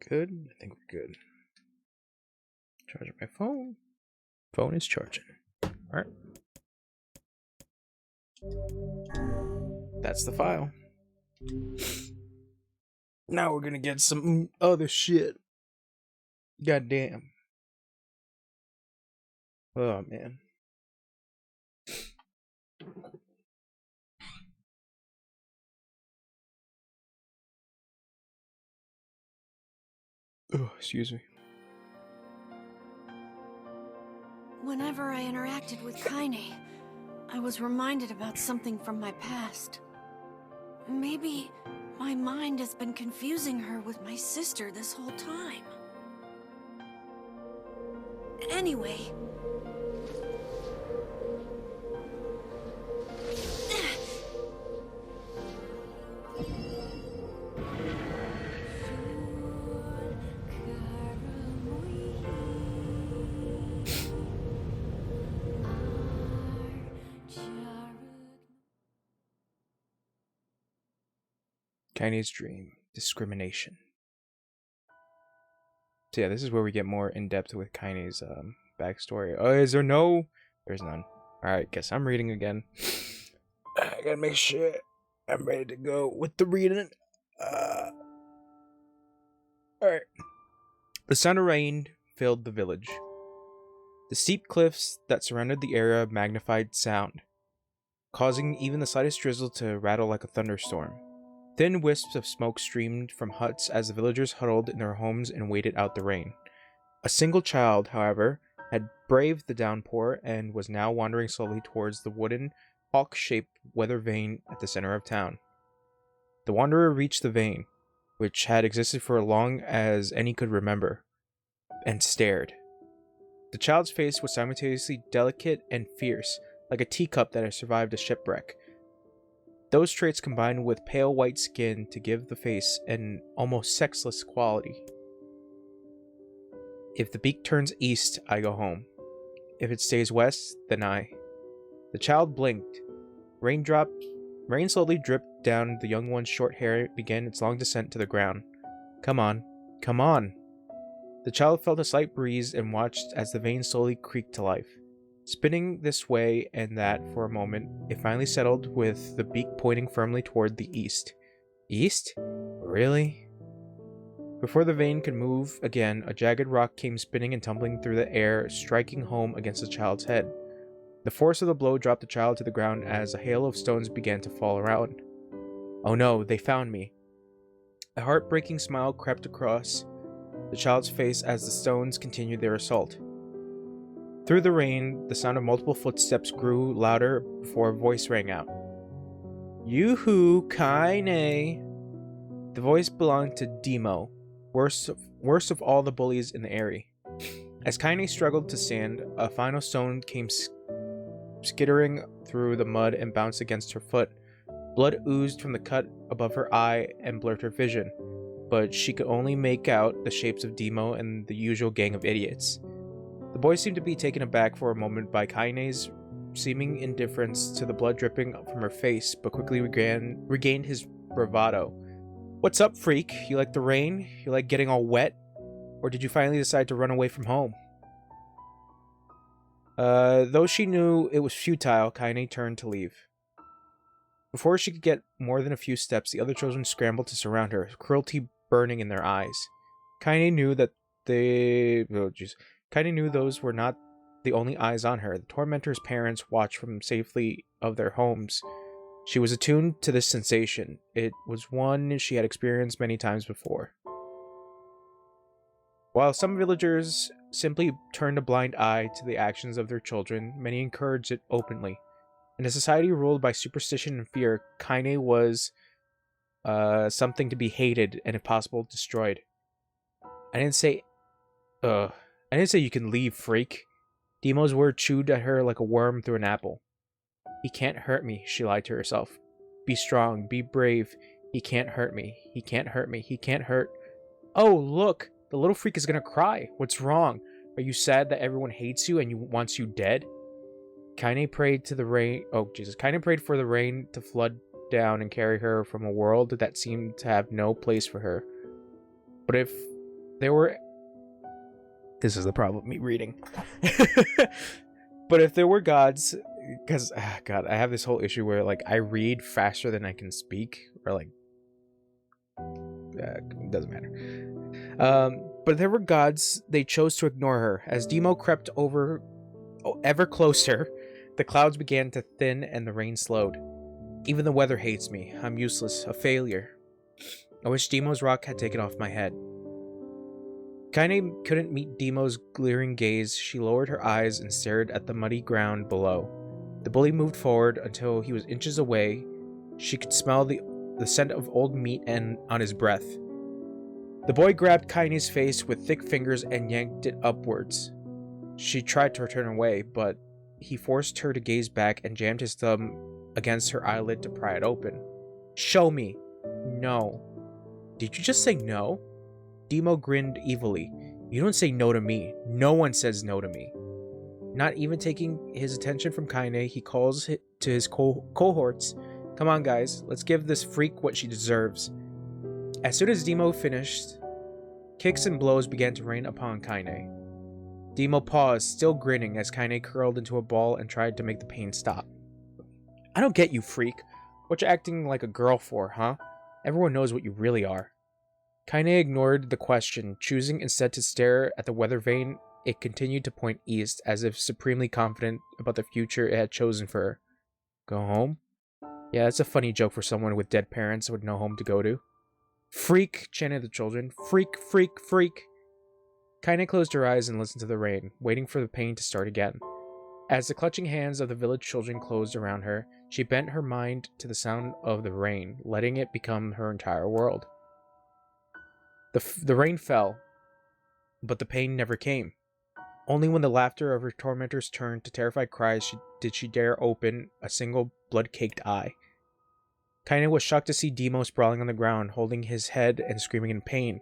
Good? I think we're good. Charging my phone. Phone is charging. Alright. That's the file. Now we're gonna get some other shit. Goddamn. Oh, man. Oh, excuse me. Whenever I interacted with Kaine, I was reminded about something from my past. Maybe my mind has been confusing her with my sister this whole time. Anyway... Kaine's dream. Discrimination. So yeah, this is where we get more in depth with Kaine's backstory. Oh, is there no? There's none. Alright, guess I'm reading again. I gotta make sure I'm ready to go with the reading. Alright. The sound of rain filled the village. The steep cliffs that surrounded the area magnified sound, causing even the slightest drizzle to rattle like a thunderstorm. Thin wisps of smoke streamed from huts as the villagers huddled in their homes and waited out the rain. A single child, however, had braved the downpour and was now wandering slowly towards the wooden, hawk-shaped weather vane at the center of town. The wanderer reached the vane, which had existed for as long as any could remember, and stared. The child's face was simultaneously delicate and fierce, like a teacup that had survived a shipwreck. Those traits combined with pale white skin to give the face an almost sexless quality. If the beak turns east, I go home. If it stays west, then I. The child blinked. Rain slowly dripped down the young one's short hair and began its long descent to the ground. Come on. Come on. The child felt a slight breeze and watched as the vane slowly creaked to life. Spinning this way and that for a moment, it finally settled with the beak pointing firmly toward the east. East? Really? Before the vane could move again, a jagged rock came spinning and tumbling through the air, striking home against the child's head. The force of the blow dropped the child to the ground as a hail of stones began to fall around. Oh no, they found me. A heartbreaking smile crept across the child's face as the stones continued their assault. Through the rain, the sound of multiple footsteps grew louder before a voice rang out. Yoo-hoo, Kaine! The voice belonged to Demo, worst of all the bullies in the area. As Kaine struggled to stand, a final stone came skittering through the mud and bounced against her foot. Blood oozed from the cut above her eye and blurred her vision, but she could only make out the shapes of Demo and the usual gang of idiots. The boy seemed to be taken aback for a moment by Kaine's seeming indifference to the blood dripping from her face, but quickly regained his bravado. What's up, freak? You like the rain? You like getting all wet? Or did you finally decide to run away from home? Though she knew it was futile, Kaine turned to leave. Before she could get more than a few steps, the other children scrambled to surround her, cruelty burning in their eyes. Kaine knew that Kaine knew those were not the only eyes on her. The tormentor's parents watched from safely of their homes. She was attuned to this sensation. It was one she had experienced many times before. While some villagers simply turned a blind eye to the actions of their children, many encouraged it openly. In a society ruled by superstition and fear, Kaine was something to be hated and if possible destroyed. I didn't say you can leave, freak. Demo's word chewed at her like a worm through an apple. He can't hurt me, she lied to herself. Be strong, be brave. He can't hurt me. He can't hurt me. He can't hurt... Oh, look! The little freak is gonna cry. What's wrong? Are you sad that everyone hates you and wants you dead? Kaine prayed to the rain... Oh, Jesus. Kaine prayed for the rain to flood down and carry her from a world that seemed to have no place for her. But if there were... This is the problem with me reading. But if there were gods... Because, God, I have this whole issue where, like, I read faster than I can speak. Or, like... it doesn't matter. But if there were gods, they chose to ignore her. As Demo crept ever closer, the clouds began to thin and the rain slowed. Even the weather hates me. I'm useless, a failure. I wish Demo's rock had taken off my head. Kaine couldn't meet Demo's glaring gaze. She lowered her eyes and stared at the muddy ground below. The bully moved forward until he was inches away. She could smell the scent of old meat on his breath. The boy grabbed Kaine's face with thick fingers and yanked it upwards. She tried to turn away, but he forced her to gaze back and jammed his thumb against her eyelid to pry it open. Show me. No. Did you just say no? Demo grinned evilly. You don't say no to me. No one says no to me. Not even taking his attention from Kaine, he calls to his cohorts. Come on, guys. Let's give this freak what she deserves. As soon as Demo finished, kicks and blows began to rain upon Kaine. Demo paused, still grinning, as Kaine curled into a ball and tried to make the pain stop. I don't get you, freak. What you acting like a girl for, huh? Everyone knows what you really are. Kaine ignored the question, choosing instead to stare at the weather vane. It continued to point east, as if supremely confident about the future it had chosen for her. Go home? Yeah, that's a funny joke for someone with dead parents with no home to go to. Freak, chanted the children. Freak, freak, freak. Kaine closed her eyes and listened to the rain, waiting for the pain to start again. As the clutching hands of the village children closed around her, she bent her mind to the sound of the rain, letting it become her entire world. The rain fell, but the pain never came. Only when the laughter of her tormentors turned to terrified cries did she dare open a single blood-caked eye. Kaine was shocked to see Demo sprawling on the ground, holding his head and screaming in pain.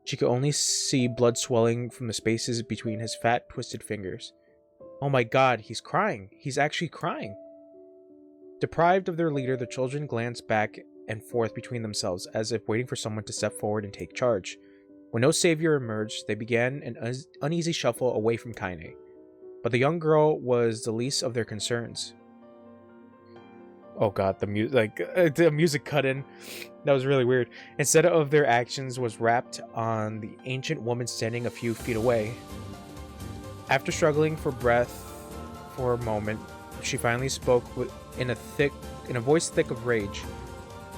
She could only see blood swelling from the spaces between his fat, twisted fingers. Oh my god, he's crying. He's actually crying. Deprived of their leader, the children glanced back and forth between themselves, as if waiting for someone to step forward and take charge. When no savior emerged, they began an uneasy shuffle away from Kaine. But the young girl was the least of their concerns. Oh god, the music cut in. That was really weird. Instead of their actions was wrapped on the ancient woman standing a few feet away. After struggling for breath for a moment, she finally spoke in a voice thick of rage.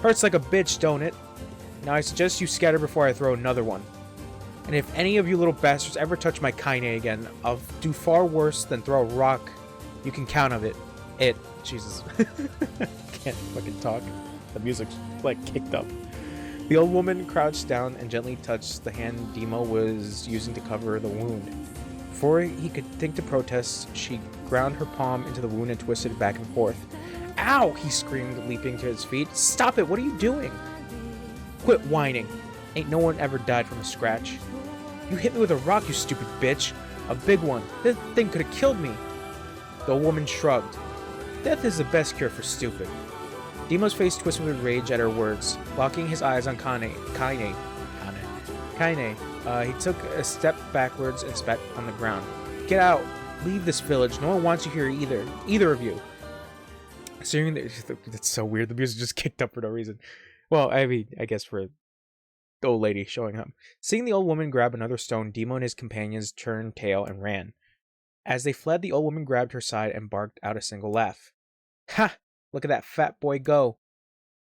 Hurts like a bitch, don't it? Now I suggest you scatter before I throw another one. And if any of you little bastards ever touch my Kaine again, I'll do far worse than throw a rock. You can count of it. Jesus. Can't fucking talk. The music's like kicked up. The old woman crouched down and gently touched the hand Demo was using to cover the wound. Before he could think to protest, she ground her palm into the wound and twisted it back and forth. Ow! He screamed, leaping to his feet. Stop it! What are you doing? Quit whining. Ain't no one ever died from a scratch. You hit me with a rock, you stupid bitch. A big one. This thing could have killed me. The old woman shrugged. Death is the best cure for stupid. Demo's face twisted with rage at her words, locking his eyes on Kaine. He took a step backwards and spat on the ground. Get out! Leave this village. No one wants you here either of you. That's so weird. The music just kicked up for no reason. Well, I mean, I guess for the old lady showing up. Seeing the old woman grab another stone, Demo and his companions turned tail and ran. As they fled, the old woman grabbed her side and barked out a single laugh. Ha! Look at that fat boy go.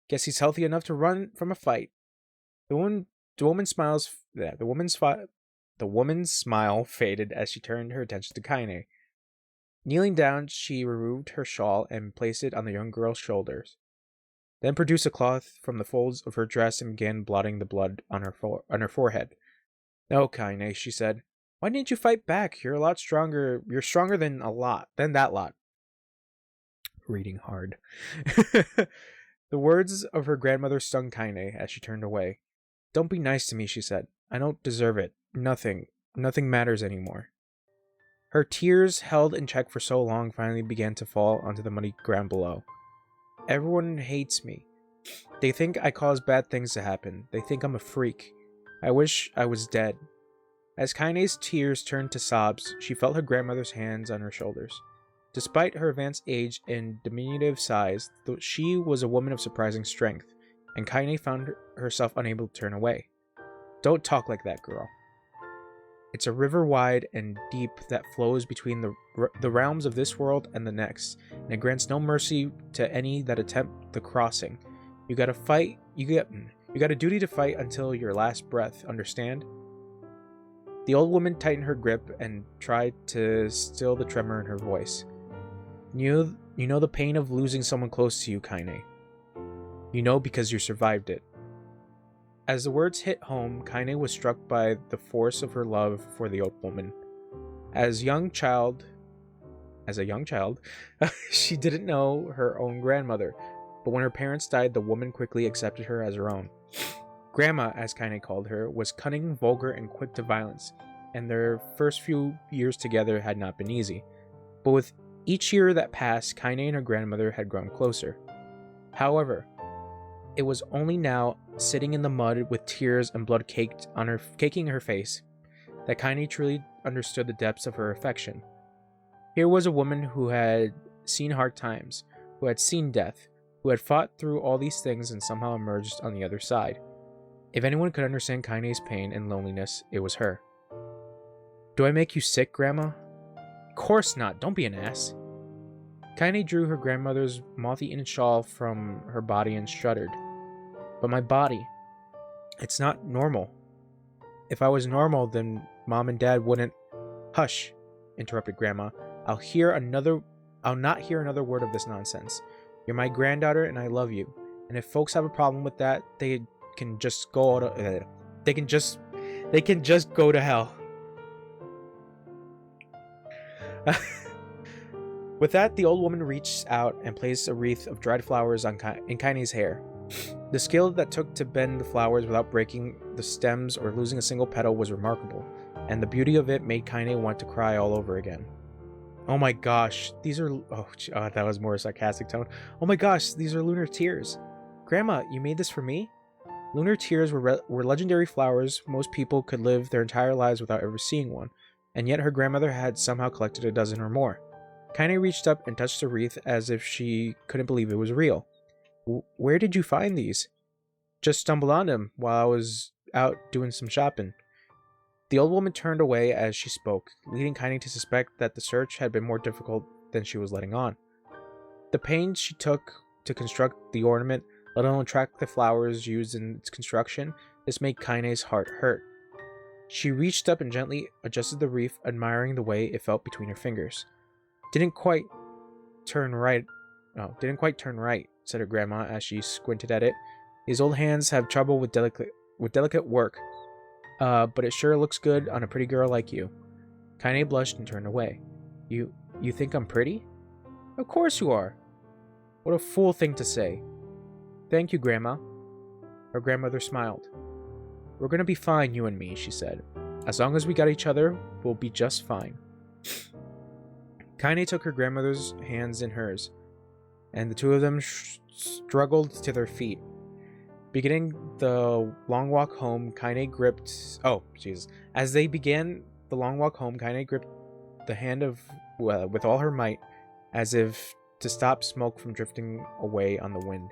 Guess he's healthy enough to run from a fight. The woman's smile faded as she turned her attention to Kaine. Kneeling down, she removed her shawl and placed it on the young girl's shoulders. Then produced a cloth from the folds of her dress and began blotting the blood on her forehead. No, Kaine, she said. Why didn't you fight back? You're a lot stronger. You're stronger than that lot. Reading hard. The words of her grandmother stung Kaine as she turned away. Don't be nice to me, she said. I don't deserve it. Nothing matters anymore. Her tears, held in check for so long, finally began to fall onto the muddy ground below. Everyone hates me. They think I cause bad things to happen. They think I'm a freak. I wish I was dead. As Kaine's tears turned to sobs, she felt her grandmother's hands on her shoulders. Despite her advanced age and diminutive size, she was a woman of surprising strength, and Kaine found herself unable to turn away. Don't talk like that, girl. It's a river wide and deep that flows between the realms of this world and the next, and it grants no mercy to any that attempt the crossing. You gotta fight. You got a duty to fight until your last breath. Understand? The old woman tightened her grip and tried to still the tremor in her voice. You know the pain of losing someone close to you, Kaine. You know because you survived it. As the words hit home, Kaine was struck by the force of her love for the old woman. As a young child, she didn't know her own grandmother, but when her parents died, the woman quickly accepted her as her own. Grandma, as Kaine called her, was cunning, vulgar, and quick to violence, and their first few years together had not been easy. But with each year that passed, Kaine and her grandmother had grown closer. However, it was only now, sitting in the mud with tears and blood caking her face, that Kaine truly understood the depths of her affection. Here was a woman who had seen hard times, who had seen death, who had fought through all these things and somehow emerged on the other side. If anyone could understand Kaine's pain and loneliness, it was her. Do I make you sick, Grandma? Of course not, don't be an ass. Kaine drew her grandmother's moth-eaten shawl from her body and shuddered. But my body, it's not normal. If I was normal, then Mom and Dad wouldn't... Hush, interrupted Grandma. I'll not hear another word of this nonsense. You're my granddaughter and I love you. And if folks have a problem with that, they can just go to hell. With that, the old woman reached out and placed a wreath of dried flowers in Kaine's hair. The skill that took to bend the flowers without breaking the stems or losing a single petal was remarkable, and the beauty of it made Kaine want to cry all over again. Oh my gosh, these are... that was more sarcastic tone. Oh my gosh, these are lunar tears. Grandma, you made this for me? Lunar tears were legendary flowers. Most people could live their entire lives without ever seeing one, and yet her grandmother had somehow collected a dozen or more. Kaine reached up and touched the wreath as if she couldn't believe it was real. Where did you find these? Just stumbled on them while I was out doing some shopping. The old woman turned away as she spoke, leading Kaine to suspect that the search had been more difficult than she was letting on. The pains she took to construct the ornament, let alone track the flowers used in its construction, this made Kaine's heart hurt. She reached up and gently adjusted the wreath, admiring the way it felt between her fingers. Didn't quite turn right, said her grandma as she squinted at it. These old hands have trouble with delicate work, but it sure looks good on a pretty girl like you. Kaine blushed and turned away. You think I'm pretty? Of course you are. What a fool thing to say. Thank you, Grandma. Her grandmother smiled. We're gonna be fine, you and me, she said. As long as we got each other, we'll be just fine. Kaine took her grandmother's hands in hers, and the two of them struggled to their feet. Beginning the long walk home, Kaine gripped... As they began the long walk home, Kaine gripped the hand with all her might, as if to stop smoke from drifting away on the wind.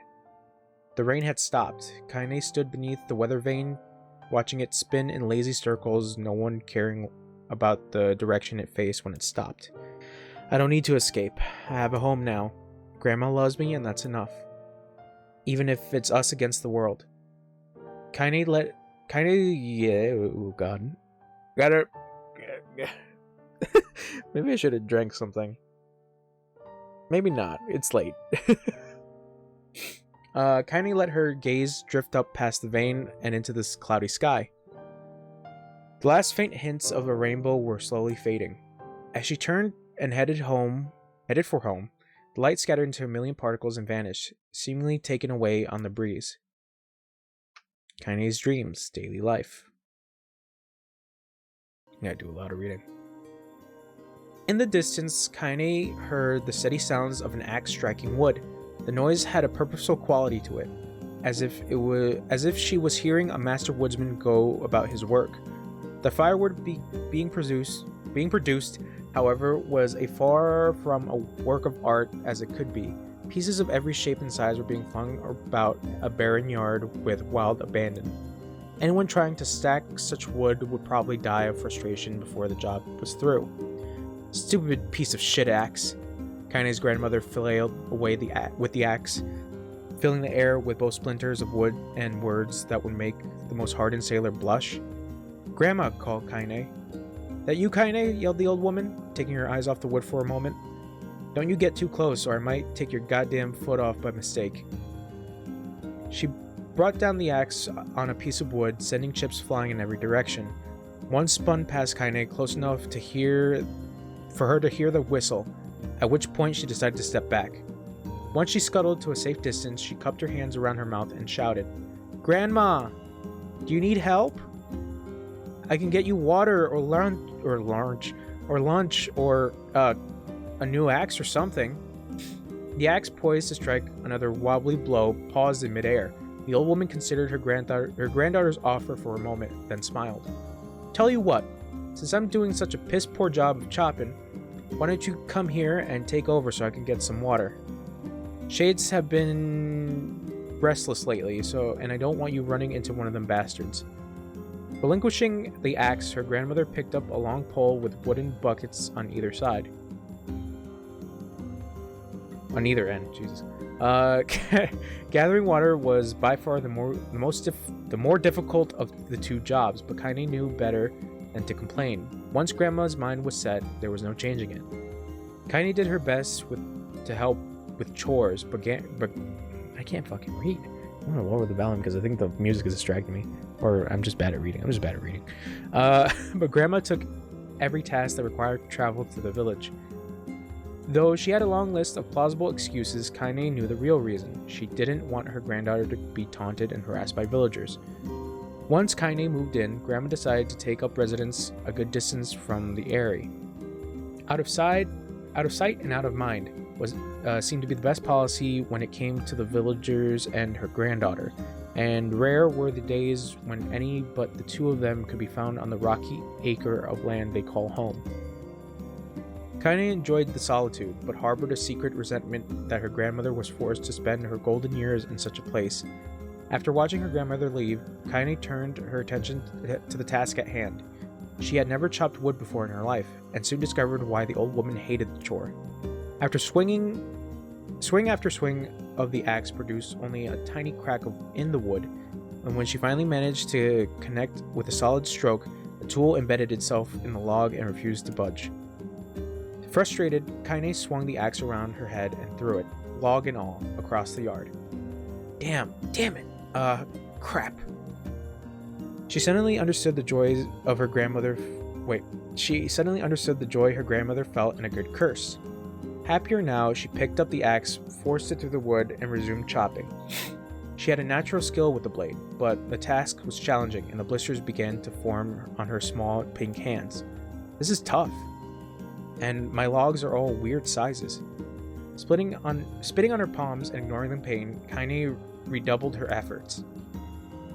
The rain had stopped. Kaine stood beneath the weather vane, watching it spin in lazy circles, no one caring about the direction it faced when it stopped. I don't need to escape. I have a home now. Grandma loves me, and that's enough. Even if it's us against the world. Oh god. Maybe I should have drank something. Maybe not. It's late. Kaine let her gaze drift up past the vane and into this cloudy sky. The last faint hints of a rainbow were slowly fading. As she turned and headed for home, the light scattered into a million particles and vanished, seemingly taken away on the breeze. Kaine's dreams, daily life. Yeah, I do a lot of reading. In the distance, Kaine heard the steady sounds of an axe striking wood. The noise had a purposeful quality to it. as if she was hearing a master woodsman go about his work. The firewood being produced, however, was as far from a work of art as it could be. Pieces of every shape and size were being flung about a barren yard with wild abandon. Anyone trying to stack such wood would probably die of frustration before the job was through. Stupid piece of shit axe. Kaine's grandmother flailed away with the axe, filling the air with both splinters of wood and words that would make the most hardened sailor blush. "Grandma," called Kaine. "That you, Kaine?" yelled the old woman, taking her eyes off the wood for a moment. "Don't you get too close, or I might take your goddamn foot off by mistake." She brought down the axe on a piece of wood, sending chips flying in every direction. One spun past Kaine close enough for her to hear the whistle, at which point she decided to step back. Once she scuttled to a safe distance, she cupped her hands around her mouth and shouted, "Grandma, do you need help? I can get you water or lunch or a new axe or something." The axe, poised to strike another wobbly blow, paused in midair. The old woman considered her granddaughter's offer for a moment, then smiled. "Tell you what, since I'm doing such a piss-poor job of chopping, why don't you come here and take over so I can get some water? Shades have been restless lately, and I don't want you running into one of them bastards." Relinquishing the axe, her grandmother picked up a long pole with wooden buckets on either side. On either end, Jesus. Gathering water was by far the more difficult of the two jobs, but Kaine knew better than to complain. Once Grandma's mind was set, there was no changing it. Kaine did her best to help with chores, but I can't fucking read. I'm gonna lower the volume because I think the music is distracting me. Or I'm just bad at reading. But Grandma took every task that required travel to the village. Though she had a long list of plausible excuses, Kaine knew the real reason. She didn't want her granddaughter to be taunted and harassed by villagers. Once Kaine moved in, Grandma decided to take up residence a good distance from the Eyrie. Out of sight and out of mind seemed to be the best policy when it came to the villagers and her granddaughter, and rare were the days when any but the two of them could be found on the rocky acre of land they call home. Kaine enjoyed the solitude, but harbored a secret resentment that her grandmother was forced to spend her golden years in such a place. After watching her grandmother leave, Kaine turned her attention to the task at hand. She had never chopped wood before in her life, and soon discovered why the old woman hated the chore. After swing after swing of the axe produced only a tiny crack in the wood, and when she finally managed to connect with a solid stroke, the tool embedded itself in the log and refused to budge. Frustrated, Kaine swung the axe around her head and threw it, log and all, across the yard. Damn it, crap. She suddenly understood the joy her grandmother felt in a good curse. Happier now, she picked up the axe, forced it through the wood, and resumed chopping. She had a natural skill with the blade, but the task was challenging, and the blisters began to form on her small pink hands. This is tough, and my logs are all weird sizes. Spitting on her palms and ignoring the pain, Kaine redoubled her efforts.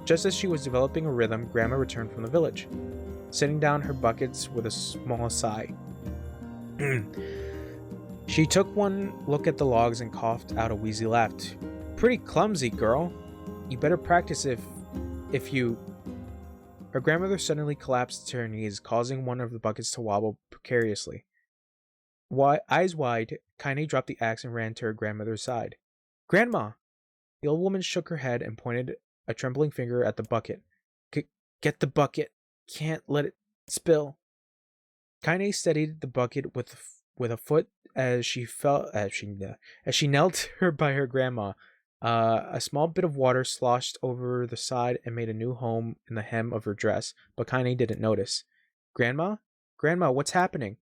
Just as she was developing a rhythm, Grandma returned from the village, setting down her buckets with a small sigh. She took one look at the logs and coughed out a wheezy laugh. "Pretty clumsy, girl. You better practice if you..." Her grandmother suddenly collapsed to her knees, causing one of the buckets to wobble precariously. Eyes wide, Kaine dropped the axe and ran to her grandmother's side. "Grandma!" The old woman shook her head and pointed a trembling finger at the bucket. Get the bucket. Can't let it spill." Kaine steadied the bucket with a foot as she knelt by her grandma. A small bit of water sloshed over the side and made a new home in the hem of her dress, but Kaine didn't notice. Grandma, what's happening?"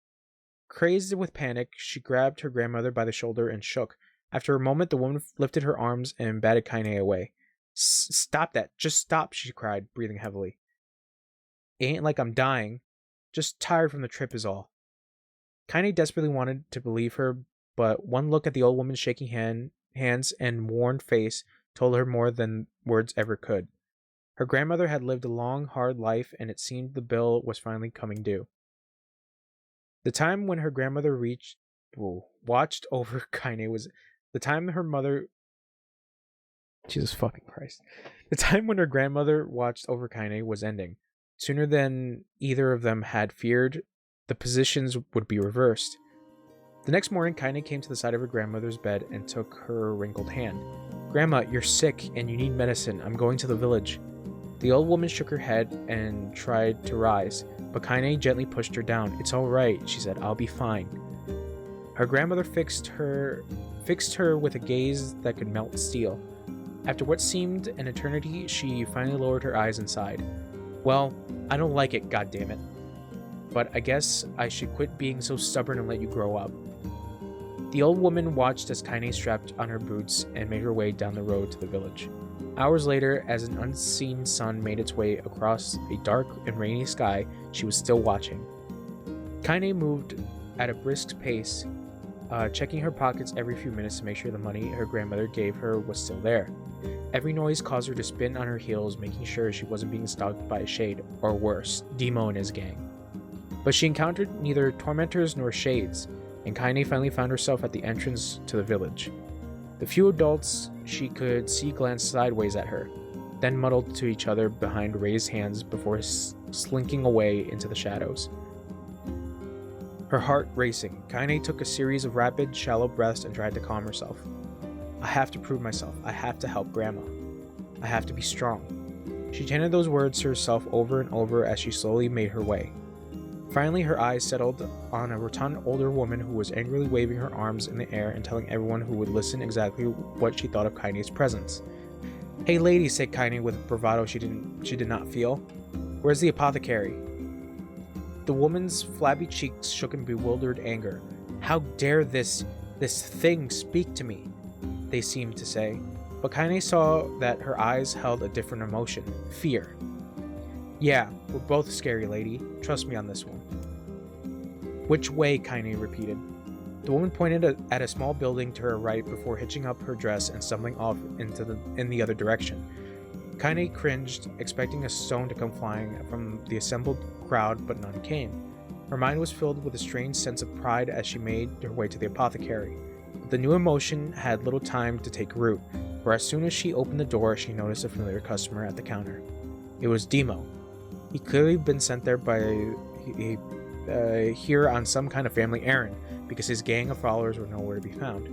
Crazed with panic, she grabbed her grandmother by the shoulder and shook. After a moment, the woman lifted her arms and batted Kaine away. "Stop that! Just stop!" she cried, breathing heavily. "It ain't like I'm dying. Just tired from the trip is all." Kaine desperately wanted to believe her, but one look at the old woman's shaking hands and worn face told her more than words ever could. Her grandmother had lived a long, hard life, and it seemed the bill was finally coming due. The time when her grandmother watched over Kaine was the time her mother. Jesus fucking Christ. The time when her grandmother watched over Kaine was ending. Sooner than either of them had feared, the positions would be reversed. The next morning, Kaine came to the side of her grandmother's bed and took her wrinkled hand. "Grandma, you're sick and you need medicine. I'm going to the village." The old woman shook her head and tried to rise, but Kaine gently pushed her down. "It's all right," she said. "I'll be fine." Her grandmother fixed her with a gaze that could melt steel. After what seemed an eternity, she finally lowered her eyes and sighed. "Well, I don't like it, goddammit. But I guess I should quit being so stubborn and let you grow up." The old woman watched as Kaine strapped on her boots and made her way down the road to the village. Hours later, as an unseen sun made its way across a dark and rainy sky, she was still watching. Kaine moved at a brisk pace, checking her pockets every few minutes to make sure the money her grandmother gave her was still there. Every noise caused her to spin on her heels, making sure she wasn't being stalked by a shade, or worse, Demo and his gang. But she encountered neither tormentors nor shades, and Kaine finally found herself at the entrance to the village. The few adults she could see glanced sideways at her, then muddled to each other behind raised hands before slinking away into the shadows. Her heart racing, Kaine took a series of rapid, shallow breaths and tried to calm herself. "I have to prove myself. I have to help Grandma. I have to be strong." She chanted those words to herself over and over as she slowly made her way. Finally, her eyes settled on a rotund older woman who was angrily waving her arms in the air and telling everyone who would listen exactly what she thought of Kaine's presence. "Hey lady," said Kaine with bravado she did not feel. "Where's the apothecary?" The woman's flabby cheeks shook in bewildered anger. "How dare this thing speak to me?" they seemed to say, but Kaine saw that her eyes held a different emotion, fear. "Yeah, we're both scary, lady. Trust me on this one." "Which way?" Kaine repeated. The woman pointed at a small building to her right before hitching up her dress and stumbling off in the other direction. Kaine cringed, expecting a stone to come flying from the assembled crowd, but none came. Her mind was filled with a strange sense of pride as she made her way to the apothecary. But the new emotion had little time to take root, for as soon as she opened the door, she noticed a familiar customer at the counter. It was Demo. He'd clearly been sent there here on some kind of family errand, because his gang of followers were nowhere to be found.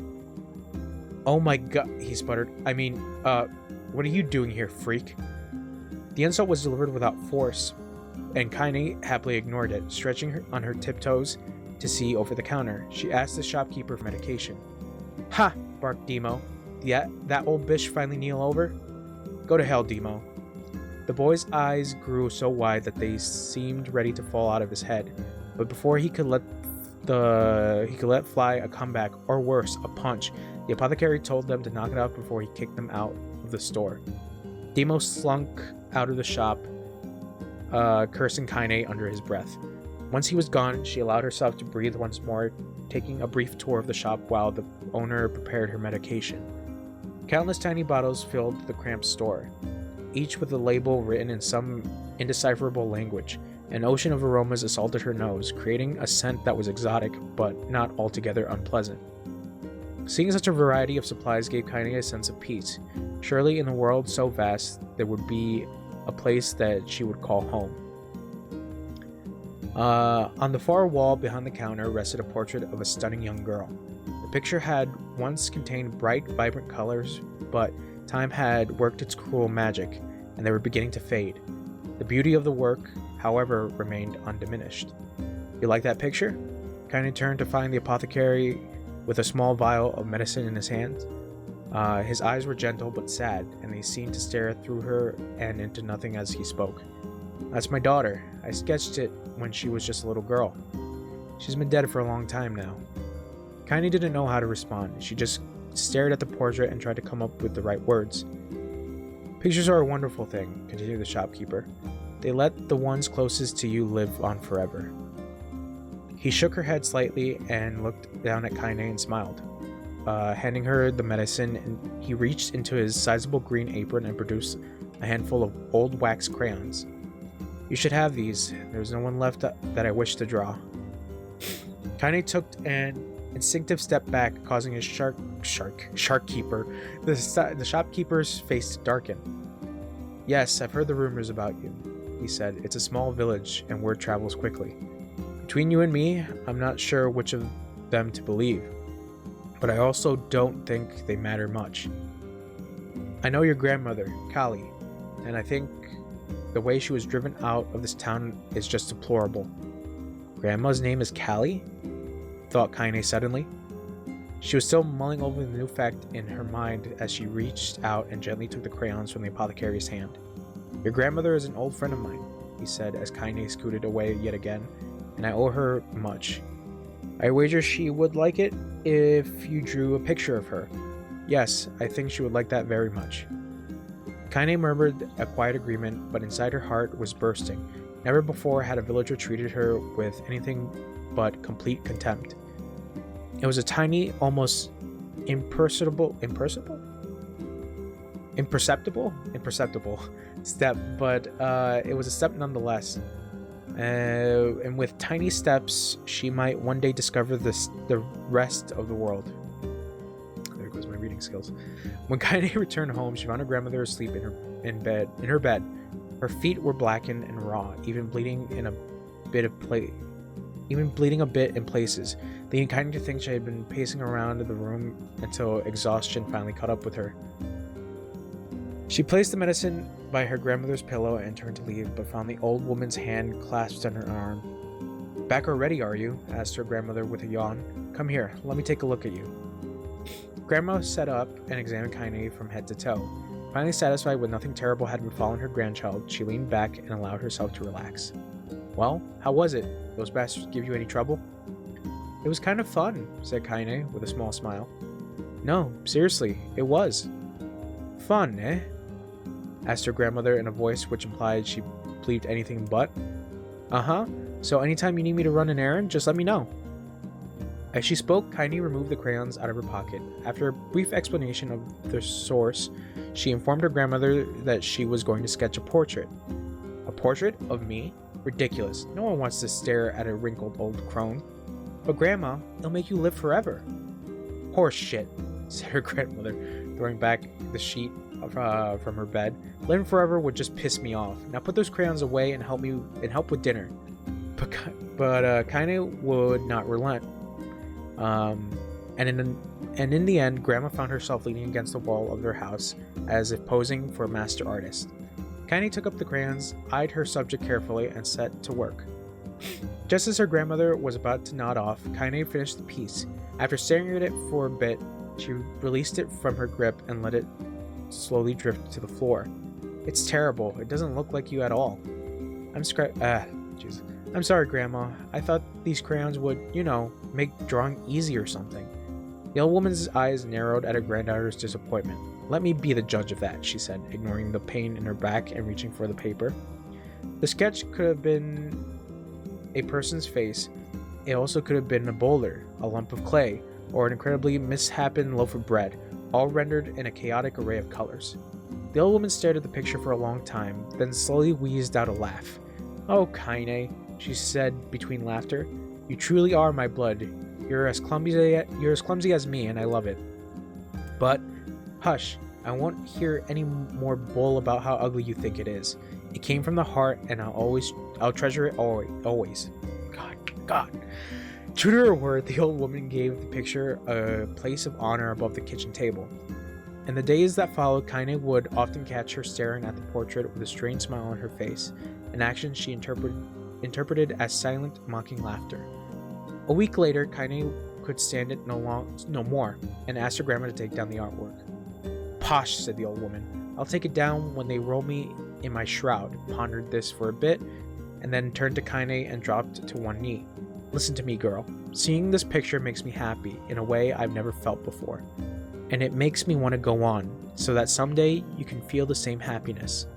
"Oh my god," he sputtered. What are you doing here, freak?" The insult was delivered without force, and Kaine happily ignored it, stretching on her tiptoes to see over the counter. She asked the shopkeeper for medication. "Ha!" barked Demo. That old bitch finally kneel over?" "Go to hell, Demo." The boy's eyes grew so wide that they seemed ready to fall out of his head, but before he could let fly a comeback, or worse, a punch, the apothecary told them to knock it off before he kicked them out of the store. Demo slunk out of the shop, cursing Kaine under his breath. Once he was gone, she allowed herself to breathe once more, taking a brief tour of the shop while the owner prepared her medication. Countless tiny bottles filled the cramped store, each with a label written in some indecipherable language. An ocean of aromas assaulted her nose, creating a scent that was exotic, but not altogether unpleasant. Seeing such a variety of supplies gave Kaine a sense of peace. Surely in a world so vast, there would be a place that she would call home. On the far wall behind the counter rested a portrait of a stunning young girl. The picture had once contained bright, vibrant colors, but time had worked its cruel magic, and they were beginning to fade. The beauty of the work, however, remained undiminished. "You like that picture?" Kaine turned to find the apothecary with a small vial of medicine in his hands. His eyes were gentle but sad, and they seemed to stare through her and into nothing as he spoke. "That's my daughter. I sketched it when she was just a little girl. She's been dead for a long time now." Kaine didn't know how to respond. She just stared at the portrait and tried to come up with the right words. "Pictures are a wonderful thing," continued the shopkeeper. "They let the ones closest to you live on forever." He shook her head slightly and looked down at Kaine and smiled. handing her the medicine, and he reached into his sizable green apron and produced a handful of old wax crayons. You should have these. There's no one left that I wish to draw. Kaine took an instinctive step back, causing his shopkeeper's face to darken. Yes, I've heard the rumors about you, he said. It's a small village, and word travels quickly. Between you and me, I'm not sure which of them to believe, but I also don't think they matter much. I know your grandmother, Kali, and I think the way she was driven out of this town is just deplorable. Grandma's name is Kali? Thought Kaine suddenly. She was still mulling over the new fact in her mind as she reached out and gently took the crayons from the apothecary's hand. Your grandmother is an old friend of mine, he said as Kaine scooted away yet again, and I owe her much. I wager she would like it if you drew a picture of her. Yes, I think she would like that very much. Kaine murmured a quiet agreement, but inside her heart was bursting. Never before had a villager treated her with anything but complete contempt. It was a tiny, almost imperceptible step, but it was a step nonetheless. And with tiny steps, she might one day discover the rest of the world. There goes my reading skills. When Kaine returned home, she found her grandmother asleep in her bed. Her feet were blackened and raw, even bleeding a bit in places, leading Kaine to think she had been pacing around the room until exhaustion finally caught up with her. She placed the medicine by her grandmother's pillow and turned to leave, but found the old woman's hand clasped on her arm. Back already, are you? Asked her grandmother with a yawn. Come here, let me take a look at you. Grandma sat up and examined Kaine from head to toe. Finally satisfied with nothing terrible had befallen her grandchild, she leaned back and allowed herself to relax. Well, how was it? Those bastards give you any trouble? It was kind of fun, said Kaine with a small smile. No, seriously, it was. Fun, eh? Asked her grandmother in a voice which implied she believed anything but. Uh-huh, so anytime you need me to run an errand, just let me know. As she spoke, Kaine removed the crayons out of her pocket. After a brief explanation of their source, she informed her grandmother that she was going to sketch a portrait. A portrait of me? Ridiculous. No one wants to stare at a wrinkled old crone. But Grandma, it'll make you live forever. Horse shit, said her grandmother, throwing back the sheet from her bed. Living forever would just piss me off. Now put those crayons away and help with dinner. But Kaine would not relent. And in the end, Grandma found herself leaning against the wall of their house, as if posing for a master artist. Kaine took up the crayons, eyed her subject carefully, and set to work. Just as her grandmother was about to nod off, Kaine finished the piece. After staring at it for a bit, she released it from her grip and let it slowly drift to the floor. It's terrible. It doesn't look like you at all. I'm sorry, Grandma. I thought these crayons would, make drawing easy or something. The old woman's eyes narrowed at her granddaughter's disappointment. Let me be the judge of that, she said, ignoring the pain in her back and reaching for the paper. The sketch could have been a person's face. It also could have been a boulder, a lump of clay, or an incredibly misshapen loaf of bread, all rendered in a chaotic array of colors. The old woman stared at the picture for a long time, then slowly wheezed out a laugh. Oh, Kaine, she said between laughter. You truly are my blood. You're as clumsy as me, and I love it. But, hush, I won't hear any more bull about how ugly you think it is. It came from the heart, and I'll treasure it always. God. True to her word, the old woman gave the picture a place of honor above the kitchen table. In the days that followed, Kaine would often catch her staring at the portrait with a strange smile on her face, an action she interpreted as silent, mocking laughter. A week later, Kaine could stand it no more, and asked her grandma to take down the artwork. Posh, said the old woman. I'll take it down when they roll me in my shroud, pondered this for a bit, and then turned to Kaine and dropped to one knee. Listen to me, girl. Seeing this picture makes me happy in a way I've never felt before. And it makes me want to go on, so that someday you can feel the same happiness.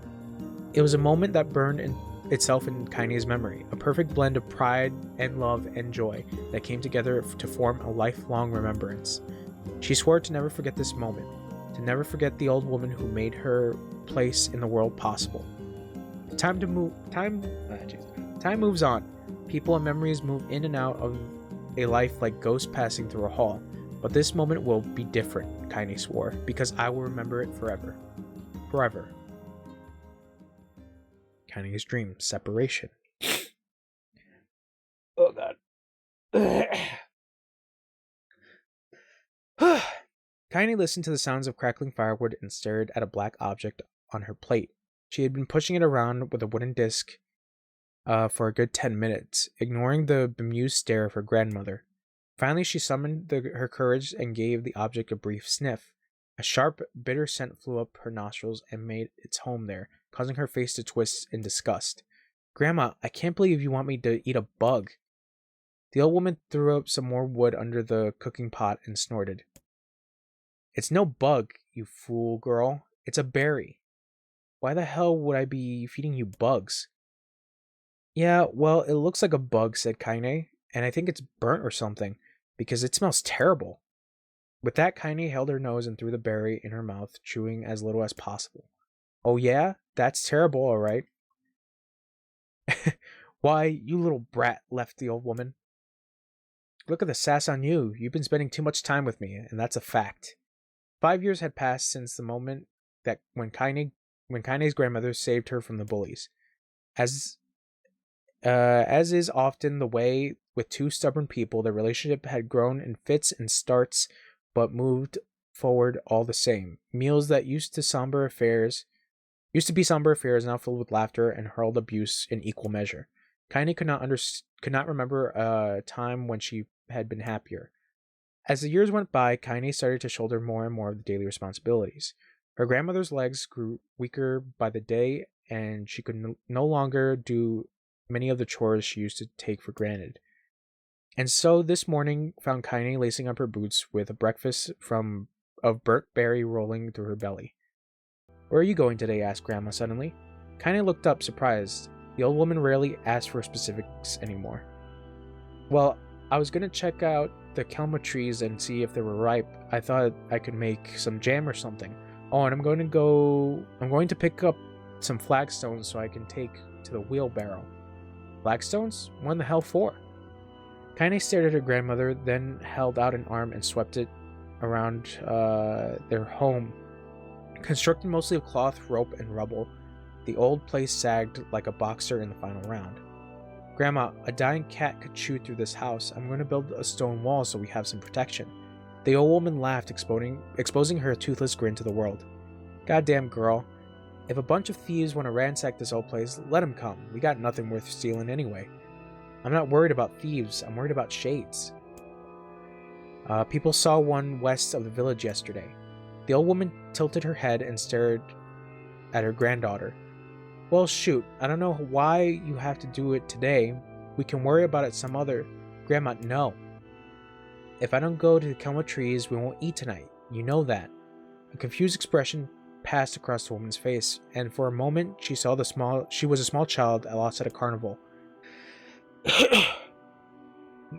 It was a moment that burned itself in Kaine's memory, a perfect blend of pride and love and joy that came together to form a lifelong remembrance. She swore to never forget this moment, to never forget the old woman who made her place in the world possible. Time moves on. People and memories move in and out of a life like ghosts passing through a hall. But this moment will be different, Kaine swore, because I will remember it forever. Forever. Kaine's dream, separation. Oh god. Kaine listened to the sounds of crackling firewood and stared at a black object on her plate. She had been pushing it around with a wooden disc for a good 10 minutes, ignoring the bemused stare of her grandmother. Finally, she summoned her courage and gave the object a brief sniff. A sharp, bitter scent flew up her nostrils and made its home there, causing her face to twist in disgust. Grandma, I can't believe you want me to eat a bug. The old woman threw up some more wood under the cooking pot and snorted. It's no bug, you fool girl. It's a berry. Why the hell would I be feeding you bugs? Yeah, well, it looks like a bug, said Kaine, and I think it's burnt or something, because it smells terrible. With that, Kaine held her nose and threw the berry in her mouth, chewing as little as possible. Oh yeah? That's terrible, all right. Why, you little brat, left the old woman. Look at the sass on you. You've been spending too much time with me, and that's a fact. 5 years had passed since the moment that when Kaine's grandmother saved her from the bullies. As is often the way with two stubborn people, their relationship had grown in fits and starts, but moved forward all the same. Meals that used to be somber affairs, now filled with laughter and hurled abuse in equal measure. Kaine could not remember a time when she had been happier. As the years went by, Kaine started to shoulder more and more of the daily responsibilities. Her grandmother's legs grew weaker by the day, and she could no longer do many of the chores she used to take for granted. And so this morning found Kaine lacing up her boots with a breakfast of burnt berry rolling through her belly. Where are you going today? Asked Grandma suddenly. Kaine looked up, surprised. The old woman rarely asked for specifics anymore. Well, I was going to check out the kelma trees and see if they were ripe. I thought I could make some jam or something. Oh, and I'm going to pick up some flagstones so I can take to the wheelbarrow. Flagstones? What in the hell for? Kaine stared at her grandmother, then held out an arm and swept it around their home. Constructed mostly of cloth, rope, and rubble, the old place sagged like a boxer in the final round. Grandma, a dying cat could chew through this house. I'm going to build a stone wall so we have some protection. The old woman laughed, exposing her toothless grin to the world. Goddamn girl. If a bunch of thieves want to ransack this old place, let them come. We got nothing worth stealing anyway. I'm not worried about thieves. I'm worried about shades. People saw one west of the village yesterday. The old woman tilted her head and stared at her granddaughter. Well, shoot, I don't know why you have to do it today. We can worry about it some other. Grandma, no. If I don't go to the kelma trees, we won't eat tonight. You know that. A confused expression passed across the woman's face, and for a moment she was a small child lost at a carnival.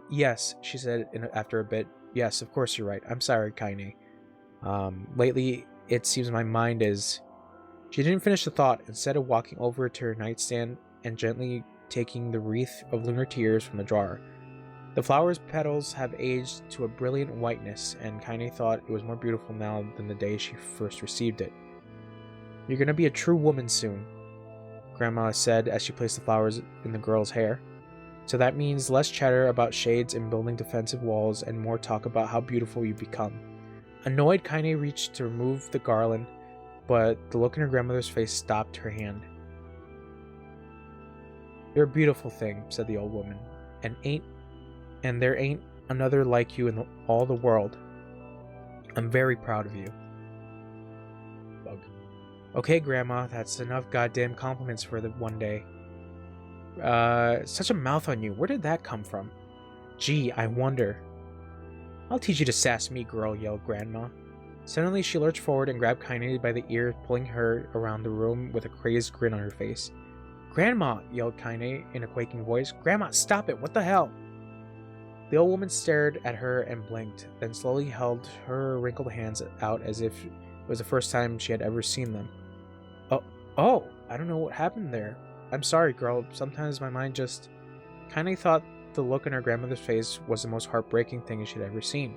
Yes, she said after a bit. Yes, of course you're right. I'm sorry, Kaine. Lately, it seems my mind is... She didn't finish the thought, instead of walking over to her nightstand and gently taking the wreath of lunar tears from the drawer. The flower's petals have aged to a brilliant whiteness, and Kaine thought it was more beautiful now than the day she first received it. You're gonna be a true woman soon, Grandma said as she placed the flowers in the girl's hair. So that means less chatter about shades and building defensive walls and more talk about how beautiful you become. Annoyed, Kaine reached to remove the garland, but the look in her grandmother's face stopped her hand. You're a beautiful thing, said the old woman, and there ain't another like you in all the world. I'm very proud of you. Bug. Okay, Grandma, that's enough goddamn compliments for the one day. Such a mouth on you. Where did that come from? Gee, I wonder. I'll teach you to sass me, girl, yelled Grandma. Suddenly, she lurched forward and grabbed Kaine by the ear, pulling her around the room with a crazed grin on her face. Grandma, yelled Kaine in a quaking voice. Grandma, stop it! What the hell? The old woman stared at her and blinked, then slowly held her wrinkled hands out as if it was the first time she had ever seen them. Oh, I don't know what happened there. I'm sorry, girl. Sometimes my mind just... Kaine thought the look on her grandmother's face was the most heartbreaking thing she'd ever seen.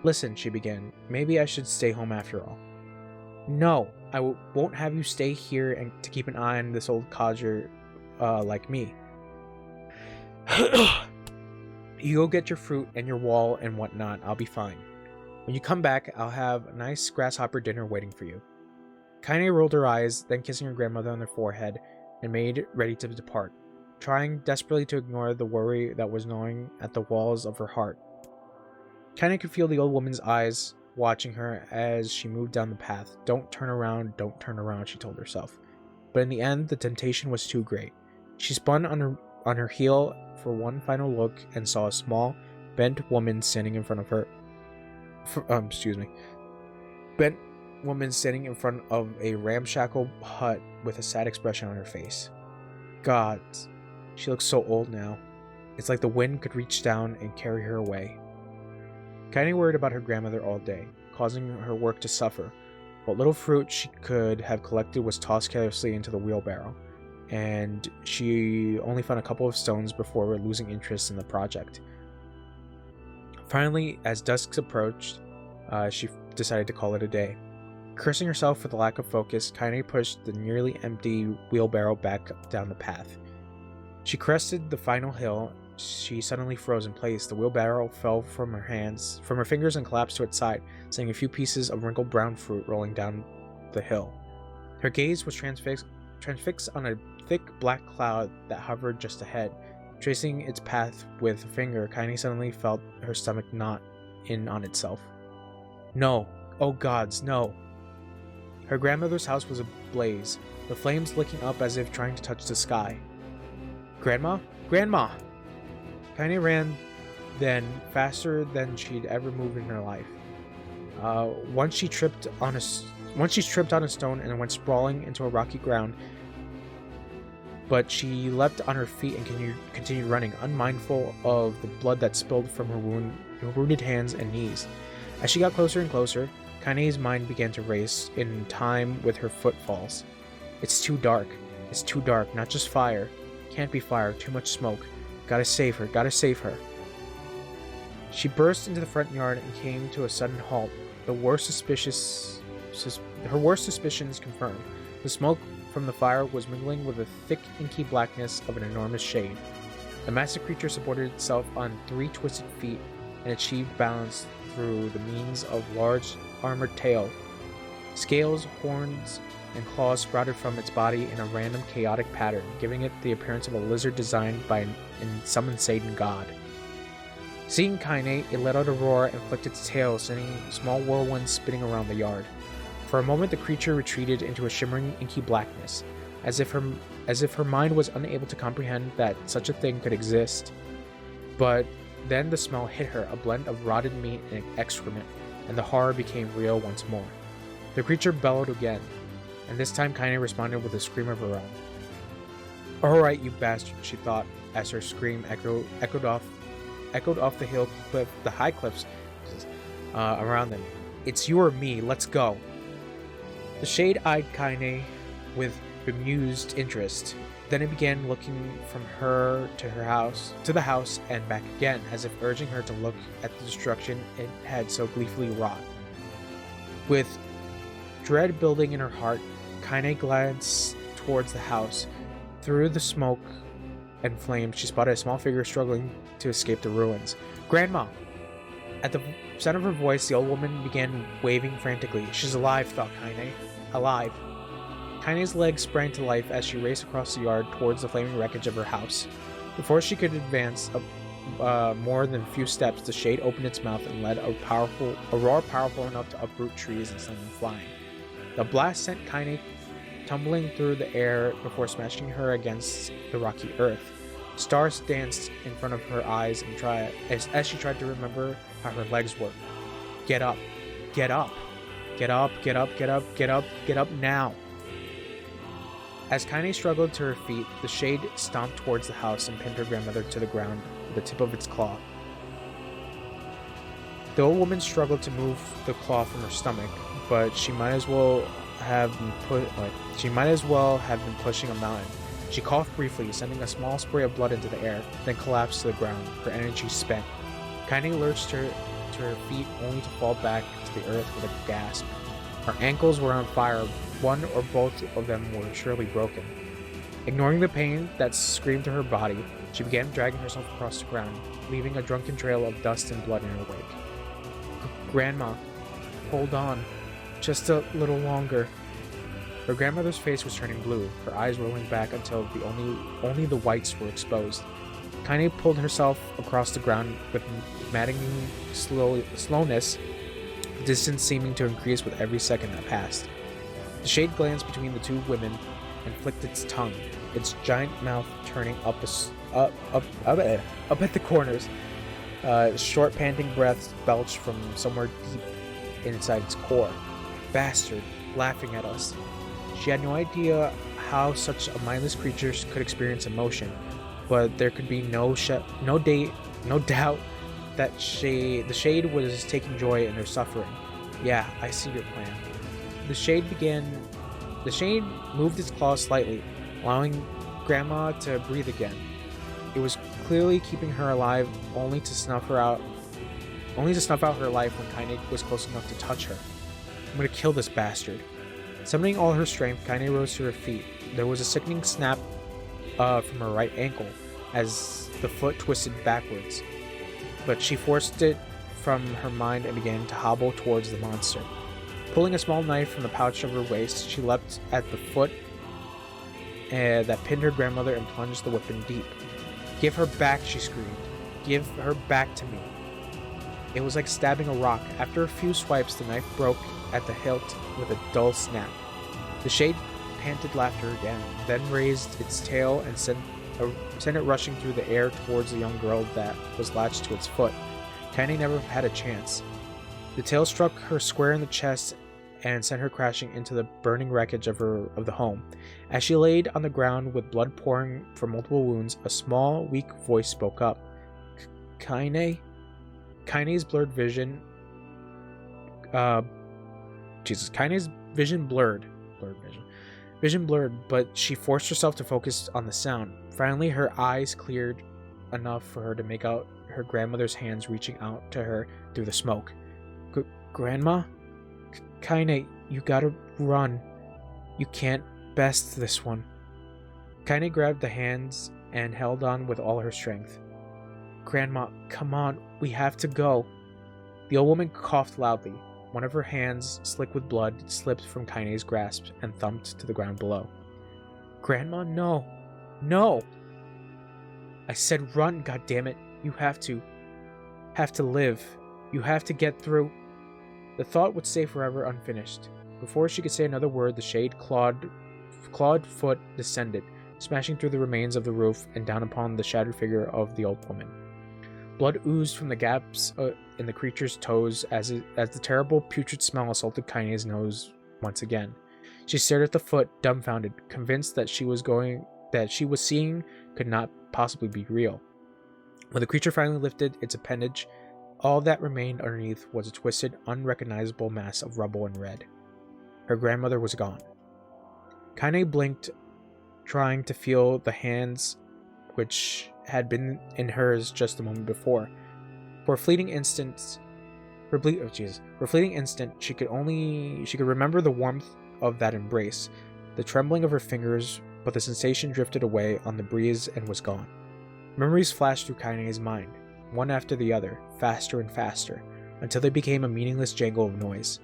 Listen, she began. Maybe I should stay home after all. No, I won't have you stay here and to keep an eye on this old codger like me. You go get your fruit and your wall and whatnot. I'll be fine. When you come back, I'll have a nice grasshopper dinner waiting for you. Kaine rolled her eyes, then kissing her grandmother on the forehead, and made ready to depart, trying desperately to ignore the worry that was gnawing at the walls of her heart. Kaine could feel the old woman's eyes watching her as she moved down the path. Don't turn around, she told herself. But in the end, the temptation was too great. She spun on her heel for one final look and saw a small, bent woman standing in front of her. Bent woman standing in front of a ramshackle hut with a sad expression on her face. God, she looks so old now. It's like the wind could reach down and carry her away. Kaine worried about her grandmother all day, causing her work to suffer. What little fruit she could have collected was tossed carelessly into the wheelbarrow, and she only found a couple of stones before losing interest in the project. Finally, as dusk approached, she decided to call it a day. Cursing herself for the lack of focus, Kaine pushed the nearly empty wheelbarrow back down the path. She crested the final hill. She suddenly froze in place. The wheelbarrow fell from her fingers, and collapsed to its side, sending a few pieces of wrinkled brown fruit rolling down the hill. Her gaze was transfixed on a thick black cloud that hovered just ahead. Tracing its path with a finger, Kaine suddenly felt her stomach knot in on itself. No! Oh gods, no! Her grandmother's house was ablaze, the flames licking up as if trying to touch the sky. Grandma? Grandma! Kaine ran then, faster than she'd ever moved in her life. Once she tripped on a stone and went sprawling into a rocky ground, but she leapt on her feet and continued running, unmindful of the blood that spilled from her wounded hands and knees. As she got closer and closer, Kaine's mind began to race in time with her footfalls. It's too dark, not just fire. Can't be fire, too much smoke. Gotta save her. She burst into the front yard and came to a sudden halt. Her worst suspicions confirmed. The smoke from the fire was mingling with the thick, inky blackness of an enormous shade. The massive creature supported itself on 3 twisted feet and achieved balance through the means of large armored tail. Scales, horns, and claws sprouted from its body in a random, chaotic pattern, giving it the appearance of a lizard designed by some insane god. Seeing Kaine, it let out a roar and flicked its tail, sending small whirlwinds spinning around the yard. For a moment, the creature retreated into a shimmering, inky blackness, as if her mind was unable to comprehend that such a thing could exist. But then the smell hit her, a blend of rotted meat and excrement, and the horror became real once more. The creature bellowed again, and this time Kaine responded with a scream of her own. "Alright, you bastard," she thought, as her scream echoed off the high cliffs around them. "It's you or me, let's go." The shade eyed Kaine with bemused interest. Then it began looking from her to the house and back again, as if urging her to look at the destruction it had so gleefully wrought. With dread building in her heart, Kaine glanced towards the house. Through the smoke and flames, she spotted a small figure struggling to escape the ruins. "Grandma!" At the sound of her voice, the old woman began waving frantically. "She's alive," thought Kaine. Alive. Kaine's legs sprang to life as she raced across the yard towards the flaming wreckage of her house. Before she could advance more than a few steps, the shade opened its mouth and let a roar powerful enough to uproot trees and send them flying. The blast sent Kaine tumbling through the air before smashing her against the rocky earth. Stars danced in front of her eyes as she tried to remember how her legs worked. Get up! Get up! Get up! Get up! Get up! Get up! Get up now! As Kaine struggled to her feet, the shade stomped towards the house and pinned her grandmother to the ground with the tip of its claw. The old woman struggled to move the claw from her stomach, but she might as well have been pushing a mountain. She coughed briefly, sending a small spray of blood into the air, then collapsed to the ground, her energy spent. Kaine lurched to her feet, only to fall back to the earth with a gasp. Her ankles were on fire. One or both of them were surely broken. Ignoring the pain that screamed to her body, she began dragging herself across the ground, leaving a drunken trail of dust and blood in her wake. Grandma, hold on. Just a little longer. Her grandmother's face was turning blue, her eyes rolling back until only the whites were exposed. Kaine pulled herself across the ground with maddening slowness, the distance seeming to increase with every second that passed. The shade glanced between the two women and flicked its tongue, its giant mouth turning up at the corners. Short panting breaths belched from somewhere deep inside its core. Bastard, laughing at us. She had no idea how such a mindless creature could experience emotion, but there could be no doubt that the shade was taking joy in her suffering. Yeah, I see your plan. The shade moved its claws slightly, allowing Grandma to breathe again. It was clearly keeping her alive, only to snuff out her life when Kaine was close enough to touch her. I'm gonna kill this bastard. Summoning all her strength, Kaine rose to her feet. There was a sickening snap from her right ankle as the foot twisted backwards, but she forced it from her mind and began to hobble towards the monster. Pulling a small knife from the pouch of her waist, she leapt at the foot that pinned her grandmother and plunged the weapon deep. Give her back, she screamed. Give her back to me. It was like stabbing a rock. After a few swipes, the knife broke at the hilt with a dull snap. The shade panted laughter again, then raised its tail and sent it rushing through the air towards the young girl that was latched to its foot. Kaine never had a chance. The tail struck her square in the chest and sent her crashing into the burning wreckage of the home. As she laid on the ground with blood pouring from multiple wounds, a small, weak voice spoke up. Kaine? Kaine's blurred vision... Kaine's vision blurred. Vision blurred, but she forced herself to focus on the sound. Finally, her eyes cleared enough for her to make out her grandmother's hands reaching out to her through the smoke. Grandma? Kaine, you gotta run. You can't best this one. Kaine grabbed the hands and held on with all her strength. Grandma, come on, we have to go. The old woman coughed loudly. One of her hands, slick with blood, slipped from Kaine's grasp and thumped to the ground below. Grandma, no. No! I said run, goddammit. You have to live. You have to get through. The thought would stay forever unfinished. Before she could say another word, the shade clawed foot descended, smashing through the remains of the roof and down upon the shattered figure of the old woman. Blood oozed from the gaps in the creature's toes as the terrible putrid smell assaulted Kaine's nose once again. She stared at the foot, dumbfounded, convinced that she was seeing could not possibly be real. When the creature finally lifted its appendage, all that remained underneath was a twisted, unrecognizable mass of rubble and red. Her grandmother was gone. Kaine blinked, trying to feel the hands which had been in hers just a moment before. For a fleeting instant, she could remember the warmth of that embrace, the trembling of her fingers, but the sensation drifted away on the breeze and was gone. Memories flashed through Kaine's mind, one after the other, faster and faster, until they became a meaningless jangle of noise.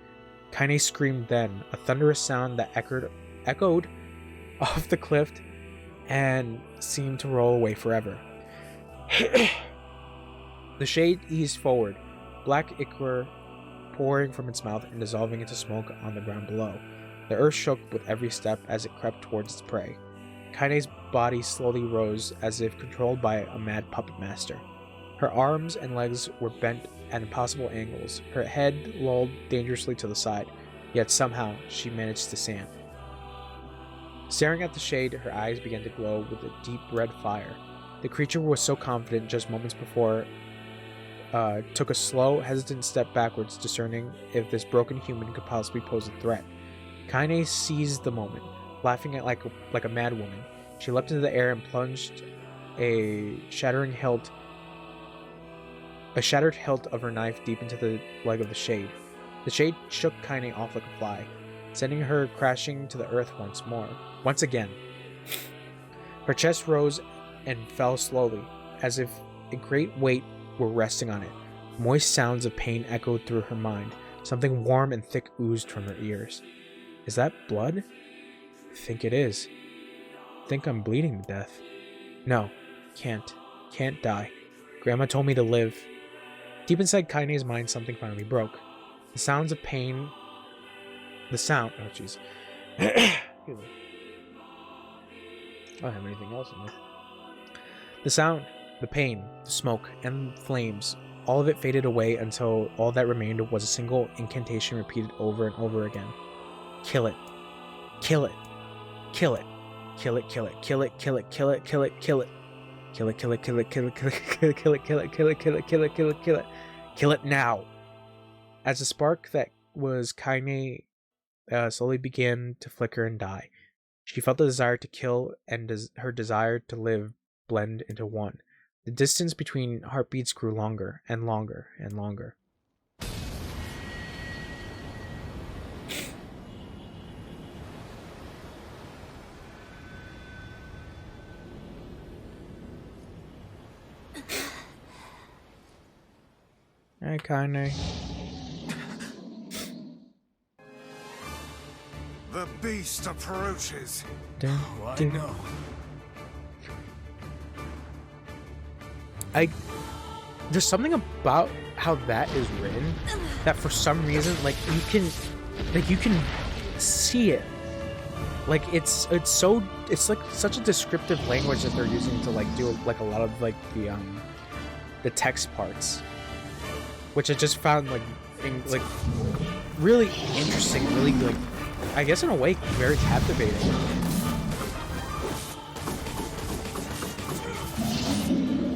Kaine screamed then, a thunderous sound that echoed off the cliff and seemed to roll away forever. The shade eased forward, black ichor pouring from its mouth and dissolving into smoke on the ground below. The earth shook with every step as it crept towards its prey. Kaine's body slowly rose as if controlled by a mad puppet master. Her arms and legs were bent at impossible angles, her head lolled dangerously to the side, yet somehow she managed to stand. Staring at the shade, her eyes began to glow with a deep red fire. The creature was so confident just moments before took a slow, hesitant step backwards, discerning if this broken human could possibly pose a threat. Kaine seized the moment, laughing at like a mad woman. She leapt into the air and plunged a shattered hilt of her knife deep into the leg of the Shade. The Shade shook Kaine off like a fly, sending her crashing to the earth once again. Her chest rose and fell slowly, as if a great weight were resting on it. Moist sounds of pain echoed through her mind. Something warm and thick oozed from her ears. Is that blood? I think it is. I think I'm bleeding to death. No, can't die. Grandma told me to live. Deep inside Kaine's mind, something finally broke. The sounds of pain... oh jeez. I don't have anything else in there. The sound, the pain, the smoke, and flames, all of it faded away until all that remained was a single incantation repeated over and over again. Kill it. Kill it. Kill it. Kill it, kill it, kill it, kill it, kill it, kill it, kill it. Kill it, kill it, kill it, kill it, kill it, kill it, kill it, kill it, kill it, kill it, kill it, kill it, kill it. Kill it now. As the spark that was Kaine slowly began to flicker and die, she felt the desire to kill and her desire to live blend into one. The distance between heartbeats grew longer and longer and longer. Hey, Kaine. The beast approaches. I know. There's something about how that is written that for some reason, you can see it. Like it's like such a descriptive language that they're using to do a lot of the text parts, which I just found really interesting, really I guess in a way very captivating.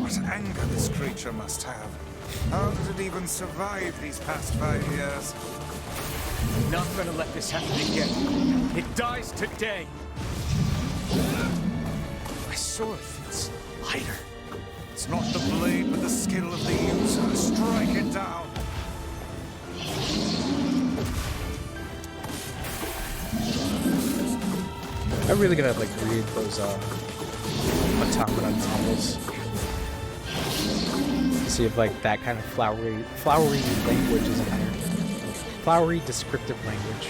What anger this creature must have. How did it even survive these past 5 years? I'm not gonna let this happen again. It dies today. My sword feels lighter. It's not the blade, but the skill of the user. Strike it down. I'm really gonna read those Automata novels to see if that kind of flowery language is in there. Flowery descriptive language.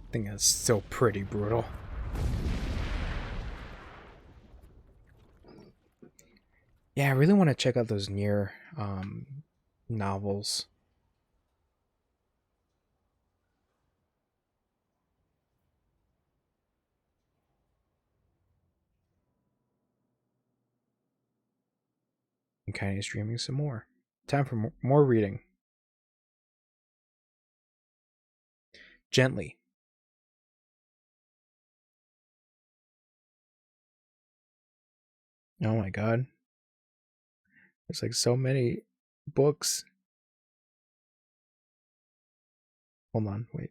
I think that's still pretty brutal. Yeah, I really want to check out those NieR novels. I'm kind of streaming some more. Time for more reading. Gently. Oh my god. There's so many books. Hold on, wait.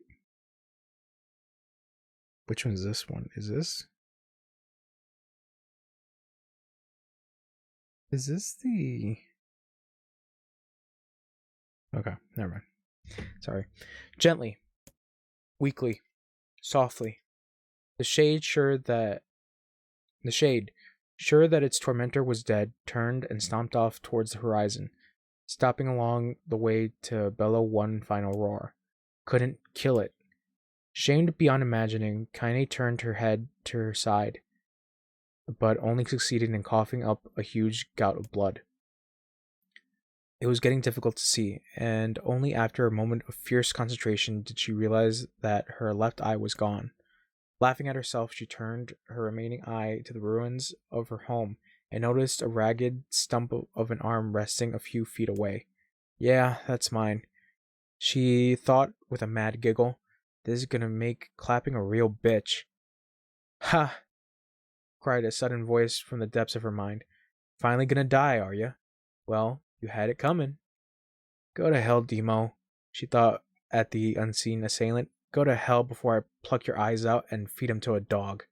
Which one is this one? Is this the... Okay, never mind. Sorry. Gently. Weakly. Softly. The Shade, sure that its tormentor was dead, turned and stomped off towards the horizon, stopping along the way to bellow one final roar. Couldn't kill it. Shamed beyond imagining, Kaine turned her head to her side, but only succeeded in coughing up a huge gout of blood. It was getting difficult to see, and only after a moment of fierce concentration did she realize that her left eye was gone. Laughing at herself, she turned her remaining eye to the ruins of her home and noticed a ragged stump of an arm resting a few feet away. Yeah, that's mine, she thought with a mad giggle. This is gonna make clapping a real bitch. Ha! Cried a sudden voice from the depths of her mind. Finally gonna die, are ya? Well, you had it coming. Go to hell, Demo, she thought at the unseen assailant. Go to hell before I pluck your eyes out and feed them to a dog.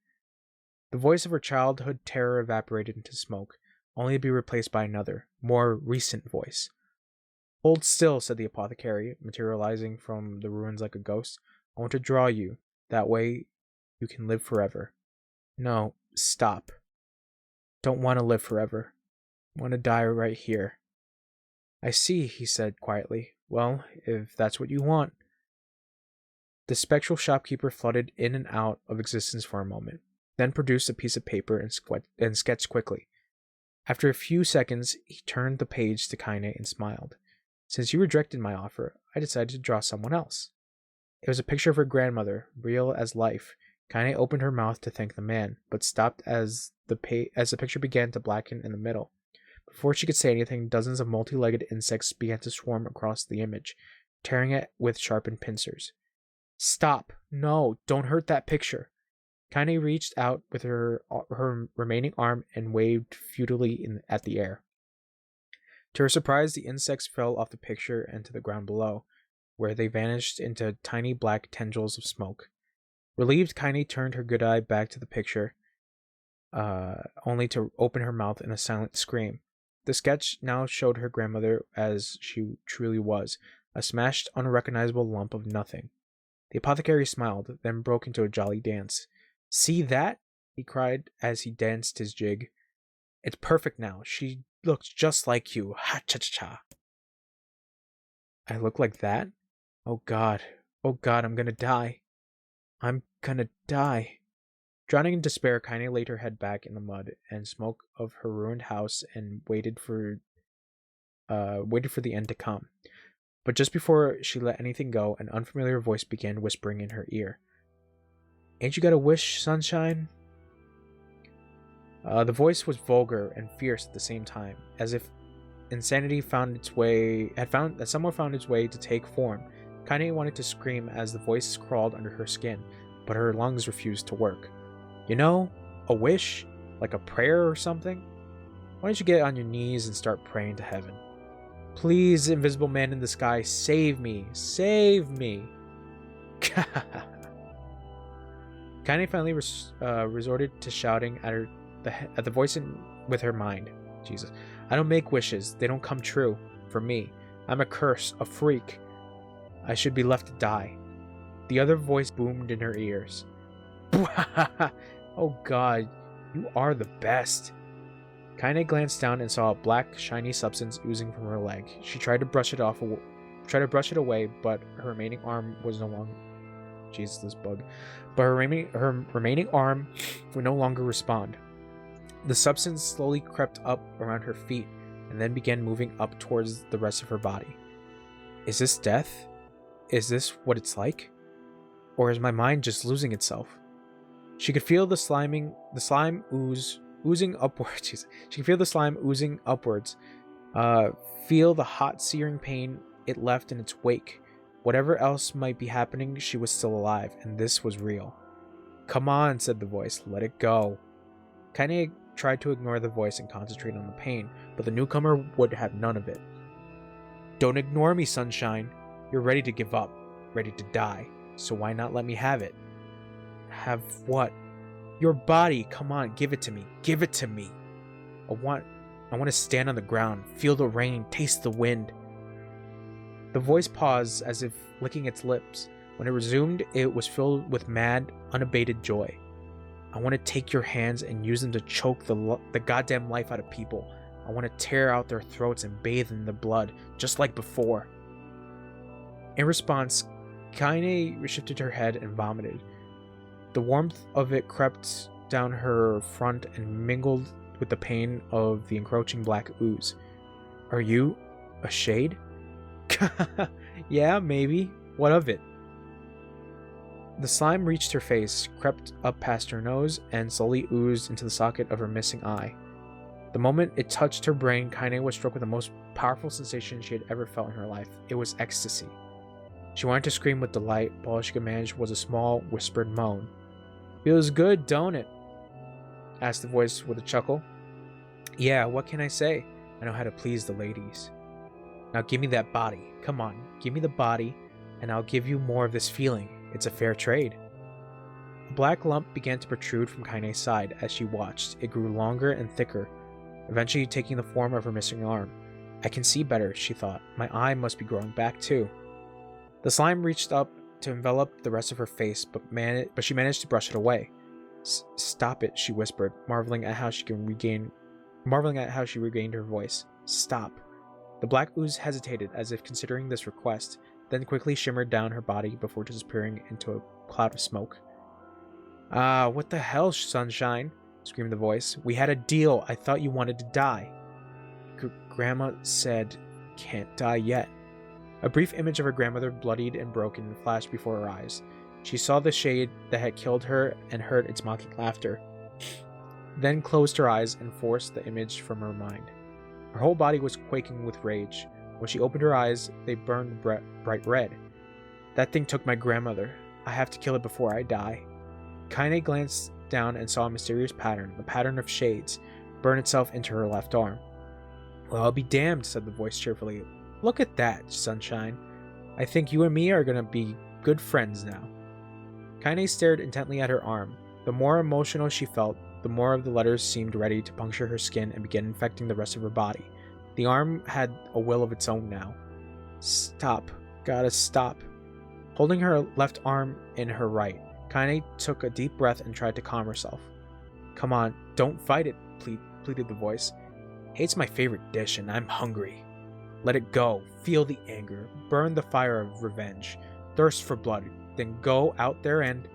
The voice of her childhood terror evaporated into smoke, only to be replaced by another, more recent voice. Hold still, said the apothecary, materializing from the ruins like a ghost. I want to draw you. That way you can live forever. No, stop. Don't want to live forever. I want to die right here. I see, he said quietly. Well, if that's what you want. The spectral shopkeeper flooded in and out of existence for a moment, then produced a piece of paper and sketched quickly. After a few seconds, he turned the page to Kaine and smiled. Since you rejected my offer, I decided to draw someone else. It was a picture of her grandmother, real as life. Kaine opened her mouth to thank the man, but stopped as the picture began to blacken in the middle. Before she could say anything, dozens of multi-legged insects began to swarm across the image, tearing it with sharpened pincers. Stop! No, don't hurt that picture. Kaine reached out with her remaining arm and waved futilely at the air. To her surprise, the insects fell off the picture and to the ground below, where they vanished into tiny black tendrils of smoke. Relieved, Kaine turned her good eye back to the picture, only to open her mouth in a silent scream. The sketch now showed her grandmother as she truly was, a smashed, unrecognizable lump of nothing. The apothecary smiled, then broke into a jolly dance. See that? He cried as he danced his jig. It's perfect now. She looks just like you. Ha-cha-cha-cha. I look like that? Oh God, I'm gonna die. I'm gonna die. Drowning in despair, Kaine laid her head back in the mud and smoke of her ruined house and waited for the end to come. But just before she let anything go, an unfamiliar voice began whispering in her ear. Ain't you got a wish, sunshine? The voice was vulgar and fierce at the same time, as if insanity found its way to take form. Kaine wanted to scream as the voice crawled under her skin, but her lungs refused to work. You know, a wish? Like a prayer or something? Why don't you get on your knees and start praying to heaven? Please, invisible man in the sky, save me! Save me! Kaine finally resorted to shouting at the voice with her mind. Jesus. I don't make wishes. They don't come true. For me. I'm a curse. A freak. I should be left to die. The other voice boomed in her ears. Oh God. You are the best. Kaine glanced down and saw a black, shiny substance oozing from her leg. She tried to brush it away, but her remaining arm was no longer... Jesus, this bug. But her remaining arm would no longer respond. The substance slowly crept up around her feet and then began moving up towards the rest of her body. Is this death? Is this what it's like? Or is my mind just losing itself? She could feel the slime oozing upwards. She could feel the slime oozing upwards. Feel the hot, searing pain it left in its wake. Whatever else might be happening, she was still alive, and this was real. Come on, said the voice. Let it go. Kaine tried to ignore the voice and concentrate on the pain, but the newcomer would have none of it. Don't ignore me, sunshine. You're ready to give up, ready to die, so why not let me have it? Have what? Your body. Come on, give it to me. Give it to me. I want to stand on the ground, feel the rain, taste the wind. The voice paused as if licking its lips. When it resumed, it was filled with mad, unabated joy. I want to take your hands and use them to choke the goddamn life out of people. I want to tear out their throats and bathe in their blood, just like before. In response, Kaine shifted her head and vomited. The warmth of it crept down her front and mingled with the pain of the encroaching black ooze. Are you a shade? Yeah, maybe. What of it? The slime reached her face, crept up past her nose, and slowly oozed into the socket of her missing eye. The moment it touched her brain, Kaine was struck with the most powerful sensation she had ever felt in her life. It was ecstasy. She wanted to scream with delight, but all she could manage was a small, whispered moan. Feels good, don't it? Asked the voice with a chuckle. Yeah, what can I say? I know how to please the ladies. Now give me that body. Come on, give me the body, and I'll give you more of this feeling. It's a fair trade. A black lump began to protrude from Kaine's side as she watched. It grew longer and thicker, eventually taking the form of her missing arm. I can see better, she thought. My eye must be growing back too. The slime reached up to envelop the rest of her face, but she managed to brush it away. Stop it, she whispered, marveling at how she regained her voice. Stop. The black ooze hesitated, as if considering this request, then quickly shimmered down her body before disappearing into a cloud of smoke. Ah, what the hell, sunshine? Screamed the voice. We had a deal. I thought you wanted to die. Grandma said, can't die yet. A brief image of her grandmother, bloodied and broken, flashed before her eyes. She saw the shade that had killed her and heard its mocking laughter, then closed her eyes and forced the image from her mind. Her whole body was quaking with rage. When she opened her eyes, they burned bright red. That thing took my grandmother. I have to kill it before I die. Kaine glanced down and saw a mysterious pattern, the pattern of shades, burn itself into her left arm. Well, I'll be damned, said the voice cheerfully. Look at that, sunshine. I think you and me are gonna be good friends now. Kaine stared intently at her arm. The more emotional she felt, the more of the letters seemed ready to puncture her skin and begin infecting the rest of her body. The arm had a will of its own now. Stop. Gotta stop. Holding her left arm in her right, Kaine took a deep breath and tried to calm herself. Come on, don't fight it, pleaded the voice. Hate's my favorite dish and I'm hungry. Let it go. Feel the anger. Burn the fire of revenge. Thirst for blood. Then go out there and...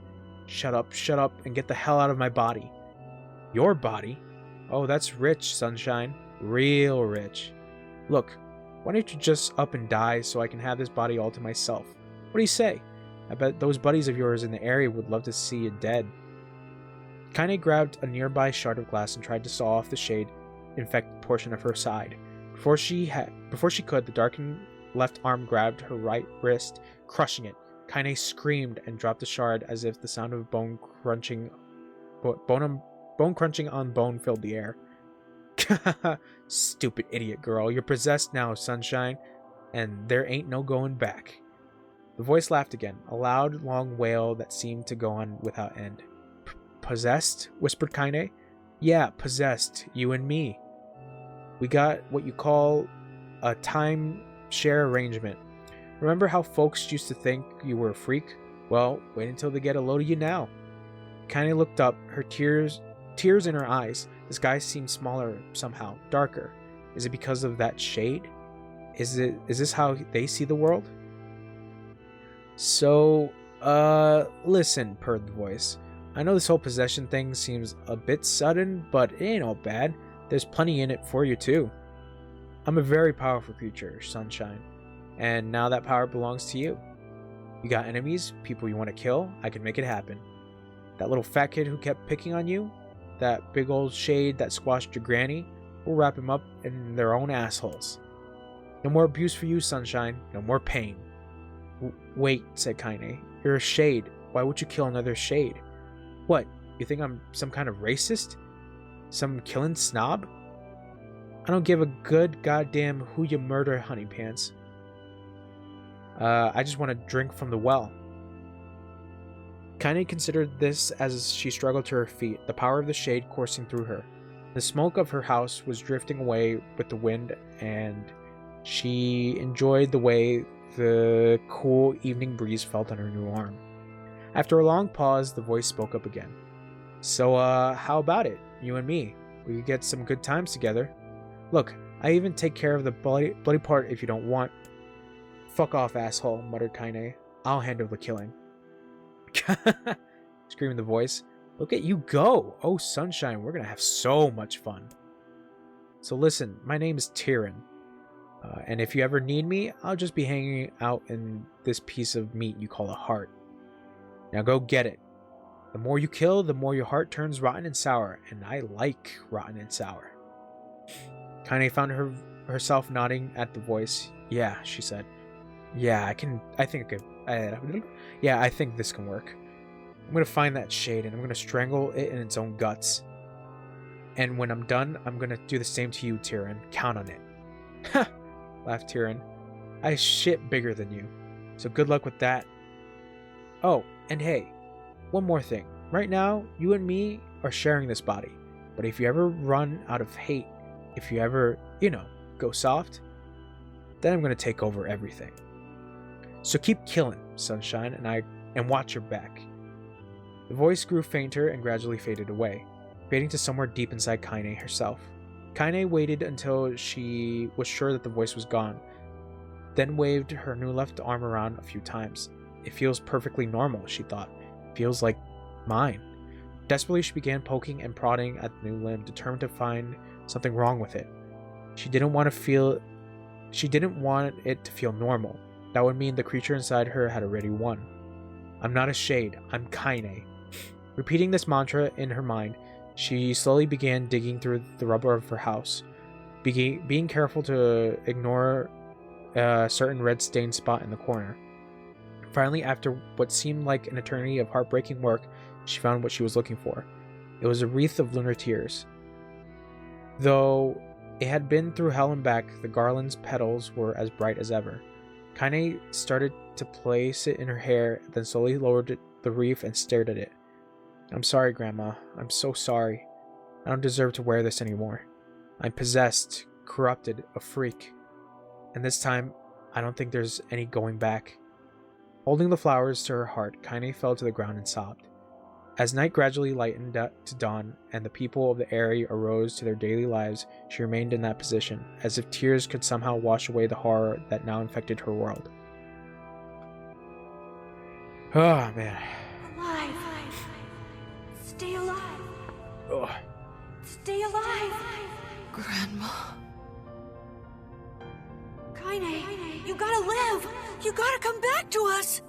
Shut up, and get the hell out of my body. Your body? Oh, that's rich, sunshine. Real rich. Look, why don't you just up and die so I can have this body all to myself? What do you say? I bet those buddies of yours in the area would love to see you dead. Kaine grabbed a nearby shard of glass and tried to saw off the shade-infected portion of her side. Before she could, the darkened left arm grabbed her right wrist, crushing it. Kaine screamed and dropped the shard as if the sound of bone crunching on bone filled the air. Stupid idiot girl, you're possessed now, sunshine, and there ain't no going back. The voice laughed again, a loud, long wail that seemed to go on without end. Possessed? Whispered Kaine. Yeah, possessed, you and me. We got what you call a time-share arrangement. Remember how folks used to think you were a freak? Well, wait until they get a load of you now. Kaine looked up, her tears in her eyes. The sky seemed smaller somehow, darker. Is it because of that shade? Is this how they see the world? So, listen, purred the voice. I know this whole possession thing seems a bit sudden, but it ain't all bad. There's plenty in it for you too. I'm a very powerful creature, sunshine, and now that power belongs to you. You got enemies, people you want to kill, I can make it happen. That little fat kid who kept picking on you, that big old shade that squashed your granny, we'll wrap him up in their own assholes. No more abuse for you, sunshine, no more pain. Wait, said Kaine. You're a shade. Why would you kill another shade? What, you think I'm some kind of racist? Some killing snob? I don't give a good goddamn who you murder, honey pants. I just want to drink from the well. Kaine considered this as she struggled to her feet, the power of the shade coursing through her. The smoke of her house was drifting away with the wind, and she enjoyed the way the cool evening breeze felt on her new arm. After a long pause, the voice spoke up again. So, how about it? You and me. We could get some good times together. Look, I even take care of the bloody part if you don't want. Fuck off, asshole, muttered Kaine. I'll handle the killing. Screamed the voice. Look at you go! Oh, sunshine, we're gonna have so much fun. So listen, my name is Tyrion. And if you ever need me, I'll just be hanging out in this piece of meat you call a heart. Now go get it. The more you kill, the more your heart turns rotten and sour, and I like rotten and sour. Kaine found herself nodding at the voice. Yeah, she said. Yeah, I think this can work. I'm gonna find that shade and I'm gonna strangle it in its own guts. And when I'm done, I'm gonna do the same to you, Tyrion. Count on it. Ha! Laughed Tyrion. I shit bigger than you, so good luck with that. Oh, and hey, one more thing. Right now, you and me are sharing this body, but if you ever run out of hate, if you ever, go soft, then I'm gonna take over everything. So keep killing, sunshine, and watch your back. The voice grew fainter and gradually faded away, fading to somewhere deep inside Kaine herself. Kaine waited until she was sure that the voice was gone, then waved her new left arm around a few times. It feels perfectly normal, she thought. It feels like mine. Desperately, she began poking and prodding at the new limb, determined to find something wrong with it. She didn't want it to feel normal. That would mean the creature inside her had already won. I'm not a shade, I'm Kaine. Repeating this mantra in her mind, she slowly began digging through the rubble of her house, being careful to ignore a certain red-stained spot in the corner. Finally, after what seemed like an eternity of heartbreaking work, she found what she was looking for. It was a wreath of lunar tears. Though it had been through hell and back, the garland's petals were as bright as ever. Kaine started to place it in her hair, then slowly lowered the wreath and stared at it. I'm sorry, Grandma. I'm so sorry. I don't deserve to wear this anymore. I'm possessed, corrupted, a freak. And this time, I don't think there's any going back. Holding the flowers to her heart, Kaine fell to the ground and sobbed. As night gradually lightened to dawn, and the people of the area arose to their daily lives, she remained in that position, as if tears could somehow wash away the horror that now infected her world. Oh, man. Alive. Stay alive. Ugh. Stay alive. Grandma. Kaine, you gotta live. You gotta come back to us.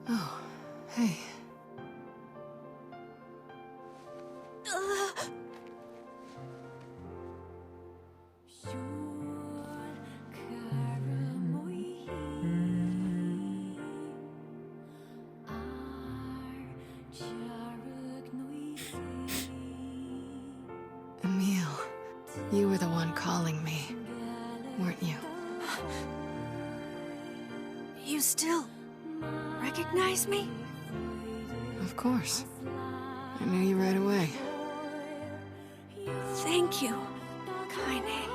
Oh, hey. Emil, you were the one calling me, weren't you? You still recognize me? Of course. I knew you right away. Thank you, Kaine.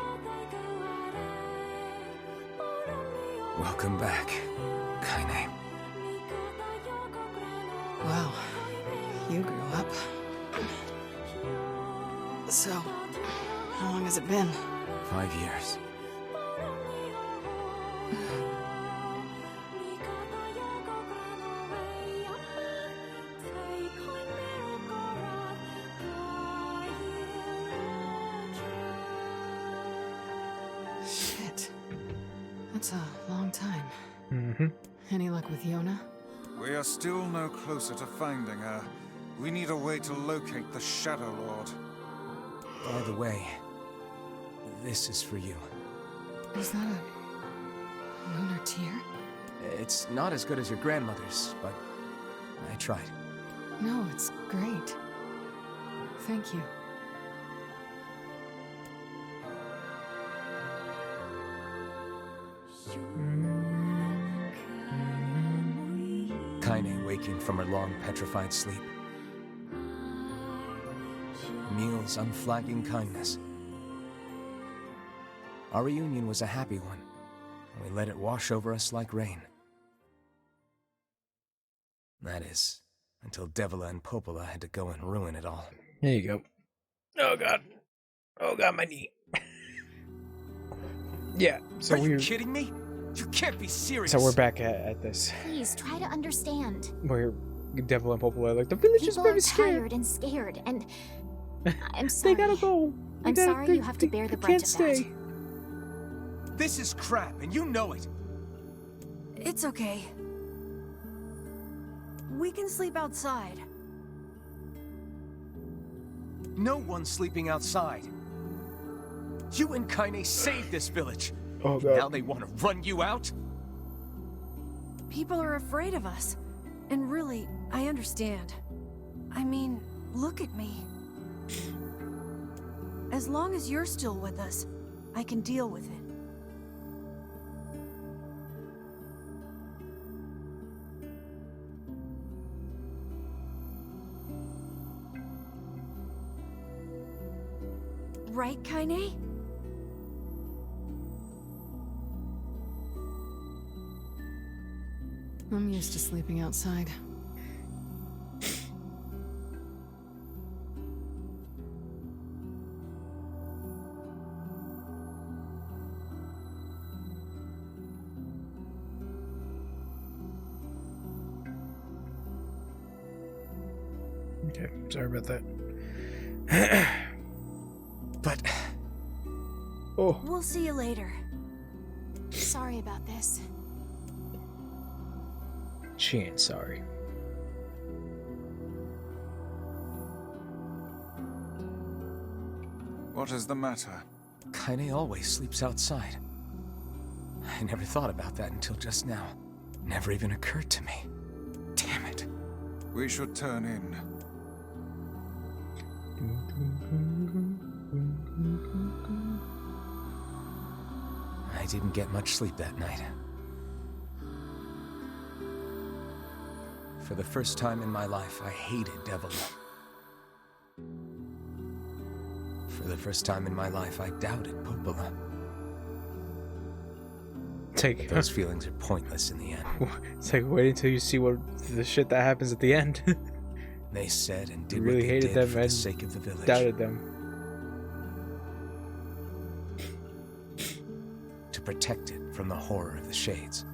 Welcome back, Kaine. Wow, you grew up. So, how long has it been? 5 years. Shit. That's a long time. Mm-hmm. Any luck with Yona? We are still no closer to finding her. We need a way to locate the Shadow Lord. By the way, this is for you. Is that a lunar tear? It's not as good as your grandmother's, but I tried. No, it's great. Thank you. Kaine waking from her long petrified sleep. Emil's unflagging kindness. Our reunion was a happy one, and we let it wash over us like rain. That is, until Devila and Popola had to go and ruin it all. There you go. Oh god. Oh god, my knee. Yeah, so Are you kidding me? You can't be serious. So we're back at this. Please try to understand. Where Devil and Popola are like, the village is People very are scared. tired and scared, and I'm sorry. They gotta go. I'm sorry you have to bear the brunt of that. This is crap, and you know it. It's okay. We can sleep outside. No one's sleeping outside. You and Kaine saved this village. Oh god. Now they want to run you out? People are afraid of us. And really, I understand. I mean, look at me. As long as you're still with us, I can deal with it. Right, Kaine? I'm used to sleeping outside. Okay, sorry about that. But... Oh. We'll see you later. Sorry about this. She ain't sorry. What is the matter? Kaine always sleeps outside. I never thought about that until just now. Never even occurred to me. Damn it. We should turn in. I didn't get much sleep that night. For the first time in my life, I hated Devila. For the first time in my life, I doubted Popola. Take Those feelings are pointless in the end. It's like wait until you see what the shit that happens at the end. They said and did You really what they hated did them for the and sake of the village. Doubted them. To protect it from the horror of the Shades.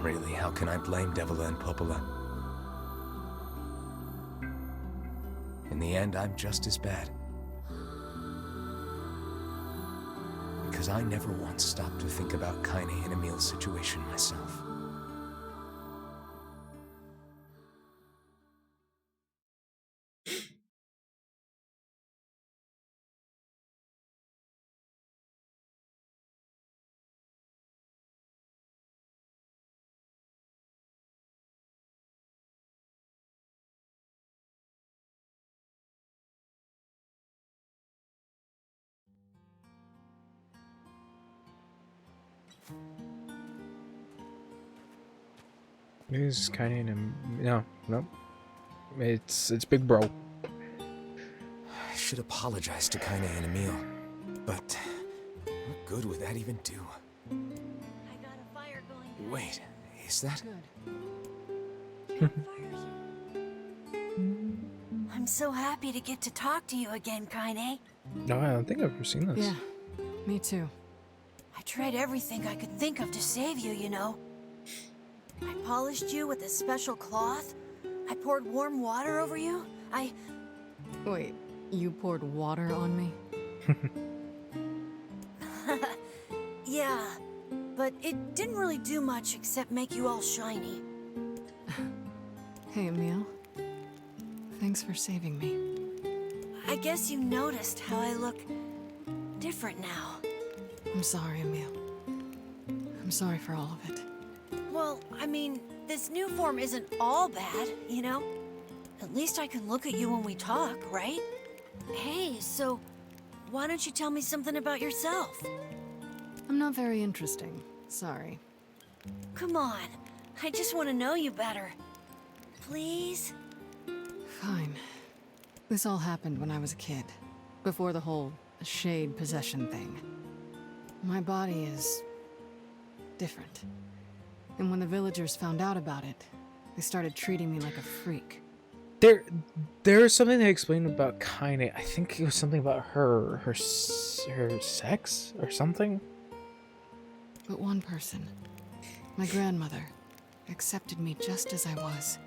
Really, how can I blame Devila and Popola? In the end, I'm just as bad. Because I never once stopped to think about Kaine and Emil's situation myself. This is kind of no. It's Big Bro. I should apologize to Kaine and Emil, but what good would that even do? I got a fire going. Wait, is that... I'm so happy to get to talk to you again, Kaine. No, I don't think I've ever seen this. Yeah, me too. I tried everything I could think of to save you, you know. I polished you with a special cloth. I poured warm water over you. Wait, you poured water on me? Yeah, but it didn't really do much except make you all shiny. Hey, Emil. Thanks for saving me. I guess you noticed how I look different now. I'm sorry, Emil. I'm sorry for all of it. Well, I mean, this new form isn't all bad, you know? At least I can look at you when we talk, right? Hey, so why don't you tell me something about yourself? I'm not very interesting. Sorry. Come on, I just want to know you better. Please? Fine. This all happened when I was a kid. Before the whole shade possession thing. My body is different. And when the villagers found out about it, they started treating me like a freak. There was something they explained about Kaine. I think it was something about her sex or something. But one person, my grandmother, accepted me just as I was.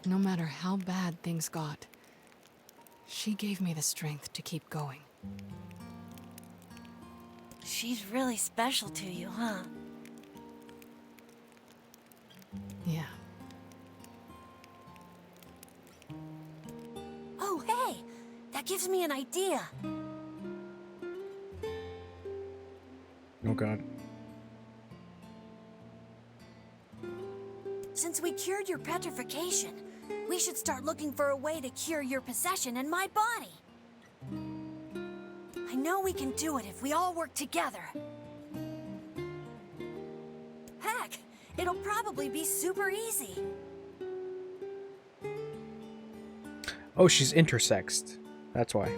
No matter how bad things got, she gave me the strength to keep going. She's really special to you, huh? Yeah. Oh, hey! That gives me an idea. Oh god. Since we cured your petrification, we should start looking for a way to cure your possession in my body. I know we can do it if we all work together. Heck, it'll probably be super easy. Oh, she's intersexed. That's why.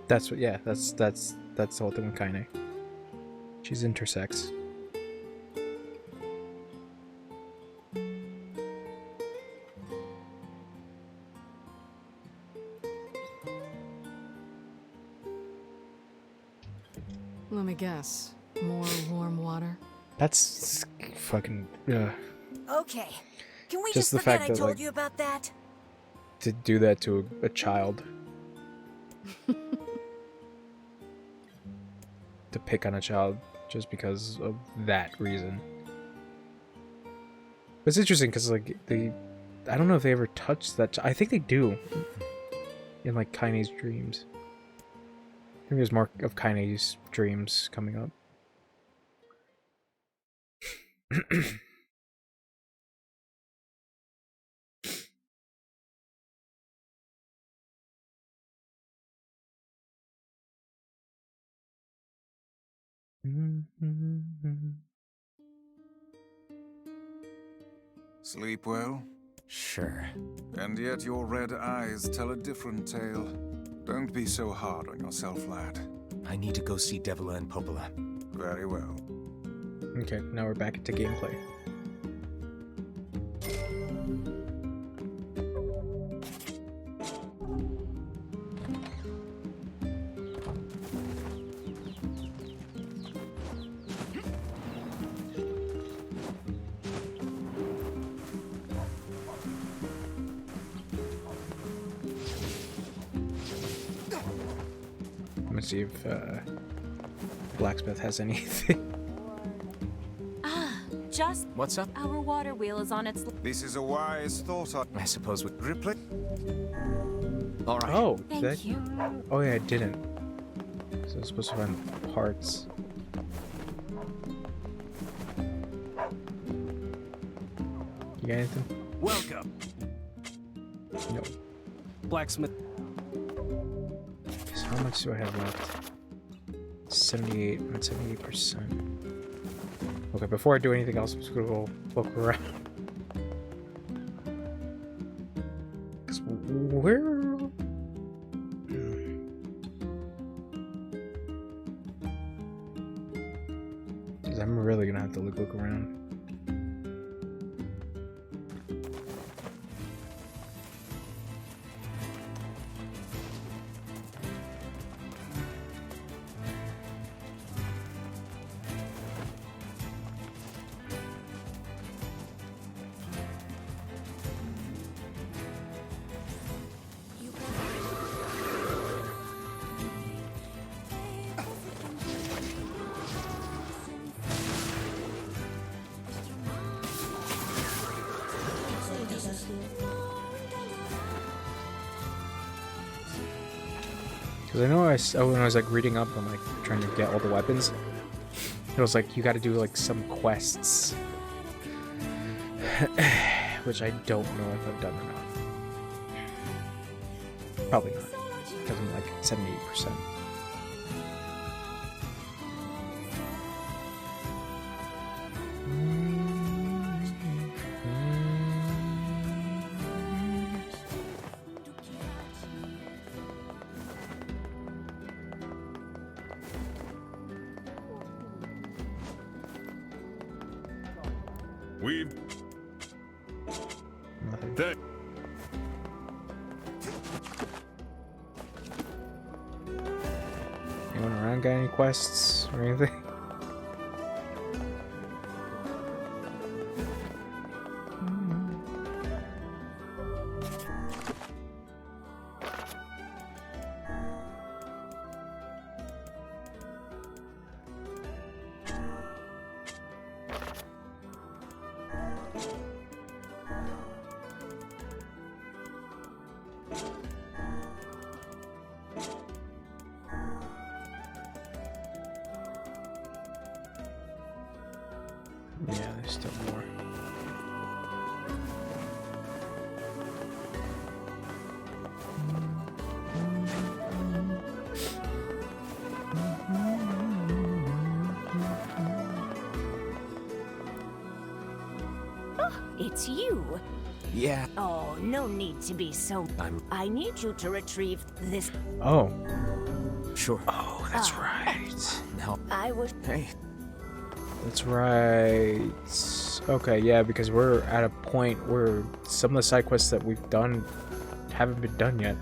That's what. Yeah, that's the whole thing with Kaine. She's intersex. Let me guess. More warm water? That's fucking. Okay, can we Just just the forget fact I that, told like- you about that? To do that to a child. To pick on a child just because of that reason. It's interesting because like I don't know if they ever touched that. I think they do in like Kaine's dreams. I think there's more of Kaine's dreams coming up. Sleep well? Sure. And yet your red eyes tell a different tale. Don't be so hard on yourself, lad. I need to go see Devila and Popola. Very well. Okay, now we're back into gameplay. I'm gonna see if Blacksmith has anything. Just What's up? our water wheel is on its... This is a wise thought. I suppose we... Replicant. All right. Oh, Thank you. Oh yeah, I didn't. So I was supposed to find parts. You got anything? Welcome, No. blacksmith. So how much do I have left? 78 and 78%. Okay, before I do anything else, I'm just gonna go look around. 'Cause where? Because I'm really gonna have to look around. Because I know when I was like reading up on like trying to get all the weapons, it was like you got to do like some quests, which I don't know if I've done or not. Probably not, because I'm like 78%. We've... Nothing. Anyone around got any quests or anything? Yeah, there's still more. It's you. Yeah. Oh, no need to be so... I need you to retrieve this... Oh. Sure. Oh, that's right. No. I was... Hey. That's right. Okay, yeah, because we're at a point where some of the side quests that we've done haven't been done yet.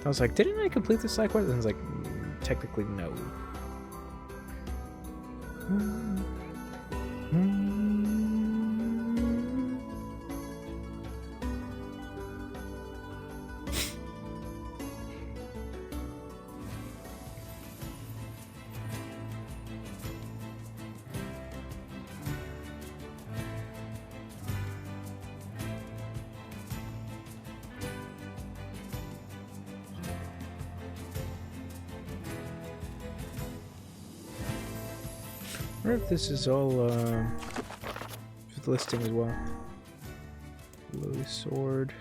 I was like, didn't I complete the side quest? And I was like, technically no. I wonder if this is all listing as well. Lily sword.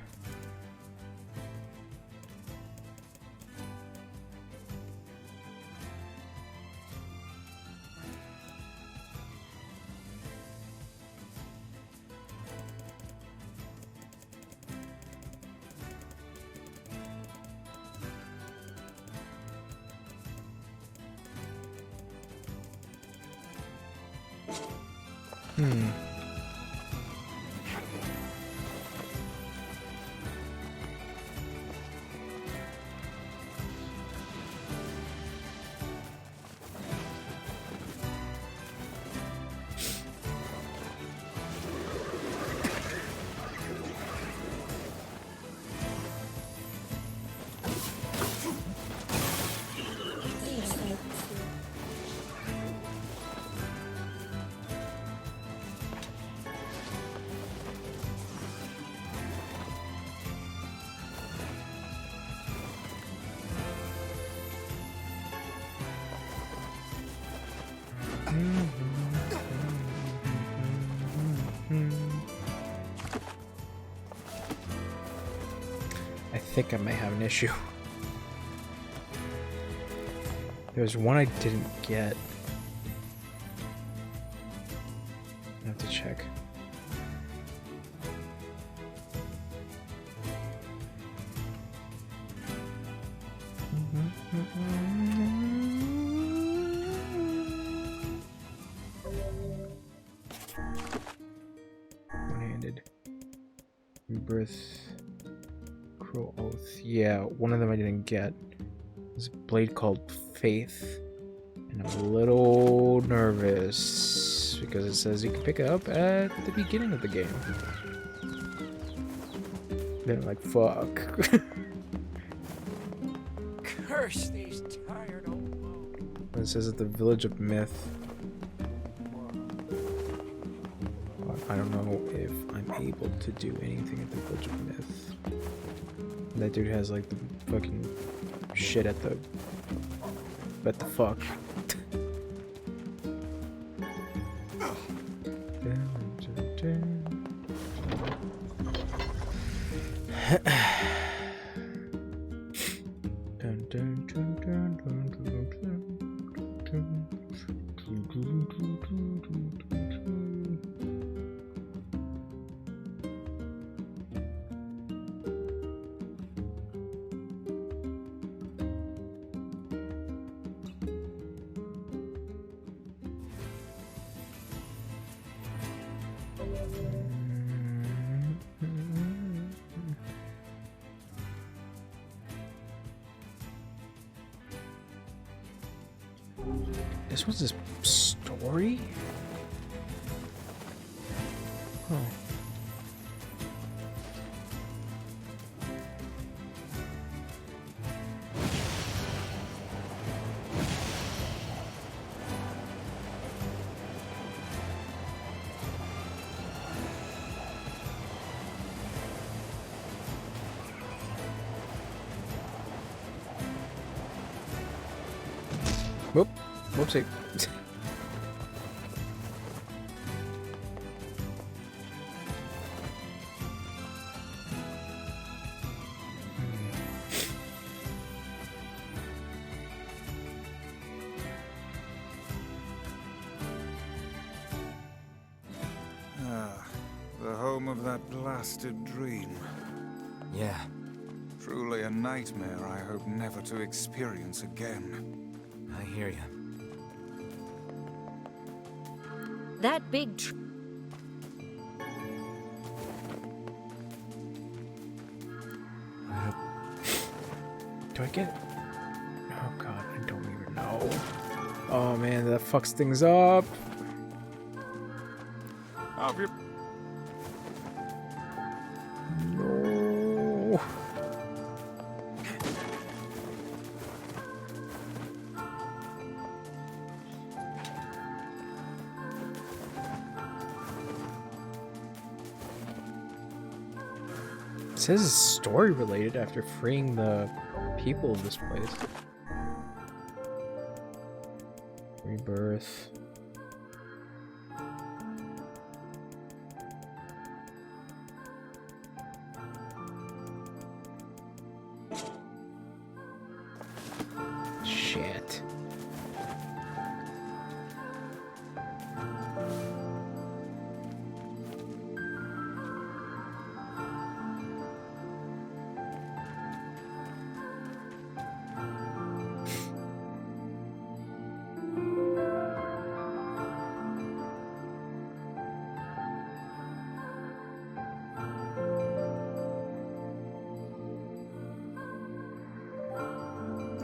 I think I may have an issue. There's one I didn't get. I have to check. One-handed. Rebirth. Cruel Oath. Yeah, one of them I didn't get. There's a blade called Faith. And I'm a little nervous because it says you can pick it up at the beginning of the game. Then I'm like, fuck. Curse these tired old bones. It says at the Village of Myth. I don't know if I'm able to do anything at the Village of Myth. That dude has like the fucking shit at the... What the fuck? This was his story? Oh. Whoop. Whoopsie. The home of that blasted dream. Yeah. Truly a nightmare I hope never to experience again. I hear you. That big Do I get it? Oh god, I don't even know. Oh man, that fucks things up. No. It says it's story related after freeing the people of this place. Rebirth. Shit.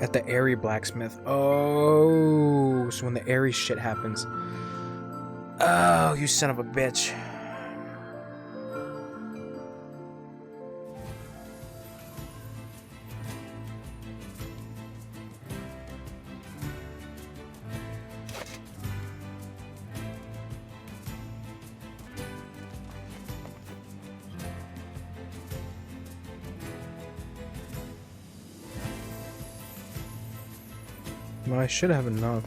At the Airy blacksmith. Oh, so when the Airy shit happens. Oh, you son of a bitch. Well, I should have enough.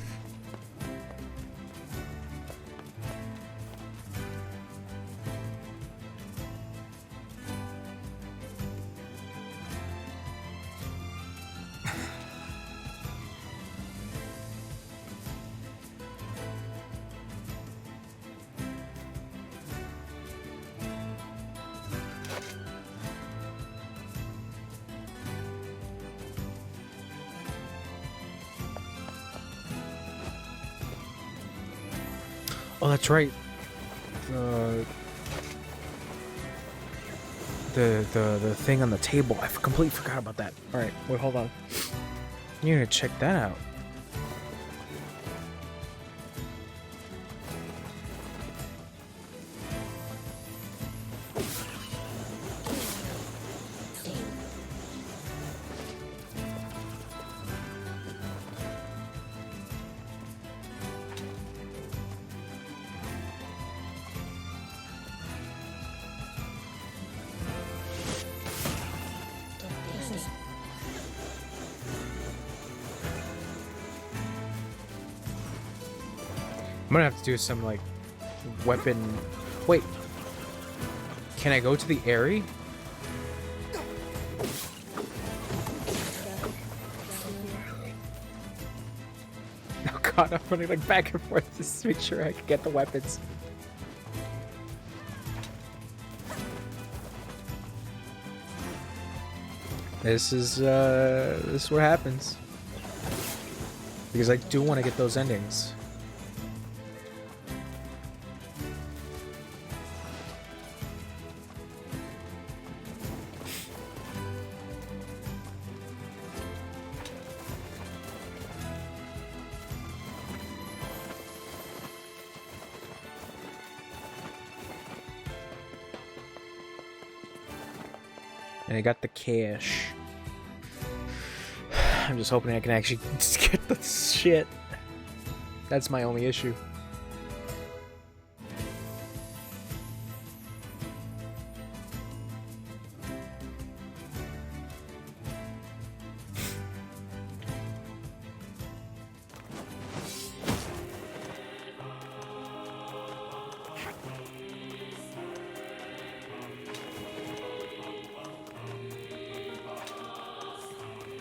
Oh, that's right. The thing on the table. I completely forgot about that. All right, wait, hold on. You need to check that out. I'm gonna have to do some like weapon. Wait. Can I go to the area? Oh god, I'm running like back and forth just to make sure I can get the weapons. This is what happens. Because I do want to get those endings. And I got the cash. I'm just hoping I can actually get the shit. That's my only issue.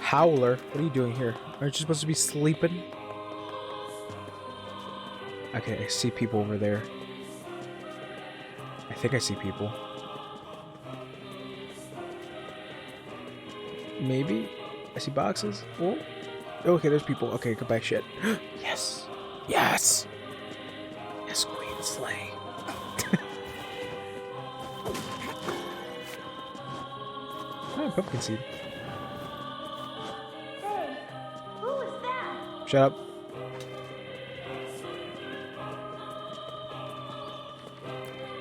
Howler, what are you doing here? Aren't you supposed to be sleeping? Okay, I see people over there. I think I see people. Maybe? I see boxes. Oh, okay, there's people. Okay, go back, shit. Yes! Yes! Yes, Queen Slay. Oh, pumpkin seed. Shut up.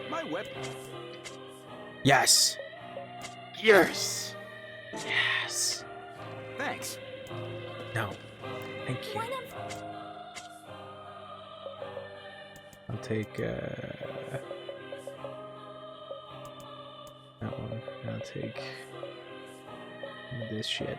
My weapon. Yes. Yes. Yes. Thanks. No. Thank you. I'll take that one. I'll take this shit.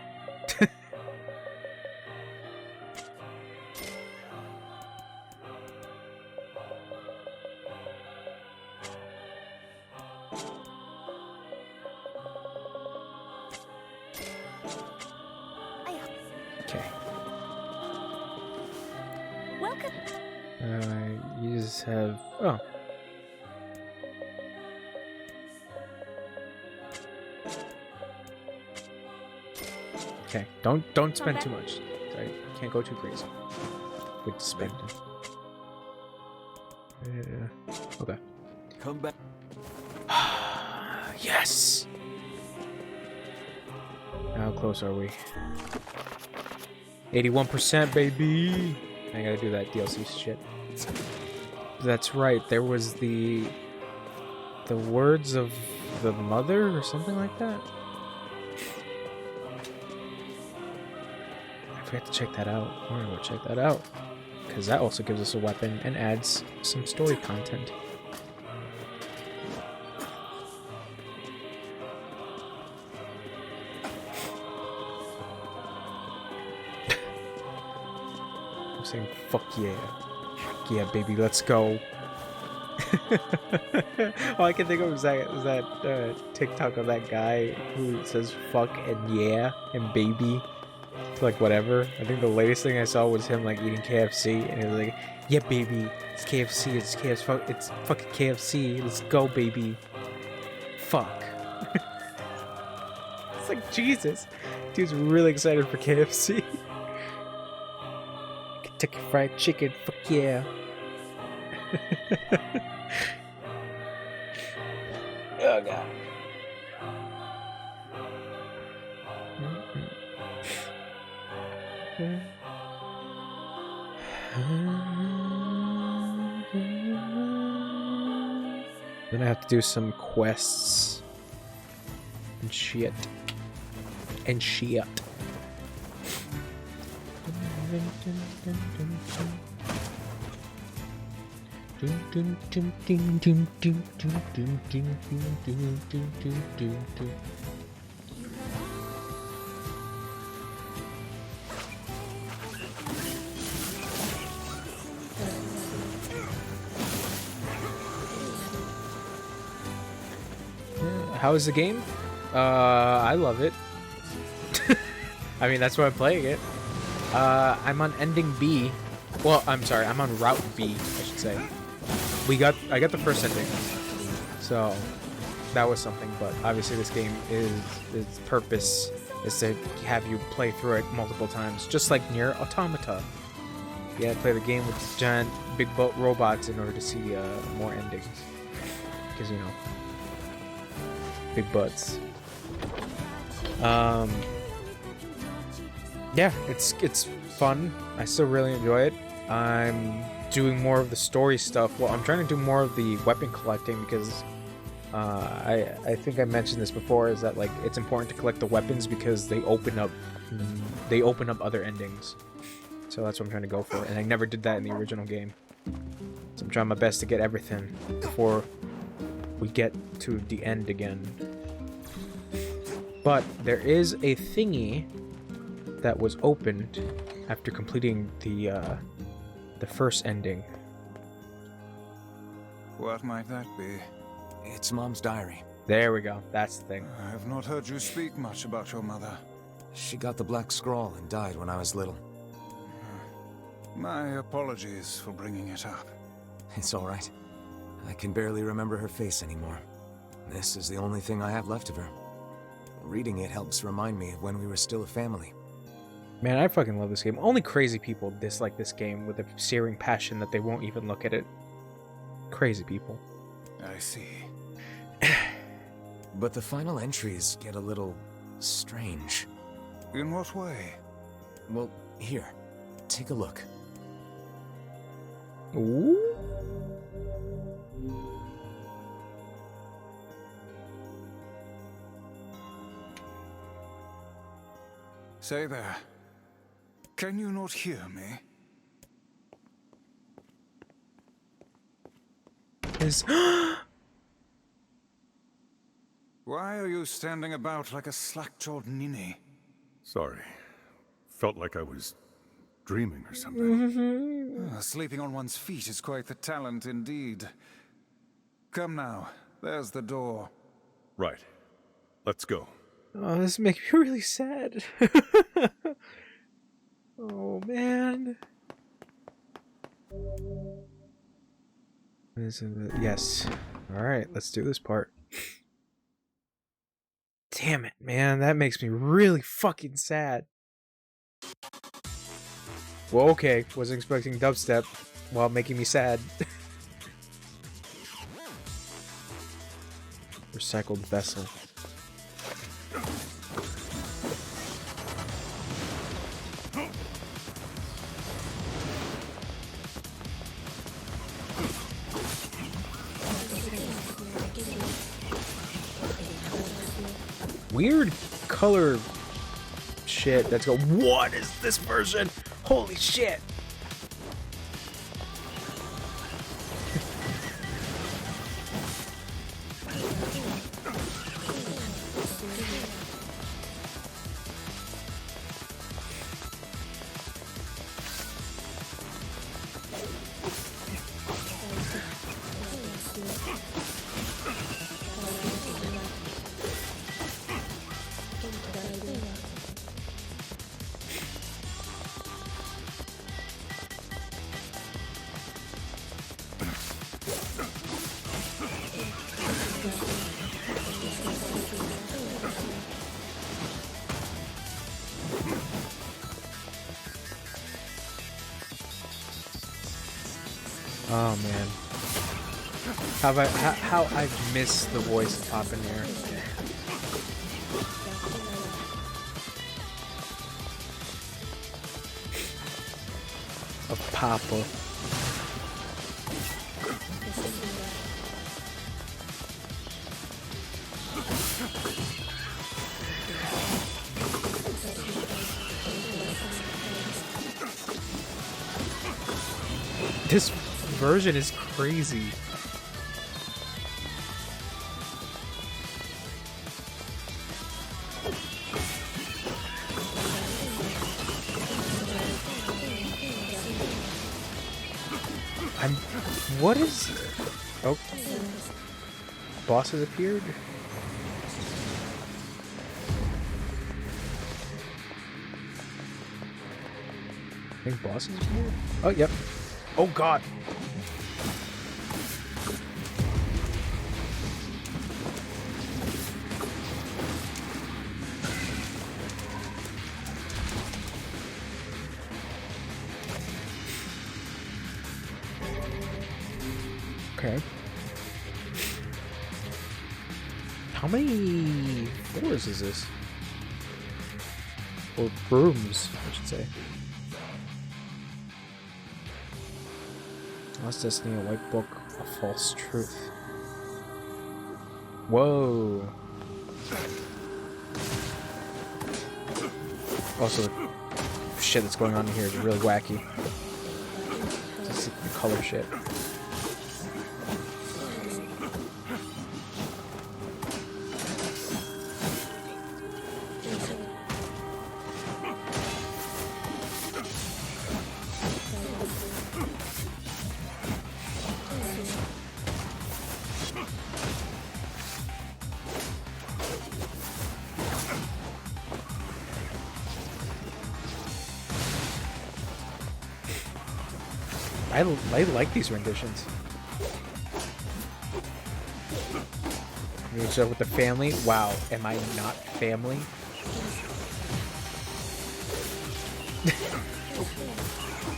You just have... Oh. Okay, don't spend too much. I can't go too crazy with spending. Okay. Come back. Yes! How close are we? 81%, baby! I gotta do that DLC shit. That's right, there was the words of the mother or something like that. I forgot to check that out. We're gonna go check that out. Because that also gives us a weapon and adds some story content. I'm saying fuck yeah. Yeah, baby, let's go. All I can think of is that TikTok of that guy who says fuck and yeah and baby to like whatever. I think the latest thing I saw was him like eating KFC and he was like, yeah baby, it's KFC, it's fucking KFC, let's go baby. Fuck. It's like Jesus. Dude's really excited for KFC. Kentucky Fried Chicken, fuck yeah. Oh god. Then I have to do some quests and shit. And shit. How is the game? I love it. I mean, that's why I'm playing it. I'm on ending B. Well, I'm sorry, I'm on route B, I should say. I got the first ending. So that was something, but obviously this game its purpose is to have you play through it multiple times, just like NieR Automata. You gotta play the game with giant big boat robots in order to see more endings. Because, you know, big butts. Yeah, it's fun. I still really enjoy it. I'm doing more of the story stuff. Well, I'm trying to do more of the weapon collecting because I think I mentioned this before, is that like it's important to collect the weapons because they open up other endings. So that's what I'm trying to go for, and I never did that in the original game. So I'm trying my best to get everything before we get to the end again. But there is a thingy that was opened after completing the first ending. What might that be? It's Mom's diary. There we go. That's the thing. I have not heard you speak much about your mother. She got the Black Scrawl and died when I was little. My apologies for bringing it up. It's all right. I can barely remember her face anymore. This is the only thing I have left of her. Reading it helps remind me of when we were still a family. Man, I fucking love this game. Only crazy people dislike this game with a searing passion that they won't even look at it. Crazy people. I see. But the final entries get a little strange. In what way? Well, here, take a look. Ooh. Say there. Can you not hear me? Why are you standing about like a slack-jawed ninny? Sorry. Felt like I was dreaming or something. Sleeping on one's feet is quite the talent indeed. Come now, there's the door. Right. Let's go. Oh, this makes me really sad. Oh, man. Yes. Alright, let's do this part. Damn it, man. That makes me really fucking sad. Well, okay. Wasn't expecting dubstep while making me sad. Recycled vessel. Weird color shit that's go. What is this version? Holy shit! Oh man, how I've missed the voice of Papa NieR. Of Papa. This version is crazy. What is... Oh. Boss has appeared? I think bosses here? Oh, yep. Oh, God. Okay. How many floors is this? Or rooms, I should say. Lost Destiny, a white book, a false truth. Whoa. Also, the shit that's going on in here is really wacky. Just the color shit. I like these renditions. So with the family, wow, am I not family?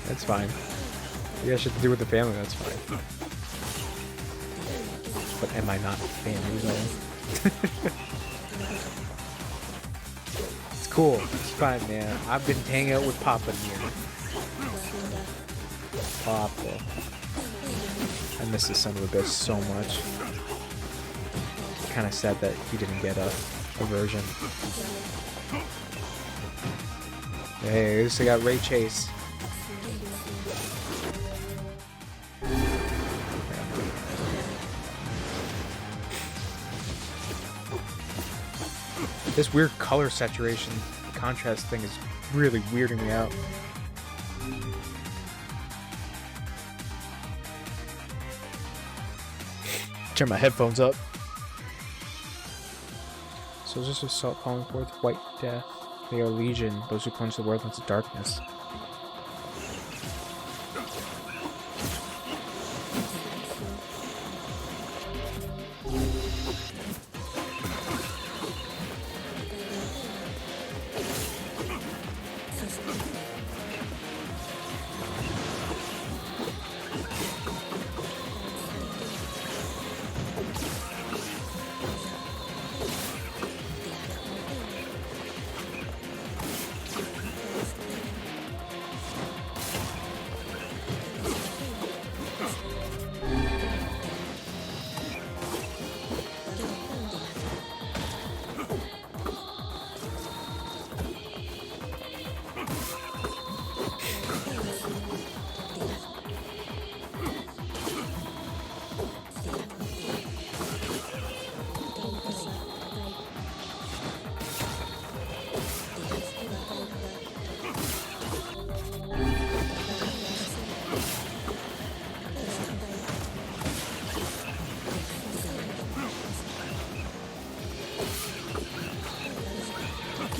That's fine. You guys should do with the family, that's fine. But am I not family though? It's cool, it's fine, man. I've been hanging out with Papa here. Papa. I miss this son of a bitch so much. Kind of sad that he didn't get a version. Hey, at least I got Ray Chase. This weird color saturation contrast thing is really weirding me out. Turn my headphones up. Soldiers of Salt calling forth white death. They are legion, those who plunge the world into darkness.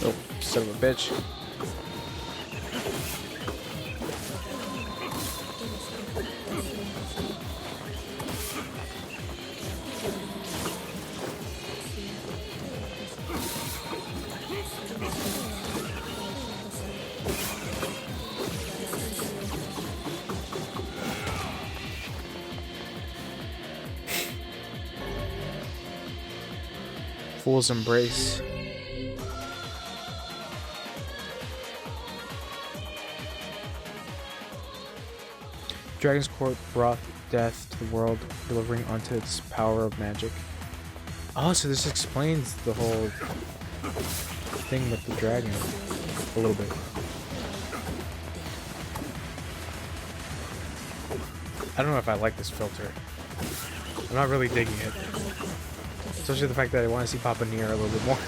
Oh, son of a bitch. Fool's Embrace. Dragon's Court brought death to the world, delivering onto its power of magic. Oh, so this explains the whole thing with the dragon a little bit. I don't know if I like this filter. I'm not really digging it. Especially the fact that I want to see Papa NieR a little bit more.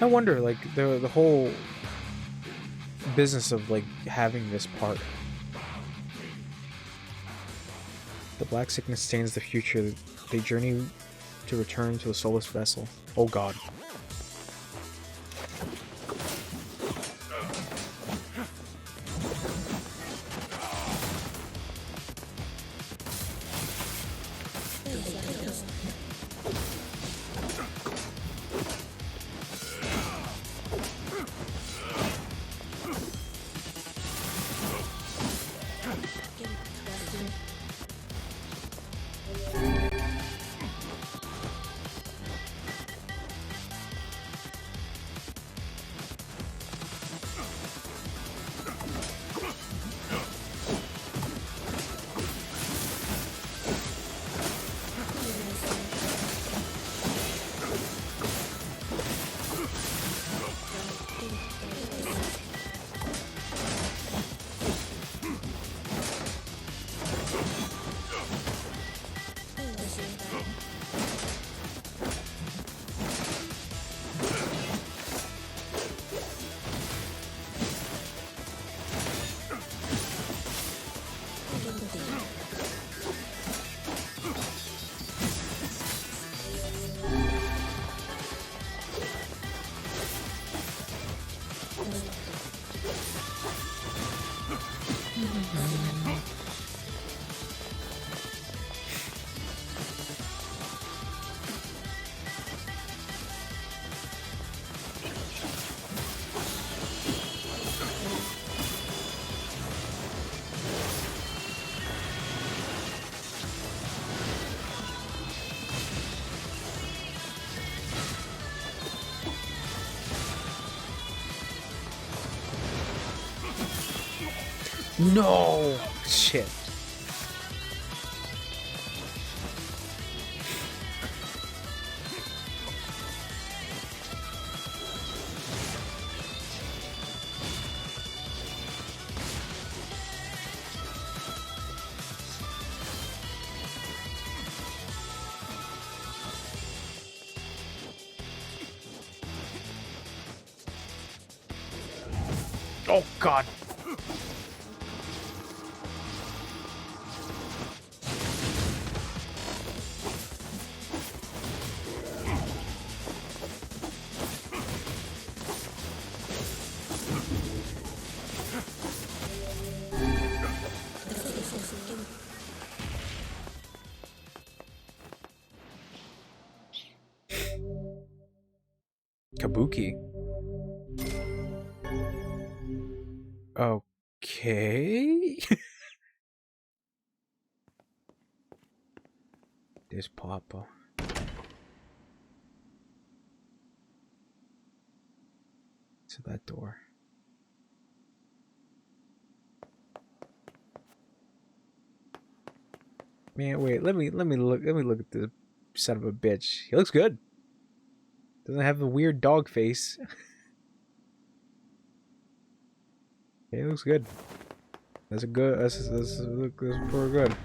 I wonder, like, the whole business of, like, having this part. The black sickness stains the future. They journey to return to the soulless vessel. Oh god. No! Shit. Oh god. Kabuki. Okay. There's Papa. To that door. Man, wait, let me look at this son of a bitch. He looks good. Doesn't have the weird dog face. Yeah, he looks good. That's pretty good.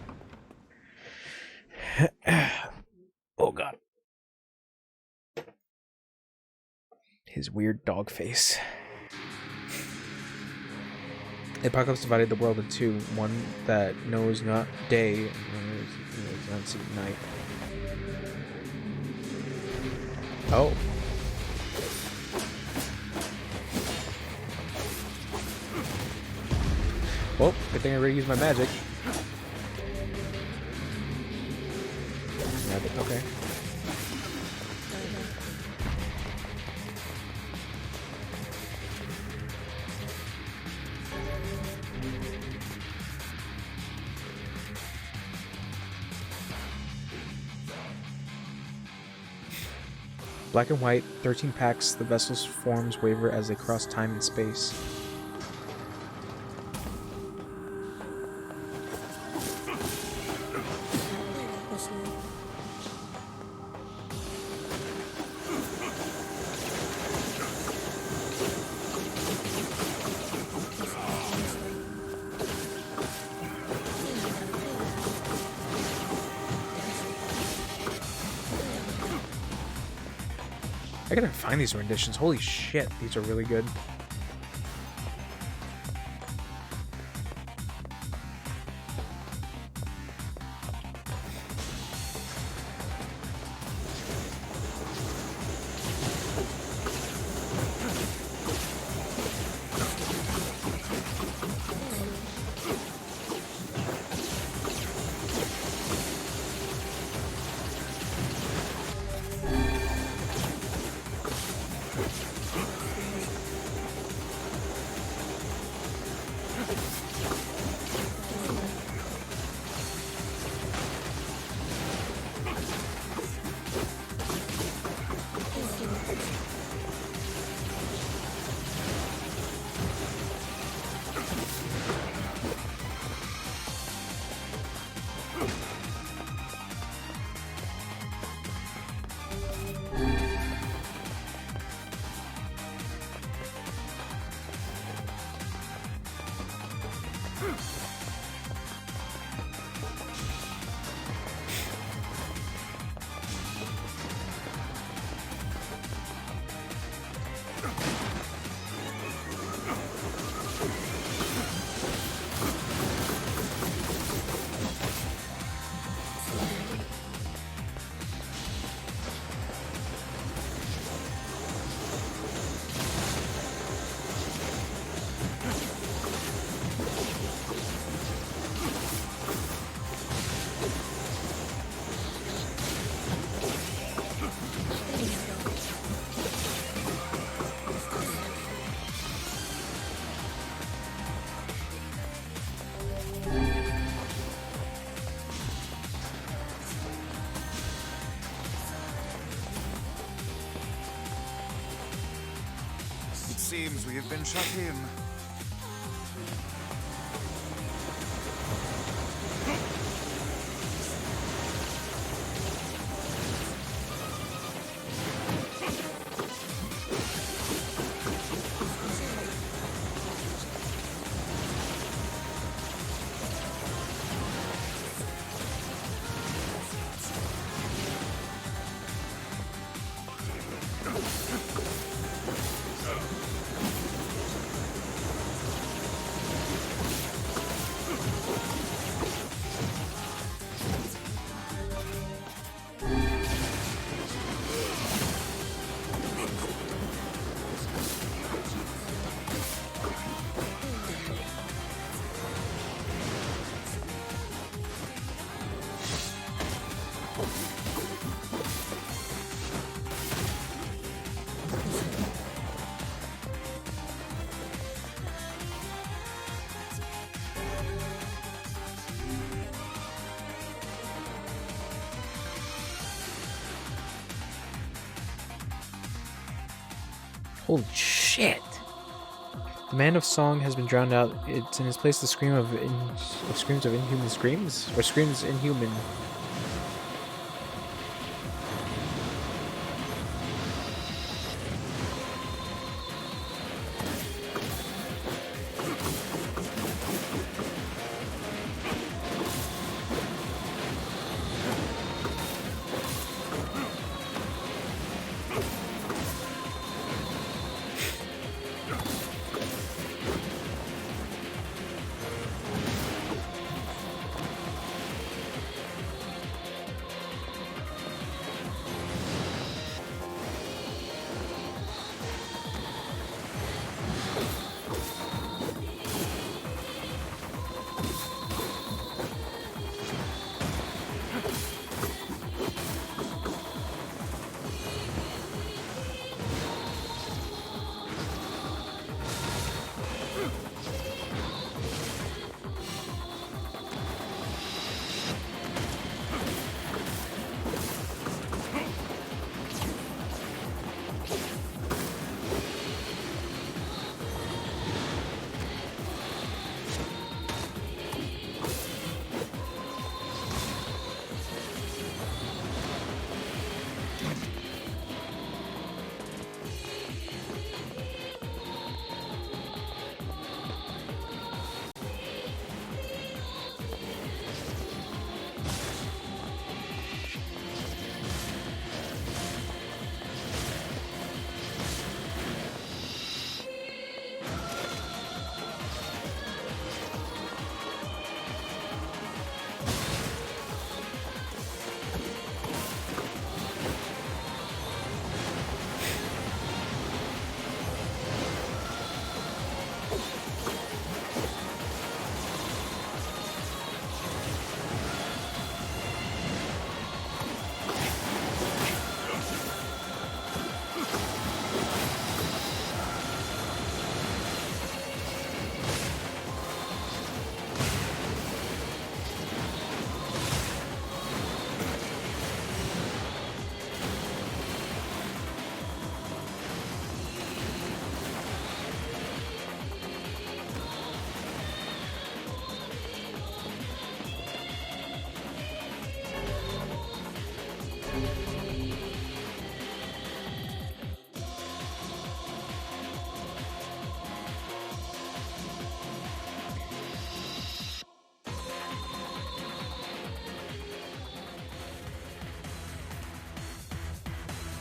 Oh god. His weird dog face. The apocalypse divided the world in two. One that knows not day, and one that knows not night. Oh. Well, good thing I already used my magic. Okay. Black and white, 13 packs, the vessel's forms waver as they cross time and space. I gotta find these renditions. Holy shit, these are really good. It seems we have been shut in. Holy shit! The man of song has been drowned out. It's in his place the scream of screams of inhuman screams? Or screams inhuman?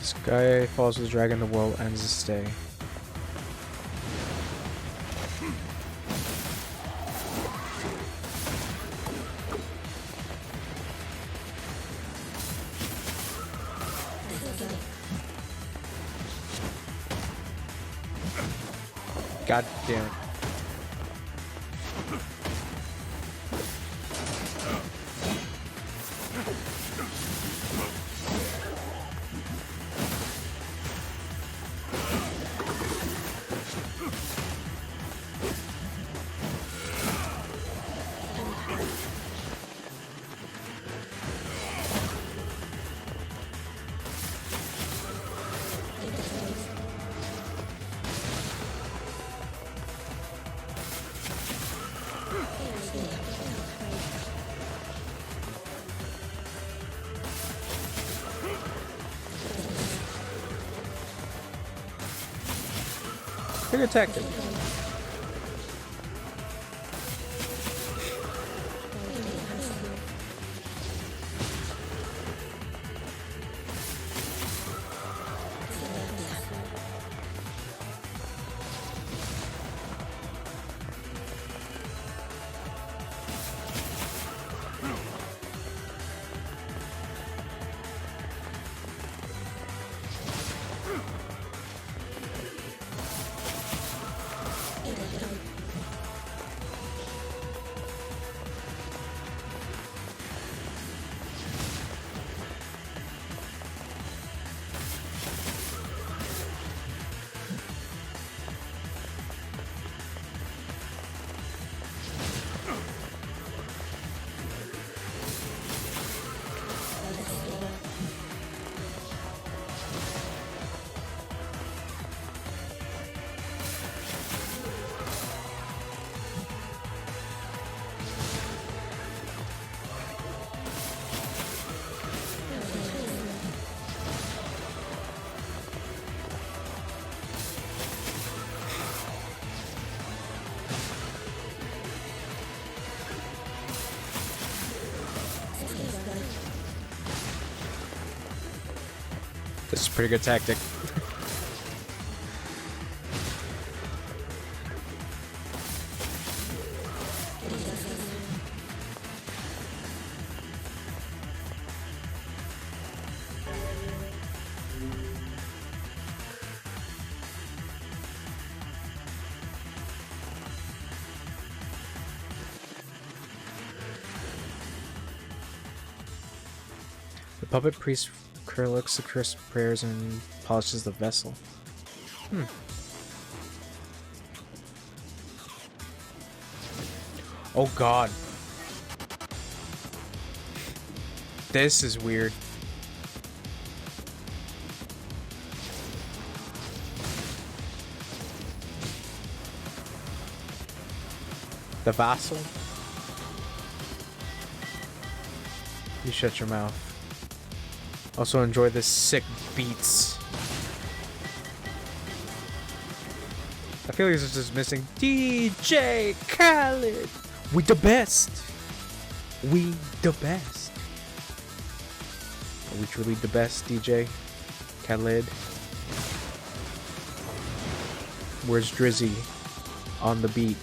Sky falls with the dragon, the world ends the stay. God damn it. Pretty good tactic. This is a pretty good tactic. The puppet priest looks the crisp prayers and polishes the vessel. Oh god. This is weird. The vassal? You shut your mouth. Also enjoy the sick beats. I feel like this is just missing DJ Khaled. We the best. We the best. Are we truly the best, DJ Khaled? Where's Drizzy on the beat?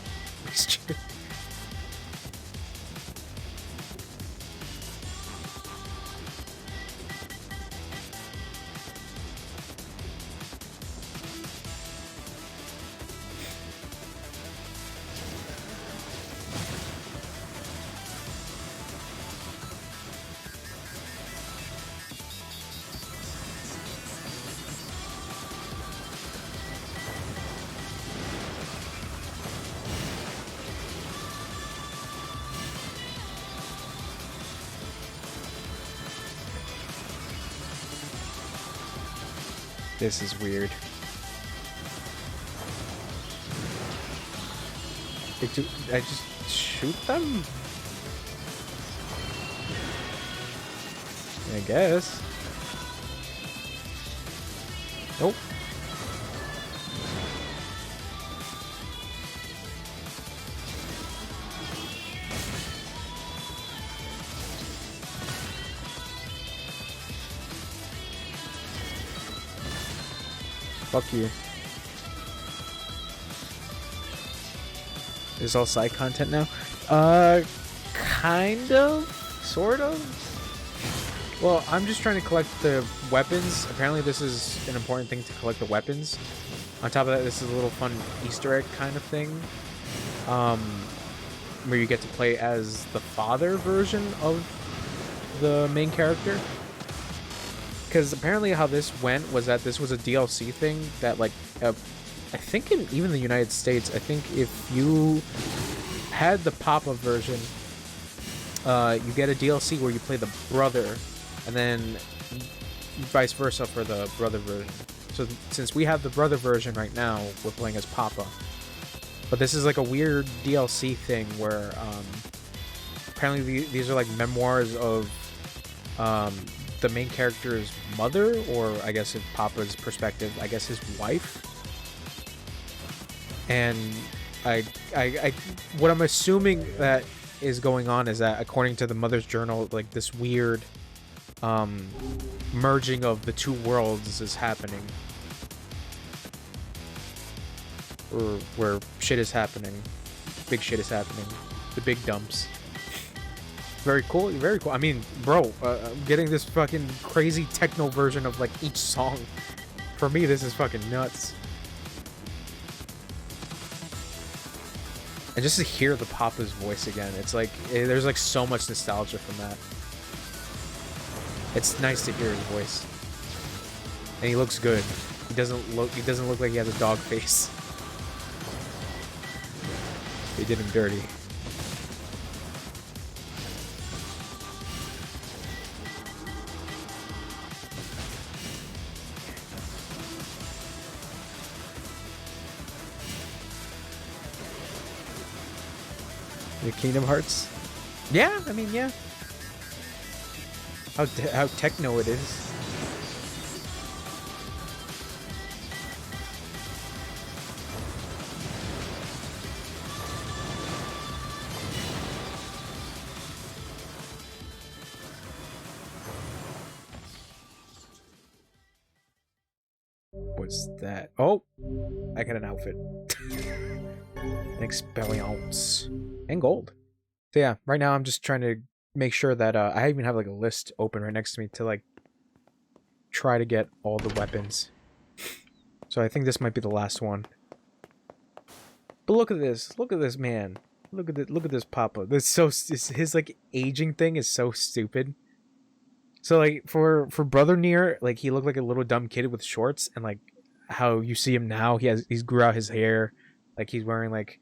This is weird. I just shoot them? I guess. Nope. Fuck you. Is all side content now? Kind of? Sort of? Well, I'm just trying to collect the weapons. Apparently this is an important thing to collect the weapons. On top of that, this is a little fun Easter egg kind of thing. Where you get to play as the father version of the main character. Because apparently how this went was that this was a DLC thing that, like, I think in even the United States, I think if you had the Papa version, you get a DLC where you play the brother, and then vice versa for the brother version. So since we have the brother version right now, we're playing as Papa. But this is like a weird DLC thing where apparently these are like memoirs of the main character's mother, or I guess in Papa's perspective, I guess his wife. And what I'm assuming that is going on is that according to the mother's journal, like this weird merging of the two worlds is happening. Or where shit is happening. Big shit is happening. The big dumps. Very cool, very cool. I mean, bro, getting this fucking crazy techno version of like each song. For me, this is fucking nuts. And just to hear the Papa's voice again, it's like, there's like so much nostalgia from that. It's nice to hear his voice. And he looks good. He doesn't look like he has a dog face. They did him dirty. The Kingdom Hearts? Yeah, I mean, yeah. How techno it is. What's that? Oh, I got an outfit. An experience. And gold. So yeah, right now I'm just trying to make sure that I even have like a list open right next to me to like try to get all the weapons. So I think this might be the last one. But look at this. Look at this man. Look at this Papa. His like aging thing is so stupid. So like for Brother NieR, like he looked like a little dumb kid with shorts, and like how you see him now, he's grew out his hair, like he's wearing like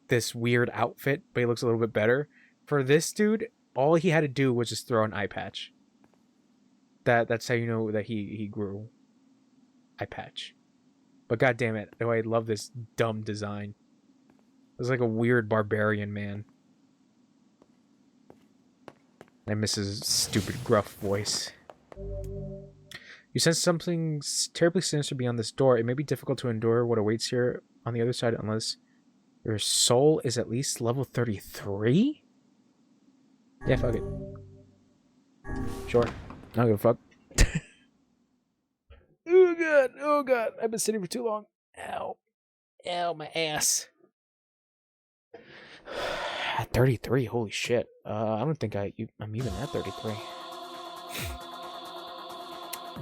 this weird outfit, but he looks a little bit better. For this dude, all he had to do was just throw an eye patch. That's how you know that he grew. Eye patch. But god damn it, oh, I love this dumb design. It's like a weird barbarian man. I miss his stupid gruff voice. You sense something terribly sinister beyond this door. It may be difficult to endure what awaits here on the other side unless your soul is at least level 33? Yeah, fuck it. Sure. I don't give a fuck. Oh god, I've been sitting for too long. Ow. Ow, my ass. At 33, holy shit. I don't think I'm even at 33.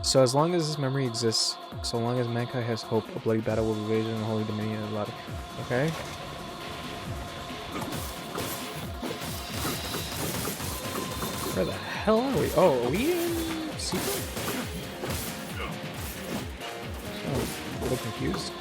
So as long as this memory exists, so long as mankind has hope, a bloody battle will be waged in the holy dominion of the latter. Okay. Where the hell are we? Oh, are we in secret? Oh, I'm a little confused.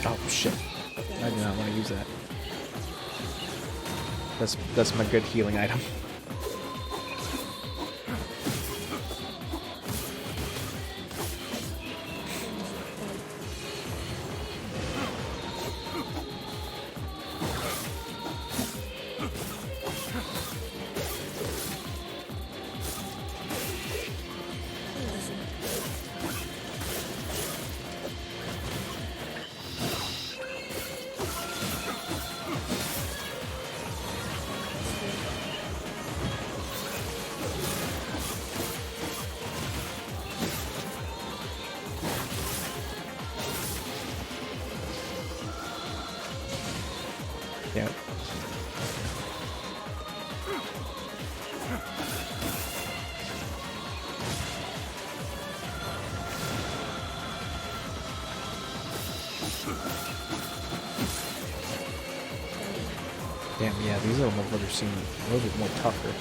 Oh shit. I do not want to use that. That's my good healing item. Yep. Damn, yeah, these little motherfuckers seem a little bit more tougher.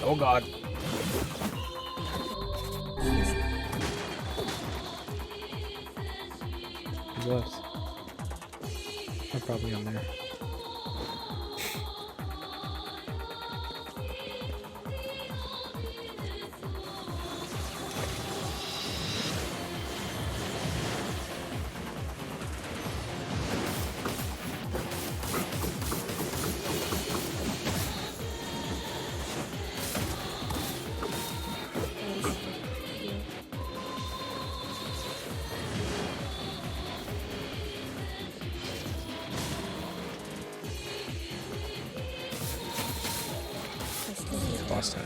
Oh god. Who's left? I'm probably on there. Boss time.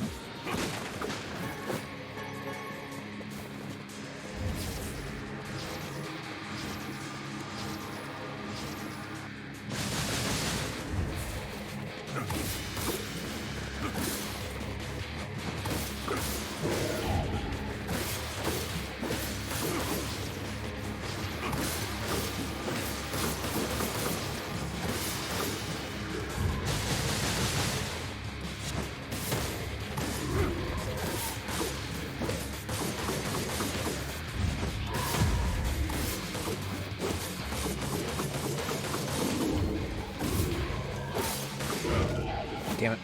Damn it.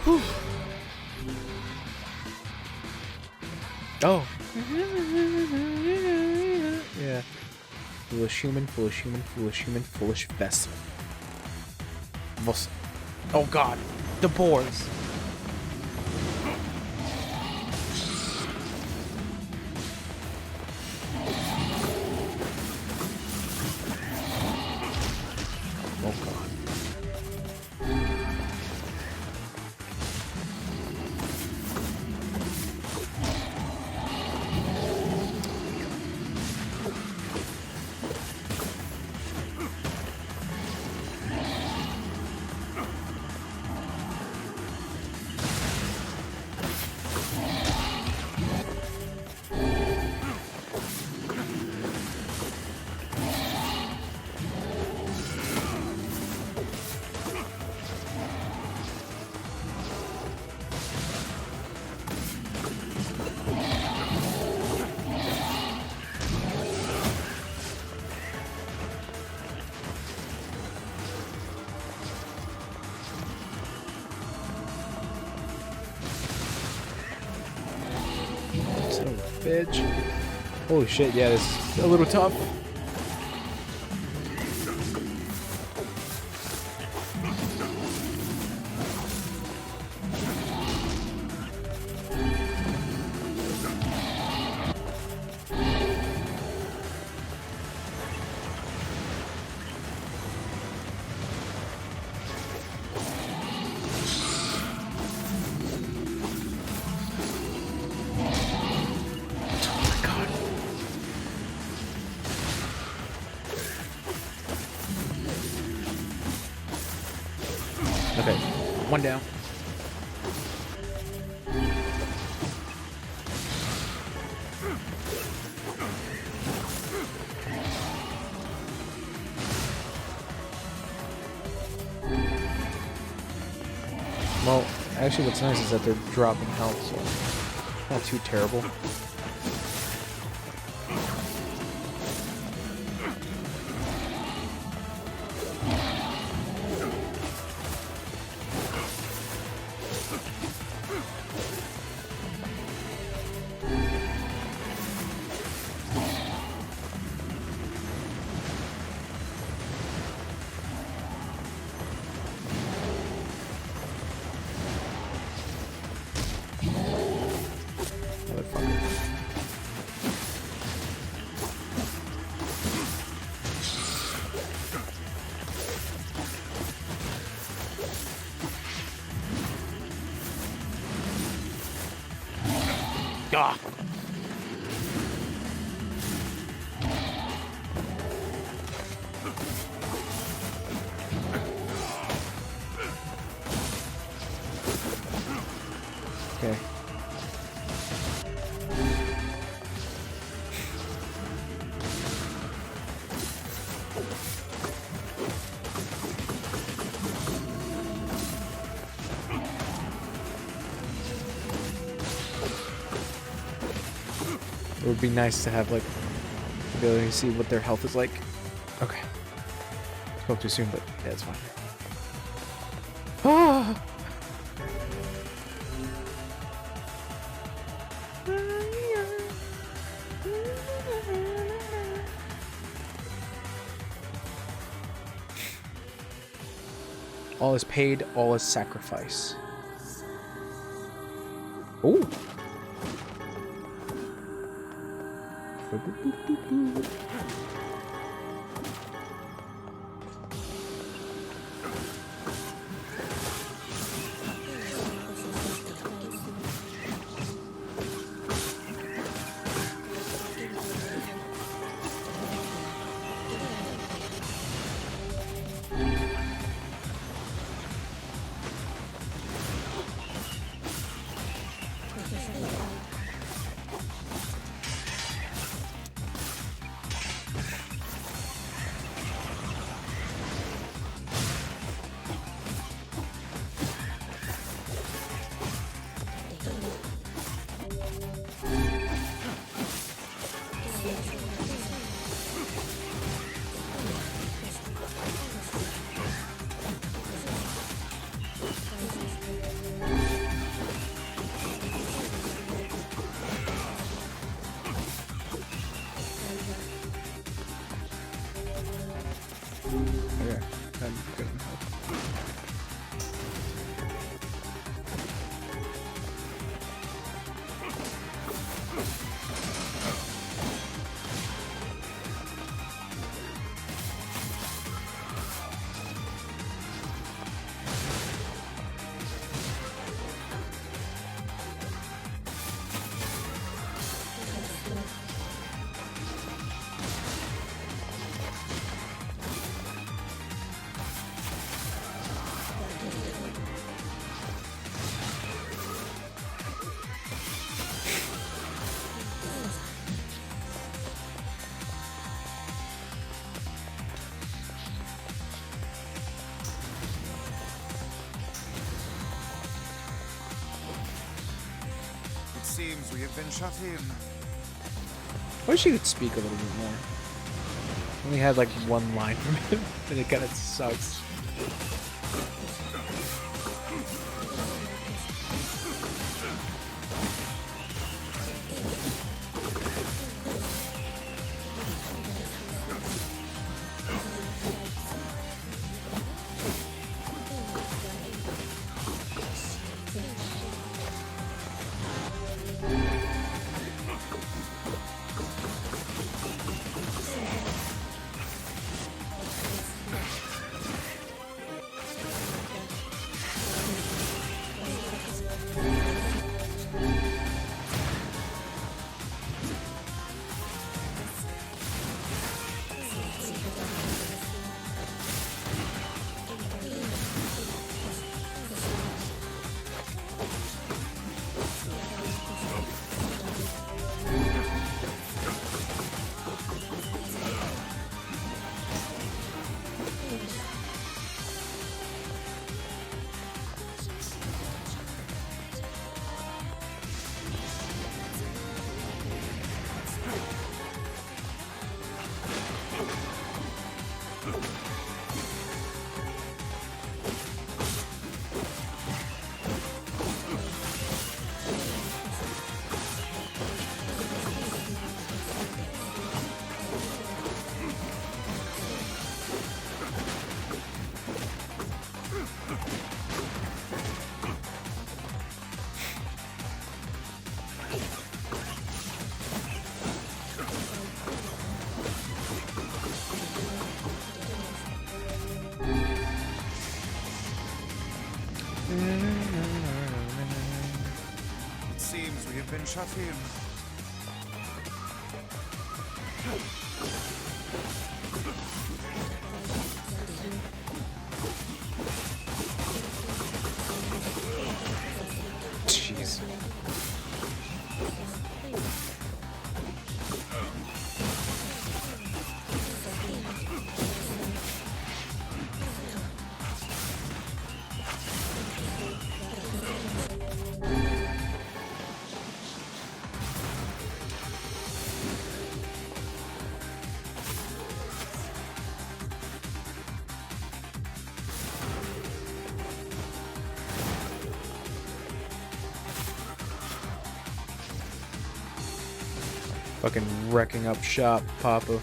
Whew. Oh. Yeah. Foolish human, foolish human, foolish human, foolish vessel. Oh god. The boars. Oh god. bitch. Holy shit, yeah, this is a little tough. Okay, one down. Well, actually what's nice is that they're dropping health, so not too terrible. Ah. Okay. It would be nice to have, like, the ability to see what their health is like. Okay. Spoke too soon, but yeah, it's fine. Ah! All is paid, all is sacrifice. Ooh. Okay, I'm good in health. Seems we have been shut in. I wish you could speak a little bit more. Only had like one line from him, and it kind of sucks. shut in. Jeez. Fucking wrecking up shop, Papa.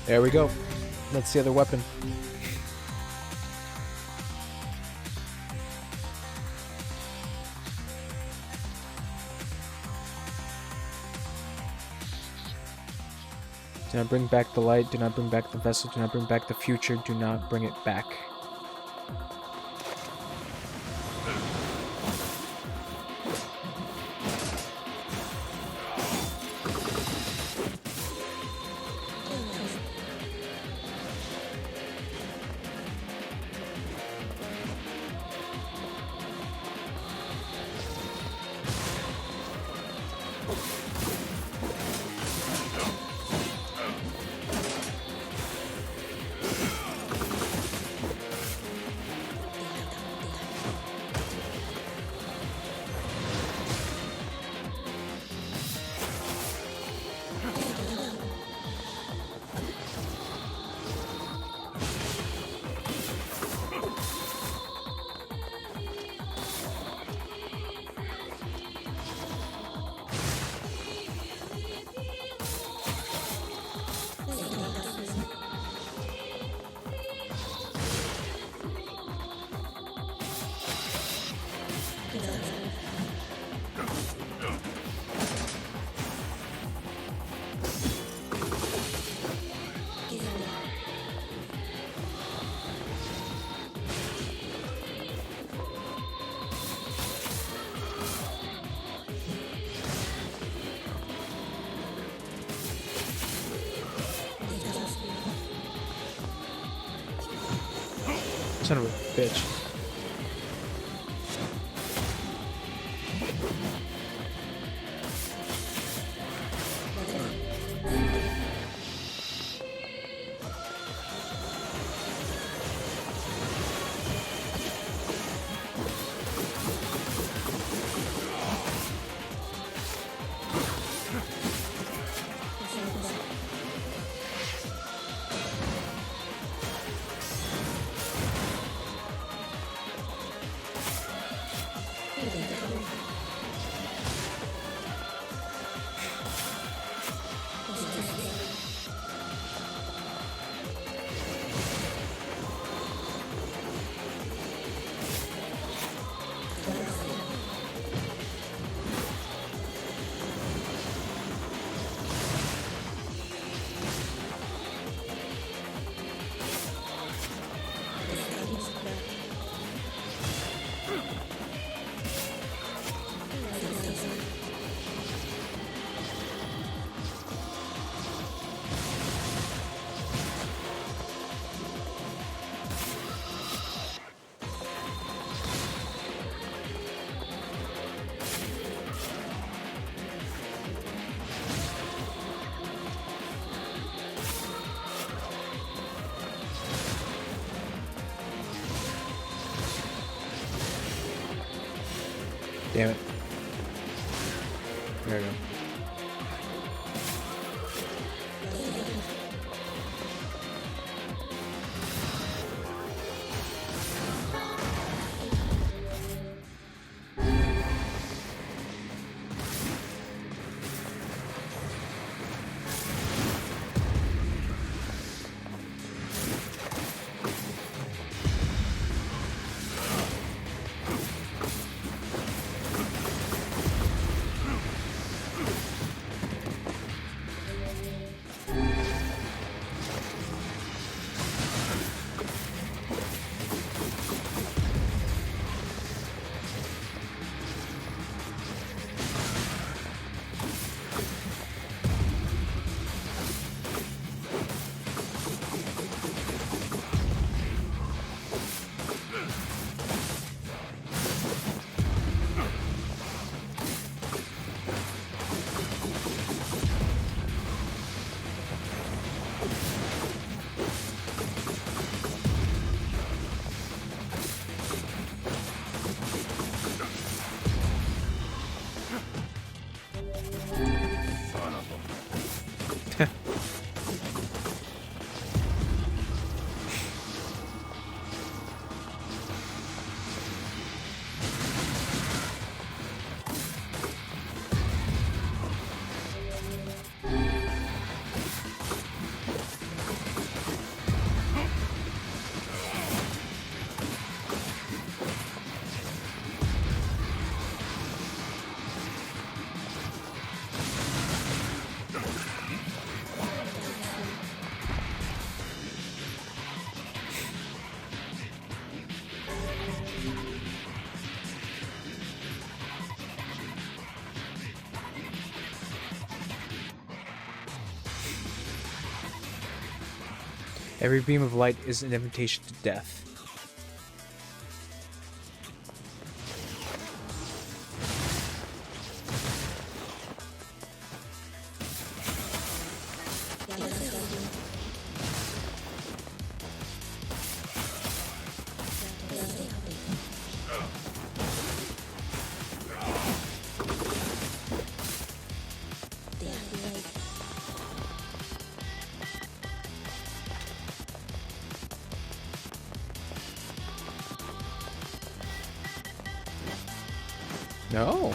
There we go. That's the other weapon. Do not bring back the light, do not bring back the vessel, do not bring back the future, do not bring it back. Son of a bitch. Damn it. There we go. Every beam of light is an invitation to death. No.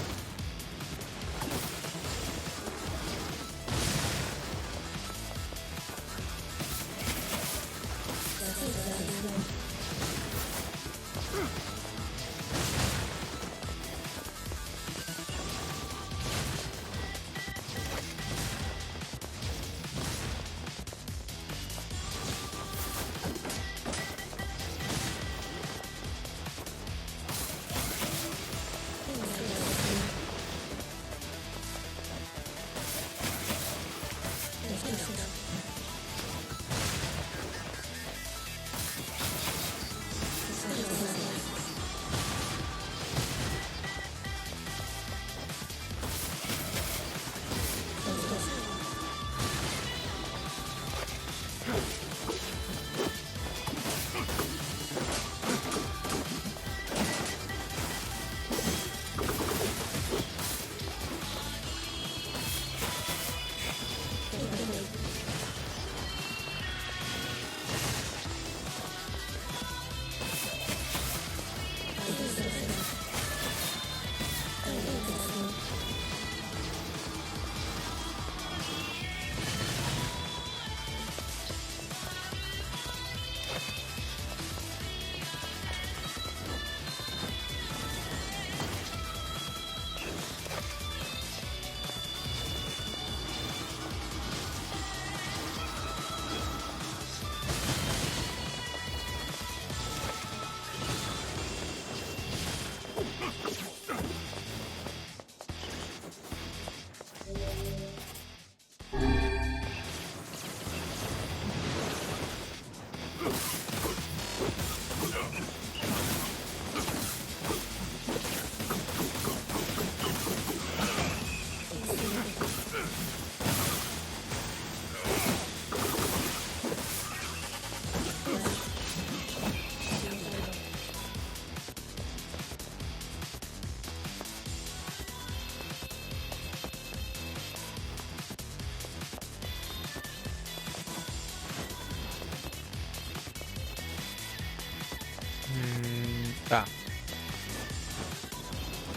Ah.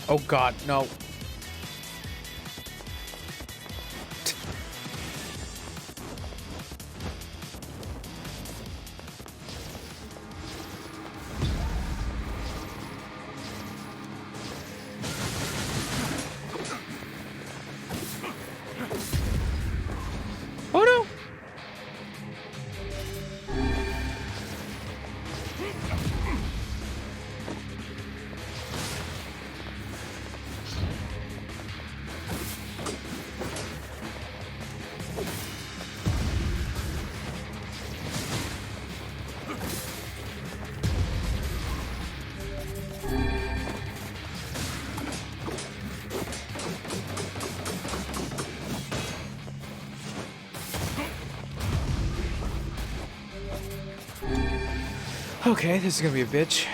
Oh god, no. Oh no! Okay, this is gonna be a bitch.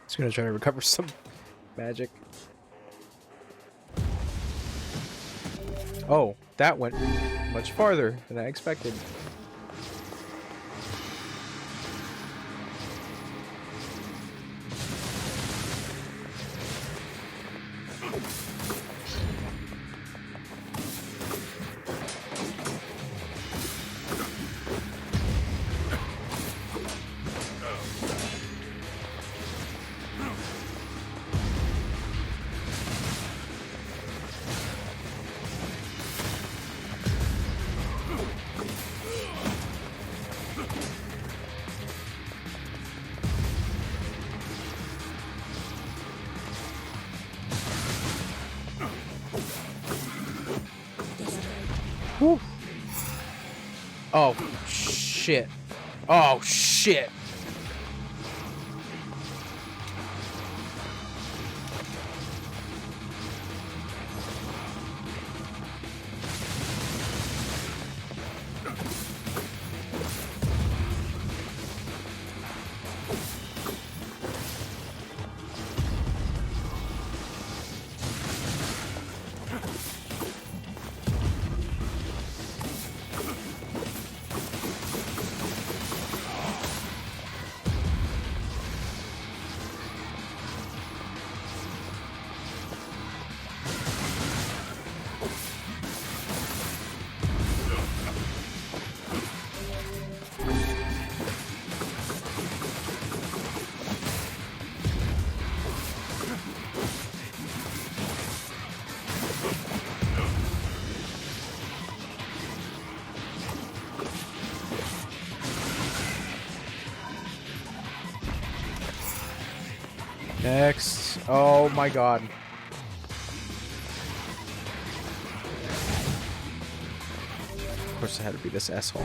Just gonna try to recover some magic. Oh, that went much farther than I expected. Whew. Oh, shit. Oh, shit. Next. Oh my god. Of course it had to be this asshole.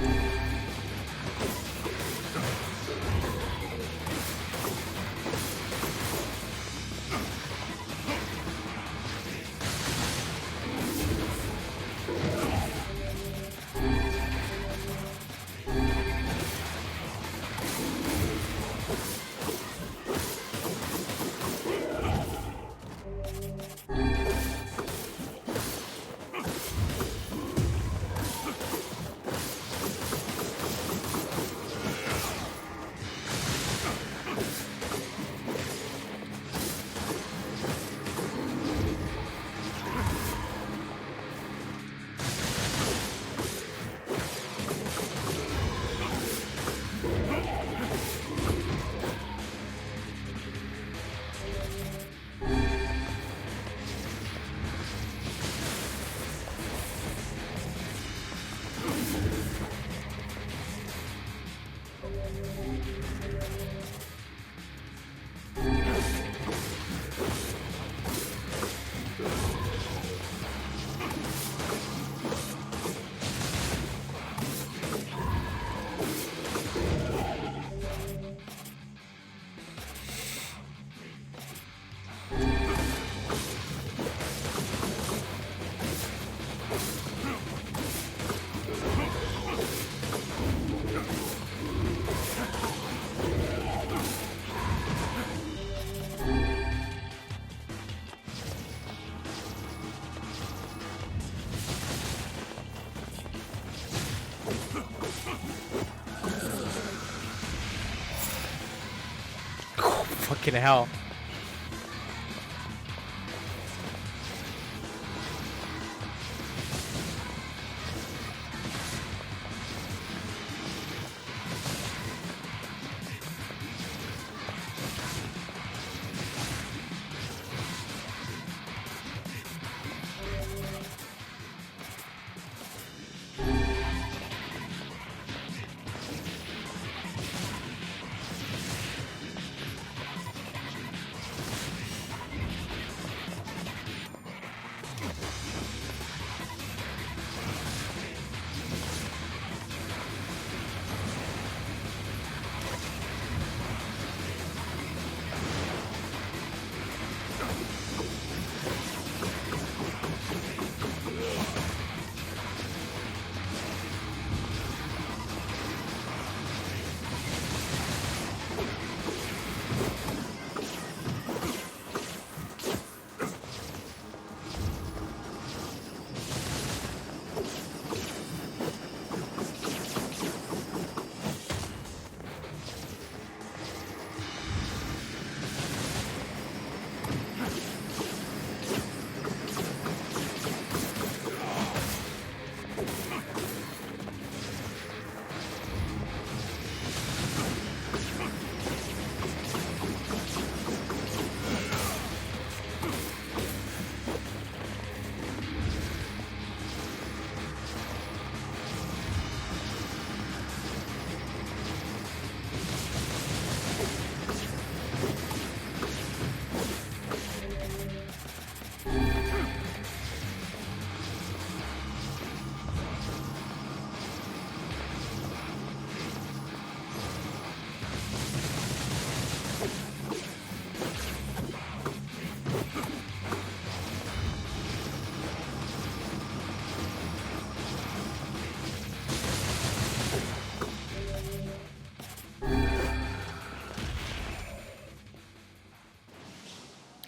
Fucking hell.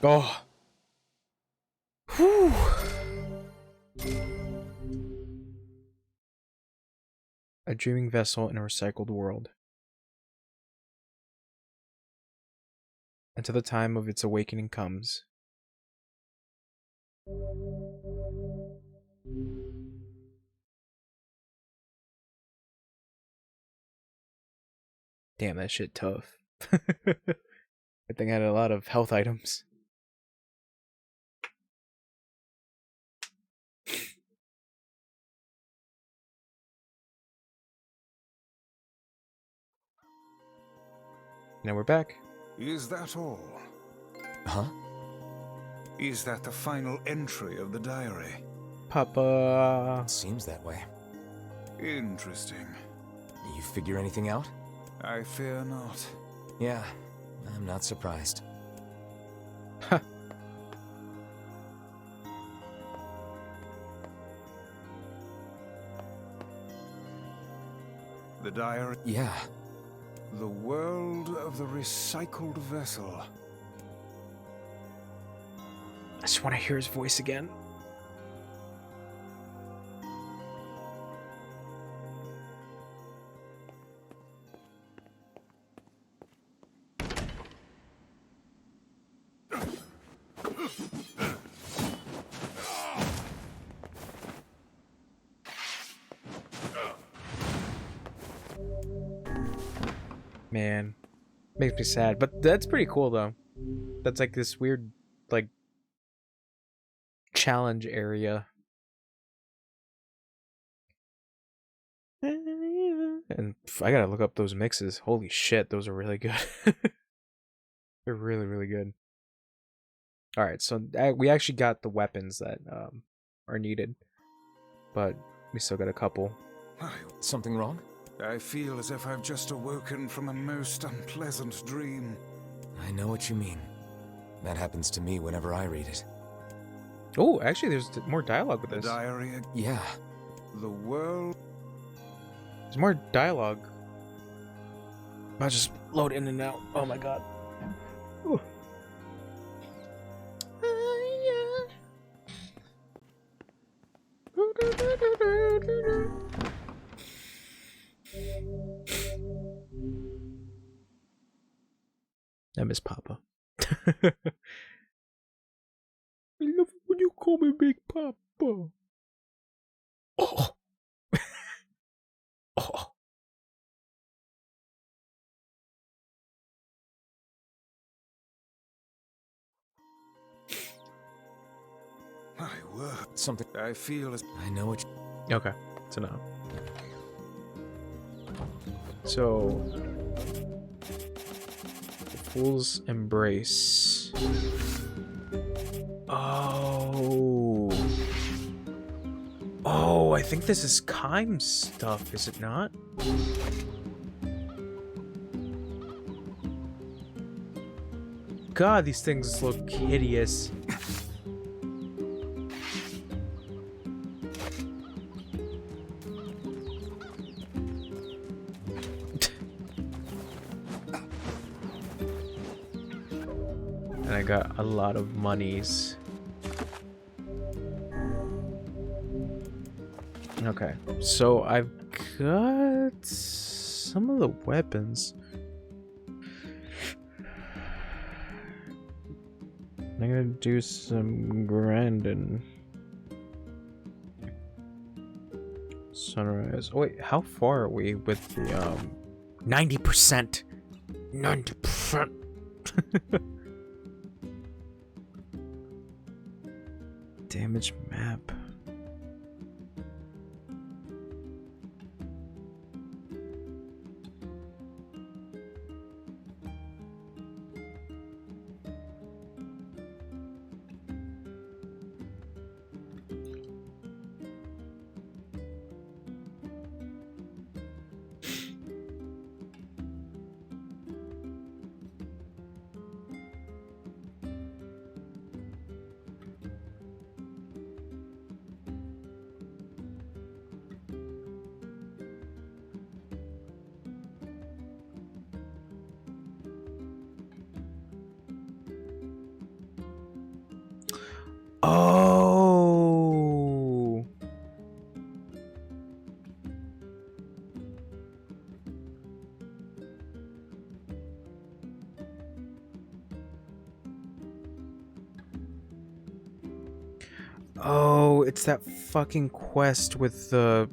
Oh. Whew. A dreaming vessel in a recycled world. Until the time of its awakening comes. Damn, that shit tough. I think I had a lot of health items. Now we're back. Is that all? Huh? Is that the final entry of the diary? Papa. Seems that way. Interesting. You figure anything out? I fear not. Yeah, I'm not surprised. Huh. The diary? Yeah. The world of the recycled vessel. I just want to hear his voice again. Man, makes me sad, but that's pretty cool though. That's like this weird, like, challenge area. And I gotta look up those mixes. Holy shit, those are really good. They're really, really good. Alright, so we actually got the weapons that are needed, but we still got a couple. Something wrong? I feel as if I've just awoken from a most unpleasant dream. I know what you mean. That happens to me whenever I read it. Oh, actually, there's more dialogue with The this. diary. Yeah. The world. There's more dialogue. I'll just load in and out. Oh my god. Ooh. I miss Papa. I love it when you call me Big Papa. Oh. Oh. My word. Something I feel as... I know what Okay, so now. So, the Fool's Embrace. Oh. Oh, I think this is Keim's stuff, is it not? God, these things look hideous. And I got a lot of monies. Okay, so I've got some of the weapons. I'm gonna do some grinding. Sunrise. Oh wait, how far are we with the 90%? 90%. Damage map. Oh. Oh, it's that fucking quest with the...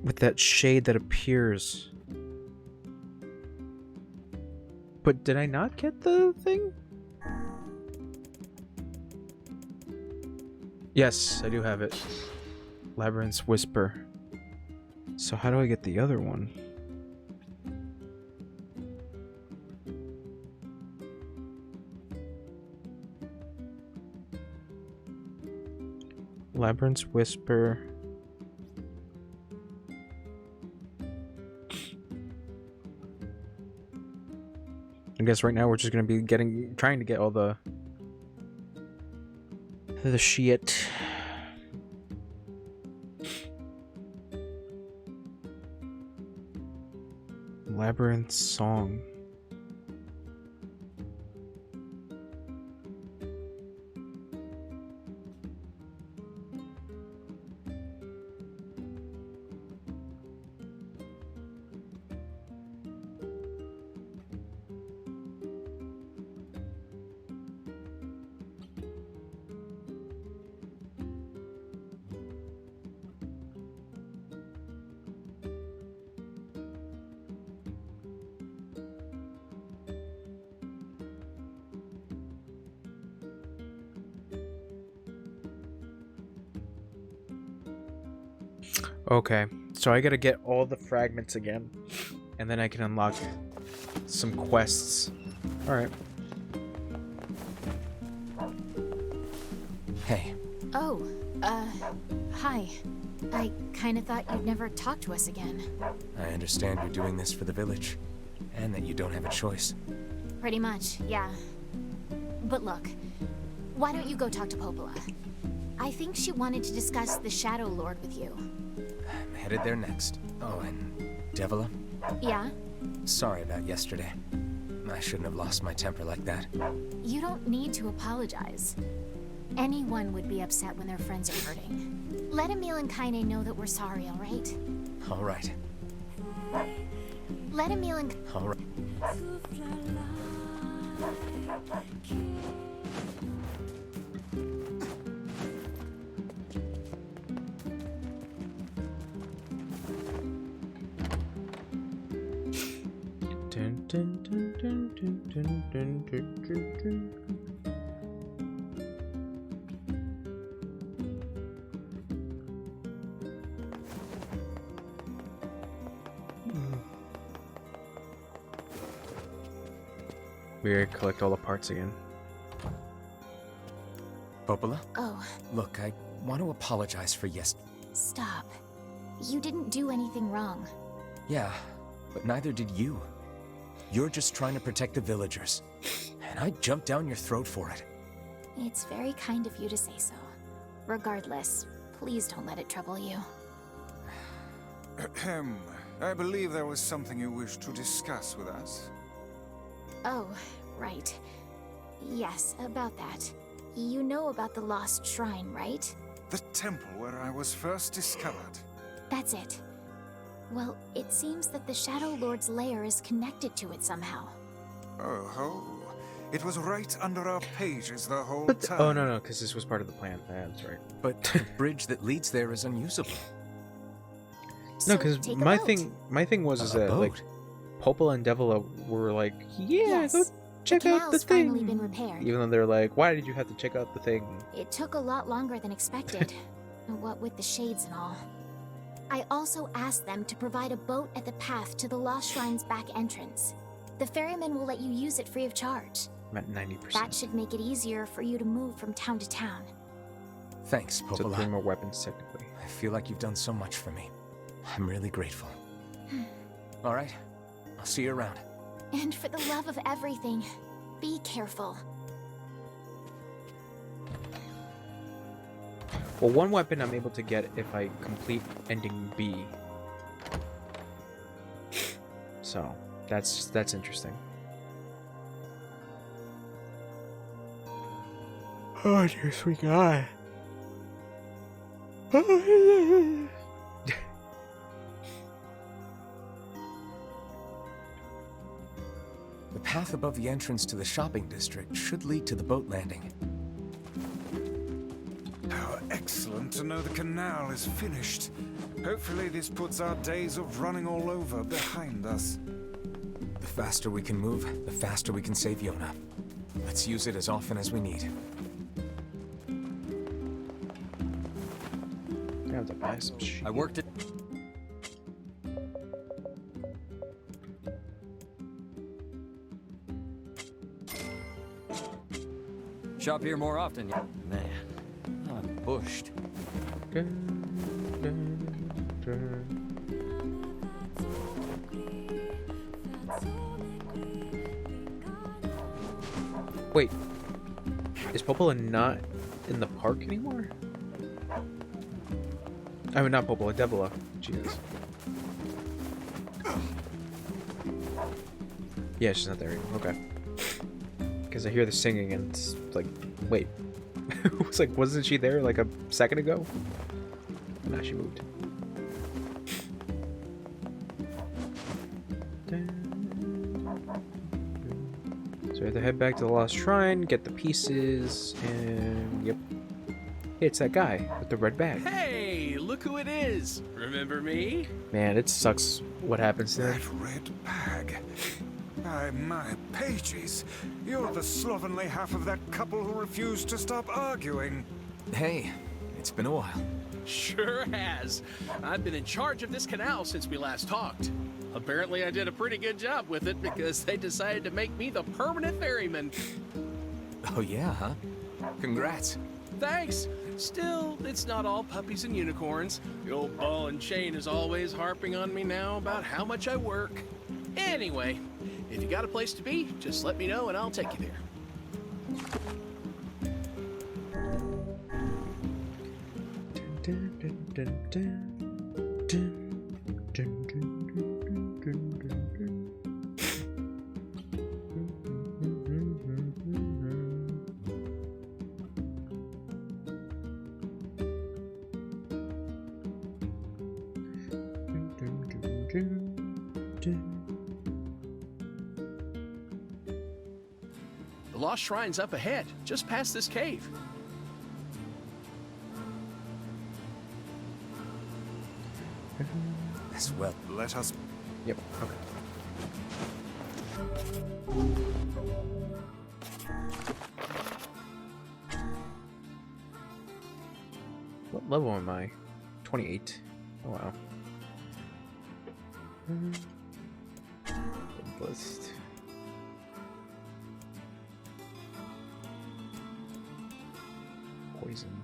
with that shade that appears. But did I not get the thing? Yes, I do have it. Labyrinth's Whisper. So how do I get the other one? Labyrinth's Whisper. I guess right now we're just gonna be trying to get all the shit. Labyrinth Song. Okay, so I gotta get all the fragments again, and then I can unlock some quests. Alright. Hey. Oh, hi. I kinda thought you'd never talk to us again. I understand you're doing this for the village, and that you don't have a choice. Pretty much, yeah. But look, why don't you go talk to Popola? I think she wanted to discuss the Shadow Lord with you. I'm headed there next. Oh, and Devila? Yeah? Sorry about yesterday. I shouldn't have lost my temper like that. You don't need to apologize. Anyone would be upset when their friends are hurting. Let Emil and Kaine know that we're sorry, alright? Alright. Let Emil and... Alright. Dun, dun, dun, dun, dun, dun, dun, dun, dun, dun. We collect all the parts again. Popola? Oh, Look, I want to apologize for stop. You didn't do anything wrong. Yeah, but neither did you. You're just trying to protect the villagers. And I jumped down your throat for it. It's very kind of you to say so. Regardless, please don't let it trouble you. Ahem. I believe there was something you wished to discuss with us. Oh, right. Yes, about that. You know about the lost shrine, right? The temple where I was first discovered. That's it. Well, it seems that the Shadow Lord's lair is connected to it somehow. Oh ho. It was right under our pages the whole But time. oh no, because this was part of the plan. Yeah, that's right. But the bridge that leads there is unusable. No, So because take a my boat. thing was is A that like boat? Popola and Devila were like, yeah, Yes, go check out the canal's finally thing. been repaired. Even though they're like, why did you have to check out the thing? It took a lot longer than expected. What with the shades and all. I also asked them to provide a boat at the path to the Lost Shrine's back entrance. The ferryman will let you use it free of charge. I'm at 90%. That should make it easier for you to move from town to town. Thanks, So Popola. 3 more weapons technically. I feel like you've done so much for me. I'm really grateful. All right, I'll see you around. And for the love of everything, be careful. Well, one weapon I'm able to get if I complete ending B. So that's interesting. Oh dear sweet God. The path above the entrance to the shopping district should lead to the boat landing. How excellent to know the canal is finished. Hopefully this puts our days of running all over behind us. The faster we can move, the faster we can save Yona. Let's use it as often as we need. I have to buy some shit. I worked it. Shop here more often. Man, I'm bushed. Wait, is Popola not in the park anymore? I mean, not Popola, Devila. Jesus. Yeah, she's not there anymore. Okay. Because I hear the singing and it's like, wait. It was like, wasn't she there like a second ago? Now she moved. So I have to head back to the Lost Shrine, get the pieces, and yep. Hey, it's that guy with the red bag. Hey, look who it is. Remember me? Man, it sucks what happens there. That red bag. By my pages, you're the slovenly half of that couple who refused to stop arguing. Hey, it's been a while. Sure has. I've been in charge of this canal since we last talked. Apparently I did a pretty good job with it because they decided to make me the permanent ferryman. Oh yeah, huh? Congrats. Thanks. Still, it's not all puppies and unicorns. The old ball and chain is always harping on me now about how much I work. Anyway, if you got a place to be, just let me know and I'll take you there. lost shrine's up ahead, just past this cave. As well. Let us... Yep. Okay. What level am I? 28. Oh wow. List. Poison.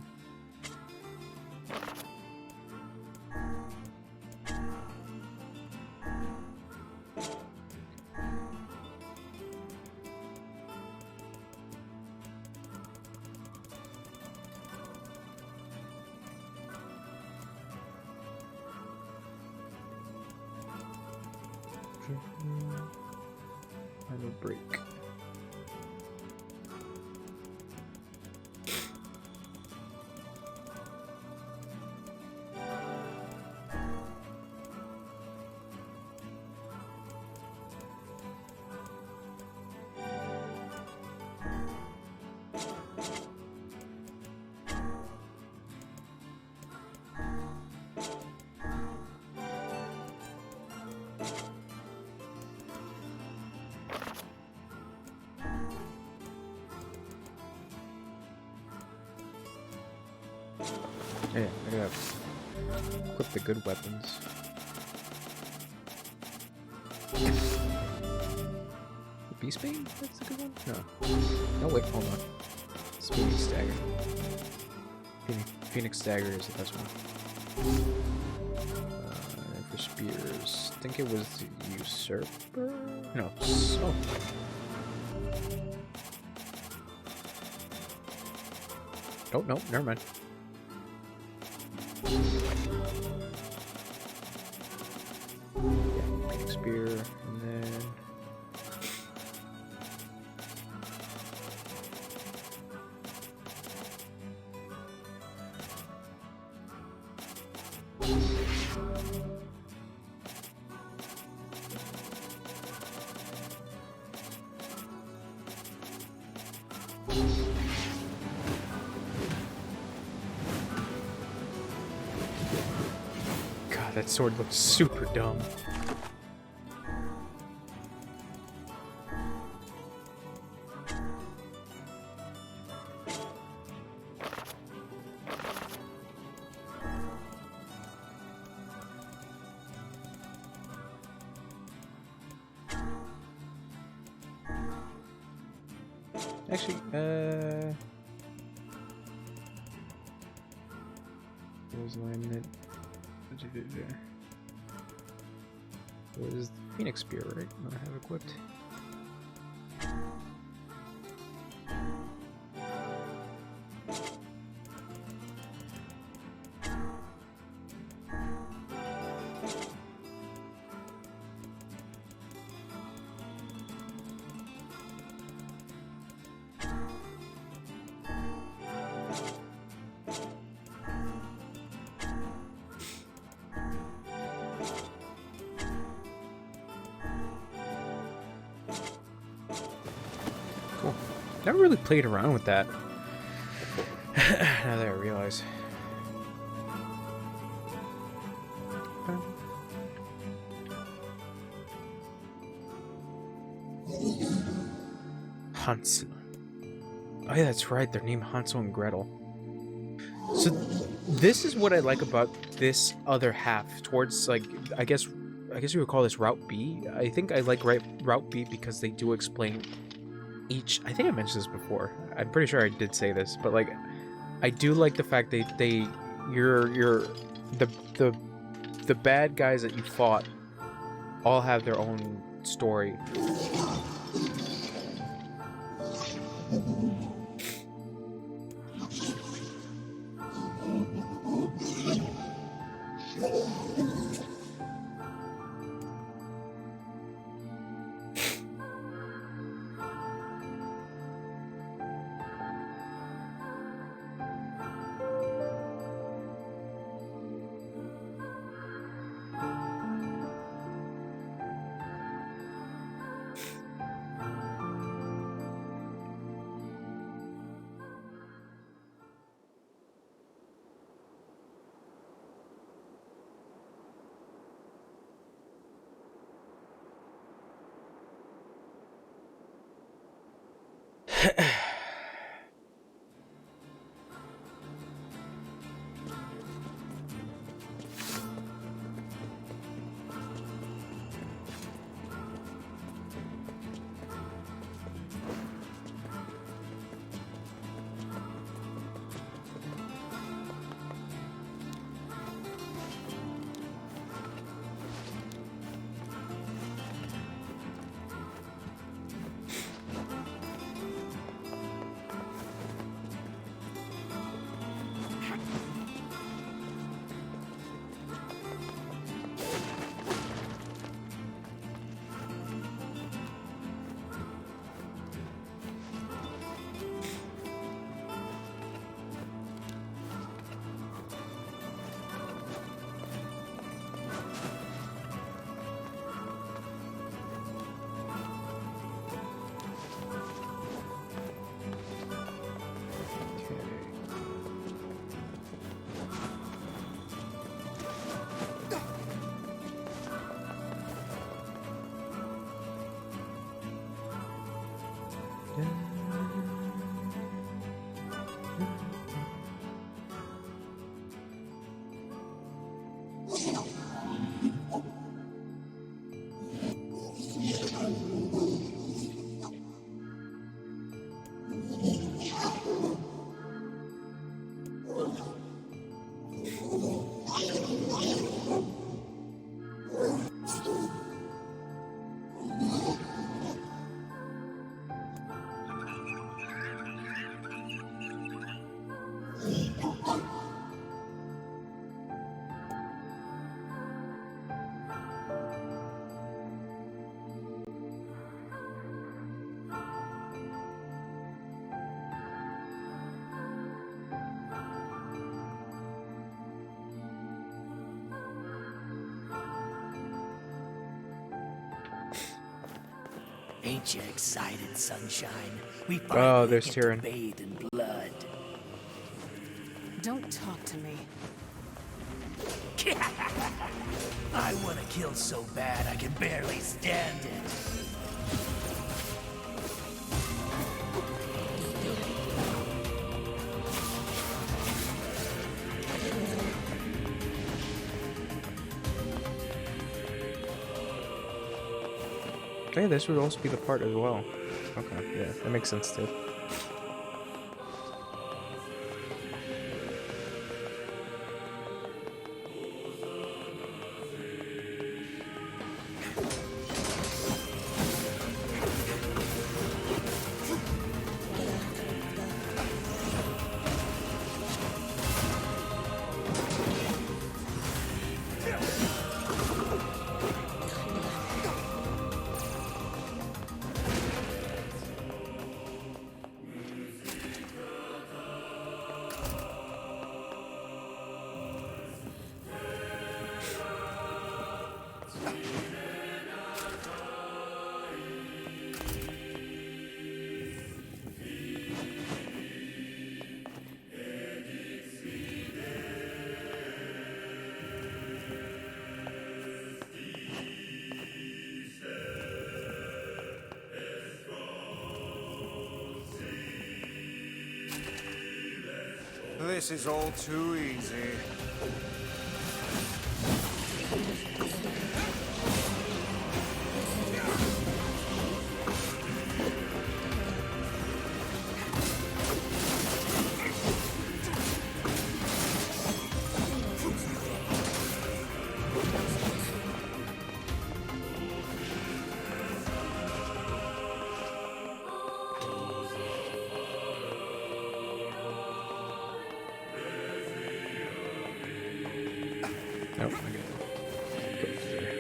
Final break. Yeah, I gotta equip the good weapons. The Beast Bane? That's the good one? No. No, wait, hold on. It's Phoenix Dagger. Phoenix Dagger is the best one. For spears, I think it was the Usurper? No. Oh. Oh, no, never mind. Yeah, Phoenix Spear, and then... God, that sword looks super dumb. Actually, was alignment. What is the Phoenix Spear, right? I have equipped. Cool. Never really played around with that. Now that I realize. Hansel. Oh yeah, that's right. They're named Hansel and Gretel. So this is what I like about this other half. Towards like, I guess you would call this Route B. I think I like Route B because they do explain each. I think I mentioned this before. I'm pretty sure I did say this, but like, I do like the fact the bad guys that you fought all have their own story. Ain't you excited, sunshine? We Oh, finally there's get to Tyrion. bathe in blood. Don't talk to me. I want to kill so bad I can barely stand it. Okay, this would also be the part as well. Okay, yeah, that makes sense too. This is all too easy. Nope, I get it. Go here.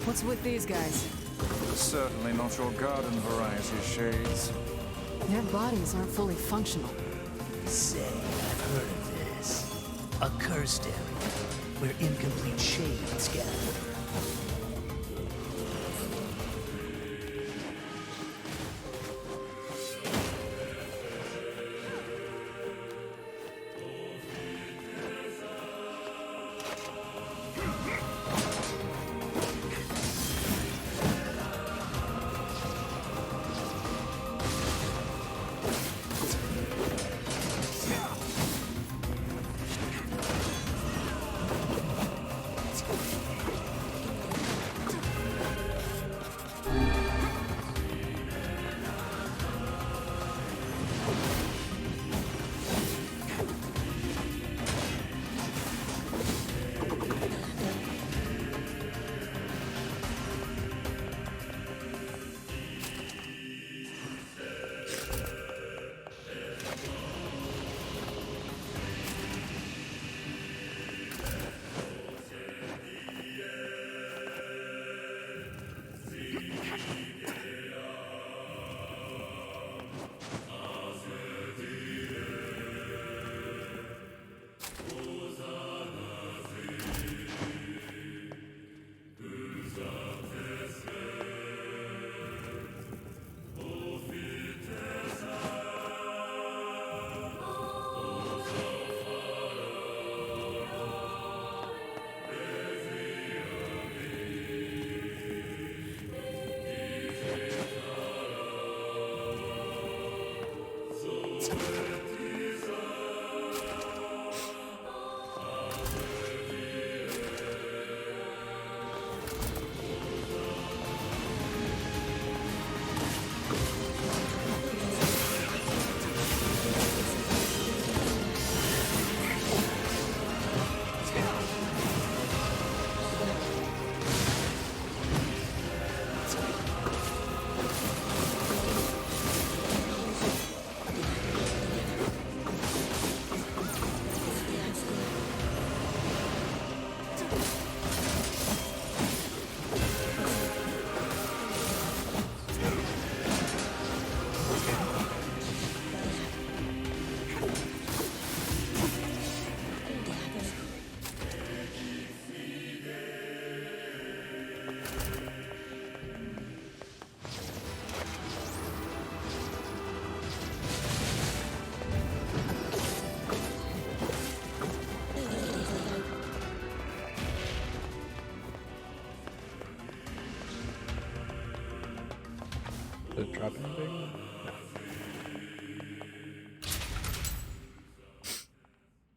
What's with these guys? Certainly not your garden variety, Shades. Their bodies aren't fully functional. Say, I've heard of this. A cursed area, where incomplete shades gather. Did it drop anything? No.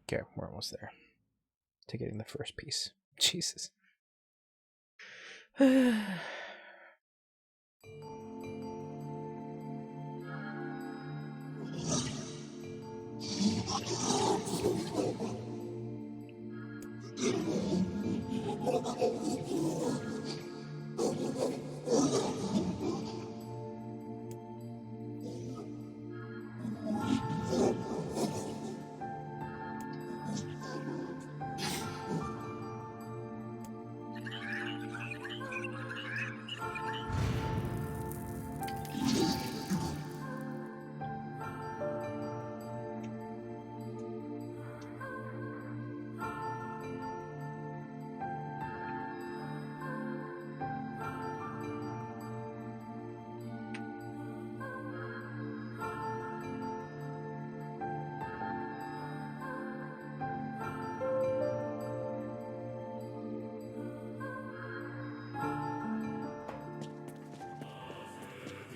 Okay, we're almost there. To getting the first piece. Jesus.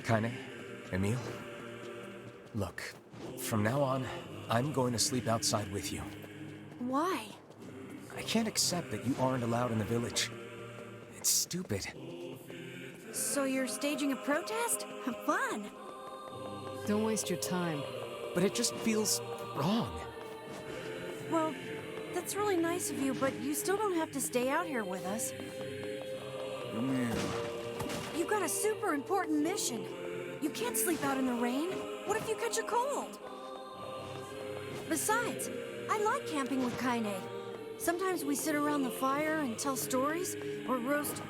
Kaine, Emile, look, from now on, I'm going to sleep outside with you. Why? I can't accept that you aren't allowed in the village. It's stupid. So you're staging a protest? Fun! Don't waste your time. But it just feels wrong. Well, that's really nice of you, but you still don't have to stay out here with us. Emile. You've got a super important mission. You can't sleep out in the rain. What if you catch a cold? Besides, I like camping with Kaine. Sometimes we sit around the fire and tell stories, or roast...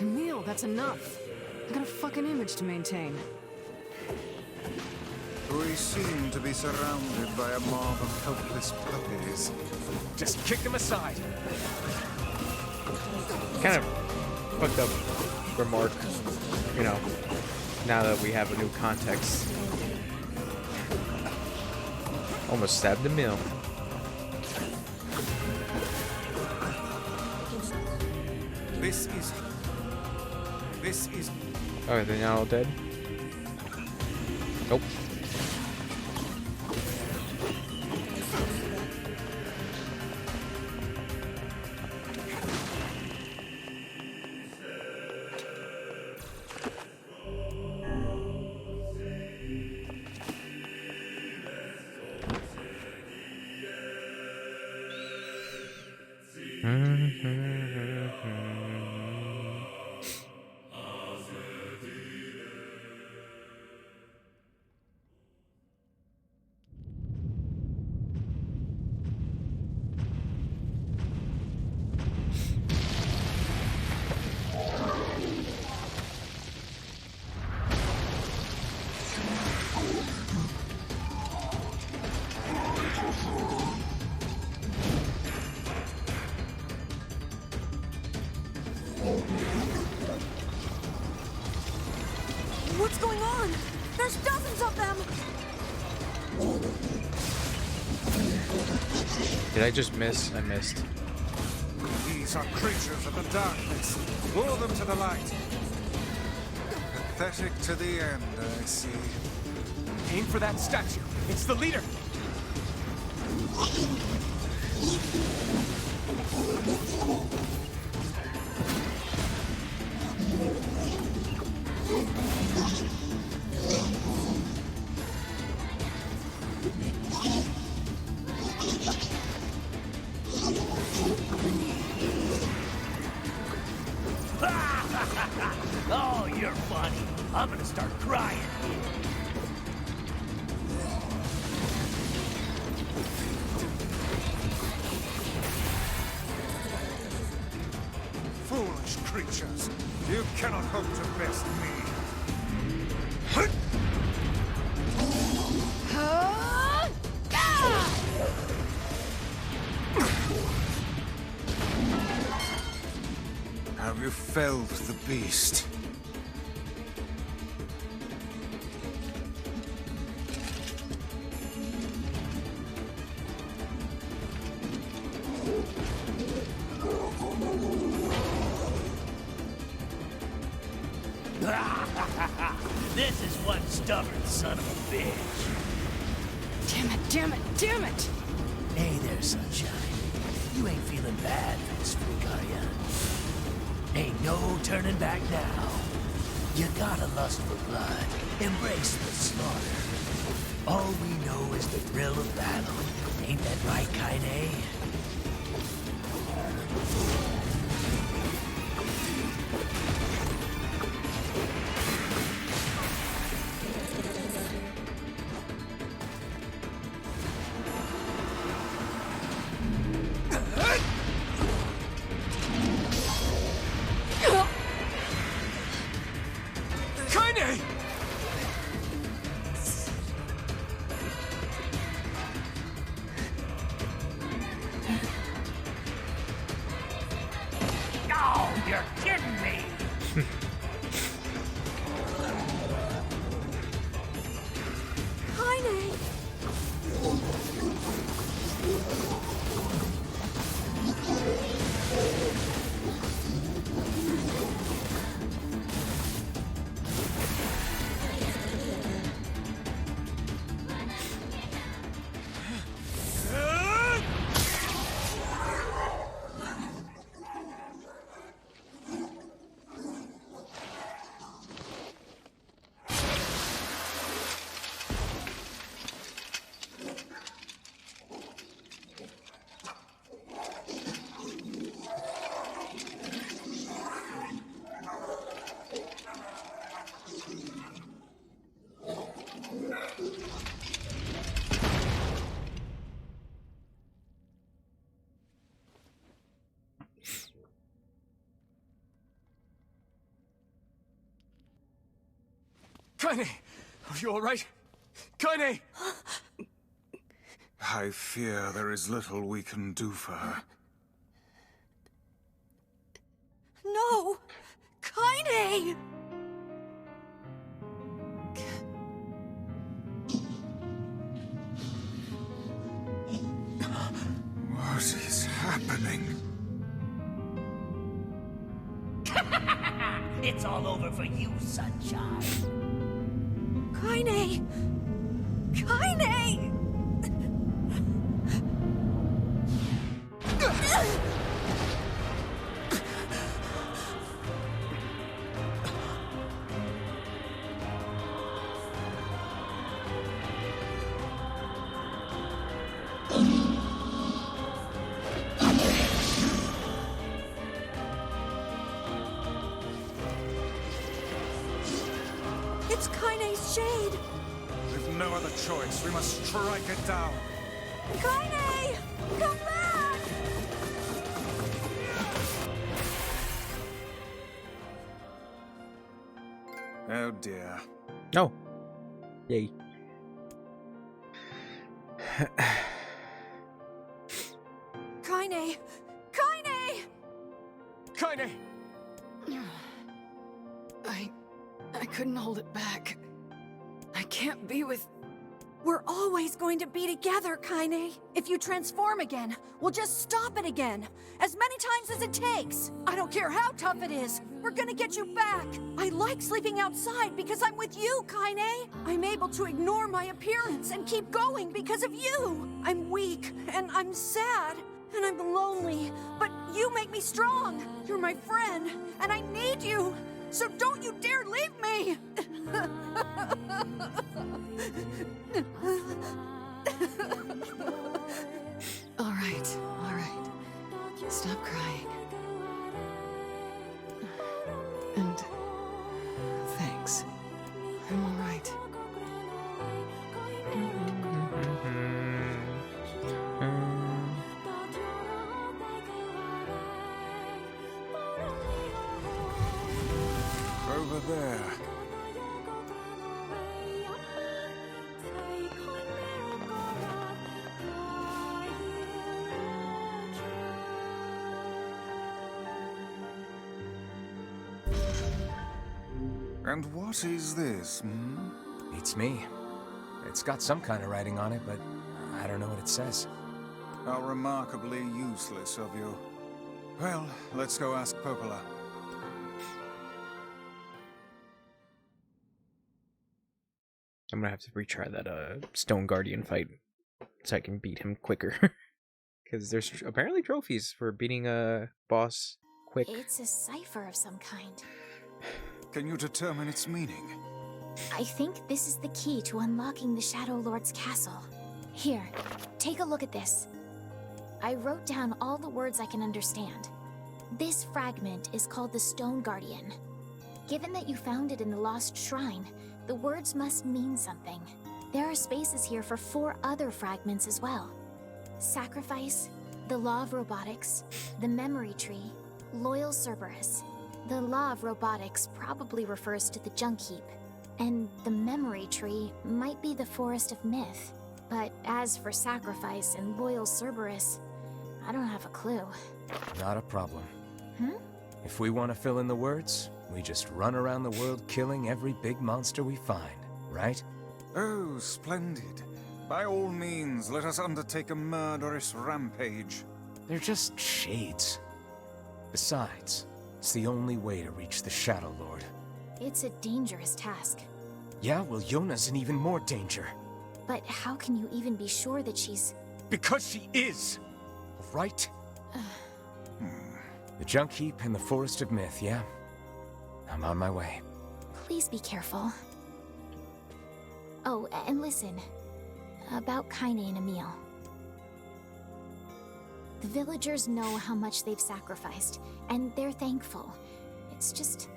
Emil, that's enough. I got a fucking image to maintain. We seem to be surrounded by a mob of helpless puppies. Just kick them aside. Kind of fucked up remark, you know, now that we have a new context. Almost stabbed Emil. This is... Oh, are they now all dead? Nope. What's going on? There's dozens of them! Did I just miss? I missed. These are creatures of the darkness. Lure them to the light. Pathetic to the end, I see. Aim for that statue. It's the leader. Oh, you're funny. I'm gonna start crying. Foolish creatures. You cannot hope to best me. Have you felled the beast? This is one stubborn son of a bitch. Damn it, damn it, damn it! Hey there, sunshine. You ain't feeling bad for this freak, are ya? Ain't no turning back now. You gotta lust for blood, embrace the slaughter. All we know is the thrill of battle. Ain't that right, Kaine? Oh, you're kidding me! Kaine! Kaine! Are you alright? Kaine! I fear there is little we can do for her. No! Kaine! What is happening? It's all over for you, sunshine. Kaine! Kaine! It's Kaine's shade! With no other choice, we must strike it down. Kaine! Come back! Oh dear. No. Yay. Kaine! Kaine! Kaine! I couldn't hold it back. I can't be with... We're always going to be together, Kaine. If you transform again, we'll just stop it again. As many times as it takes. I don't care how tough it is. We're gonna get you back. I like sleeping outside because I'm with you, Kaine. I'm able to ignore my appearance and keep going because of you. I'm weak, and I'm sad, and I'm lonely. But you make me strong. You're my friend, and I need you. So don't you dare leave me! All right. Stop crying. And thanks. I'm all right. Over there. And what is this, hmm? It's me. It's got some kind of writing on it, but I don't know what it says. How remarkably useless of you. Well, let's go ask Popola. I'm gonna have to retry that Stone Guardian fight so I can beat him quicker. Because there's apparently trophies for beating a boss quick. It's a cipher of some kind. Can you determine its meaning? I think this is the key to unlocking the Shadow Lord's castle. Here, take a look at this. I wrote down all the words I can understand. This fragment is called the Stone Guardian. Given that you found it in the Lost Shrine, the words must mean something. There are spaces here for 4 other fragments as well. Sacrifice, the Law of Robotics, the Memory Tree, Loyal Cerberus. The Law of Robotics probably refers to the Junk Heap, and the Memory Tree might be the Forest of Myth. But as for Sacrifice and Loyal Cerberus, I don't have a clue. Not a problem. Hmm? If we want to fill in the words, we just run around the world killing every big monster we find, right? Oh, splendid. By all means, let us undertake a murderous rampage. They're just shades. Besides, it's the only way to reach the Shadow Lord. It's a dangerous task. Yeah, well, Yona's in even more danger. But how can you even be sure that she's... Because she is! Right? The Junk Heap and the Forest of Myth, yeah? I'm on my way. Please be careful. Oh, and listen. About Kaine and Emil. The villagers know how much they've sacrificed, and they're thankful. It's just...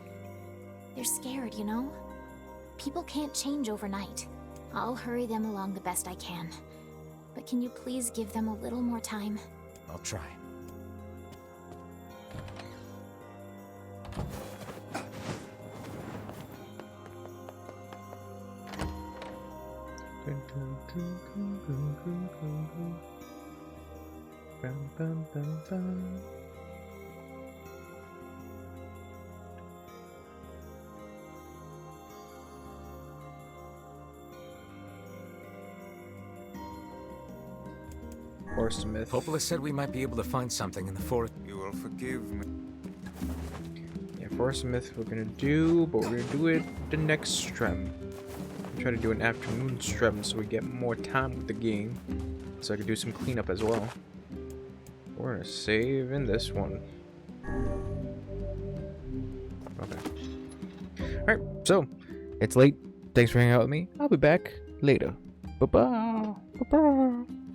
they're scared, you know? People can't change overnight. I'll hurry them along the best I can. But can you please give them a little more time? I'll try. Forest Myth. Popola said we might be able to find something in the forest. You will forgive me. Yeah, Forest Myth we're gonna do, but we're gonna do it the next stream. Try to do an afternoon stream so we get more time with the game, so I can do some cleanup as well. We're gonna save in this one. Okay. Alright, so it's late. Thanks for hanging out with me. I'll be back later. Bye-bye. Bye-bye.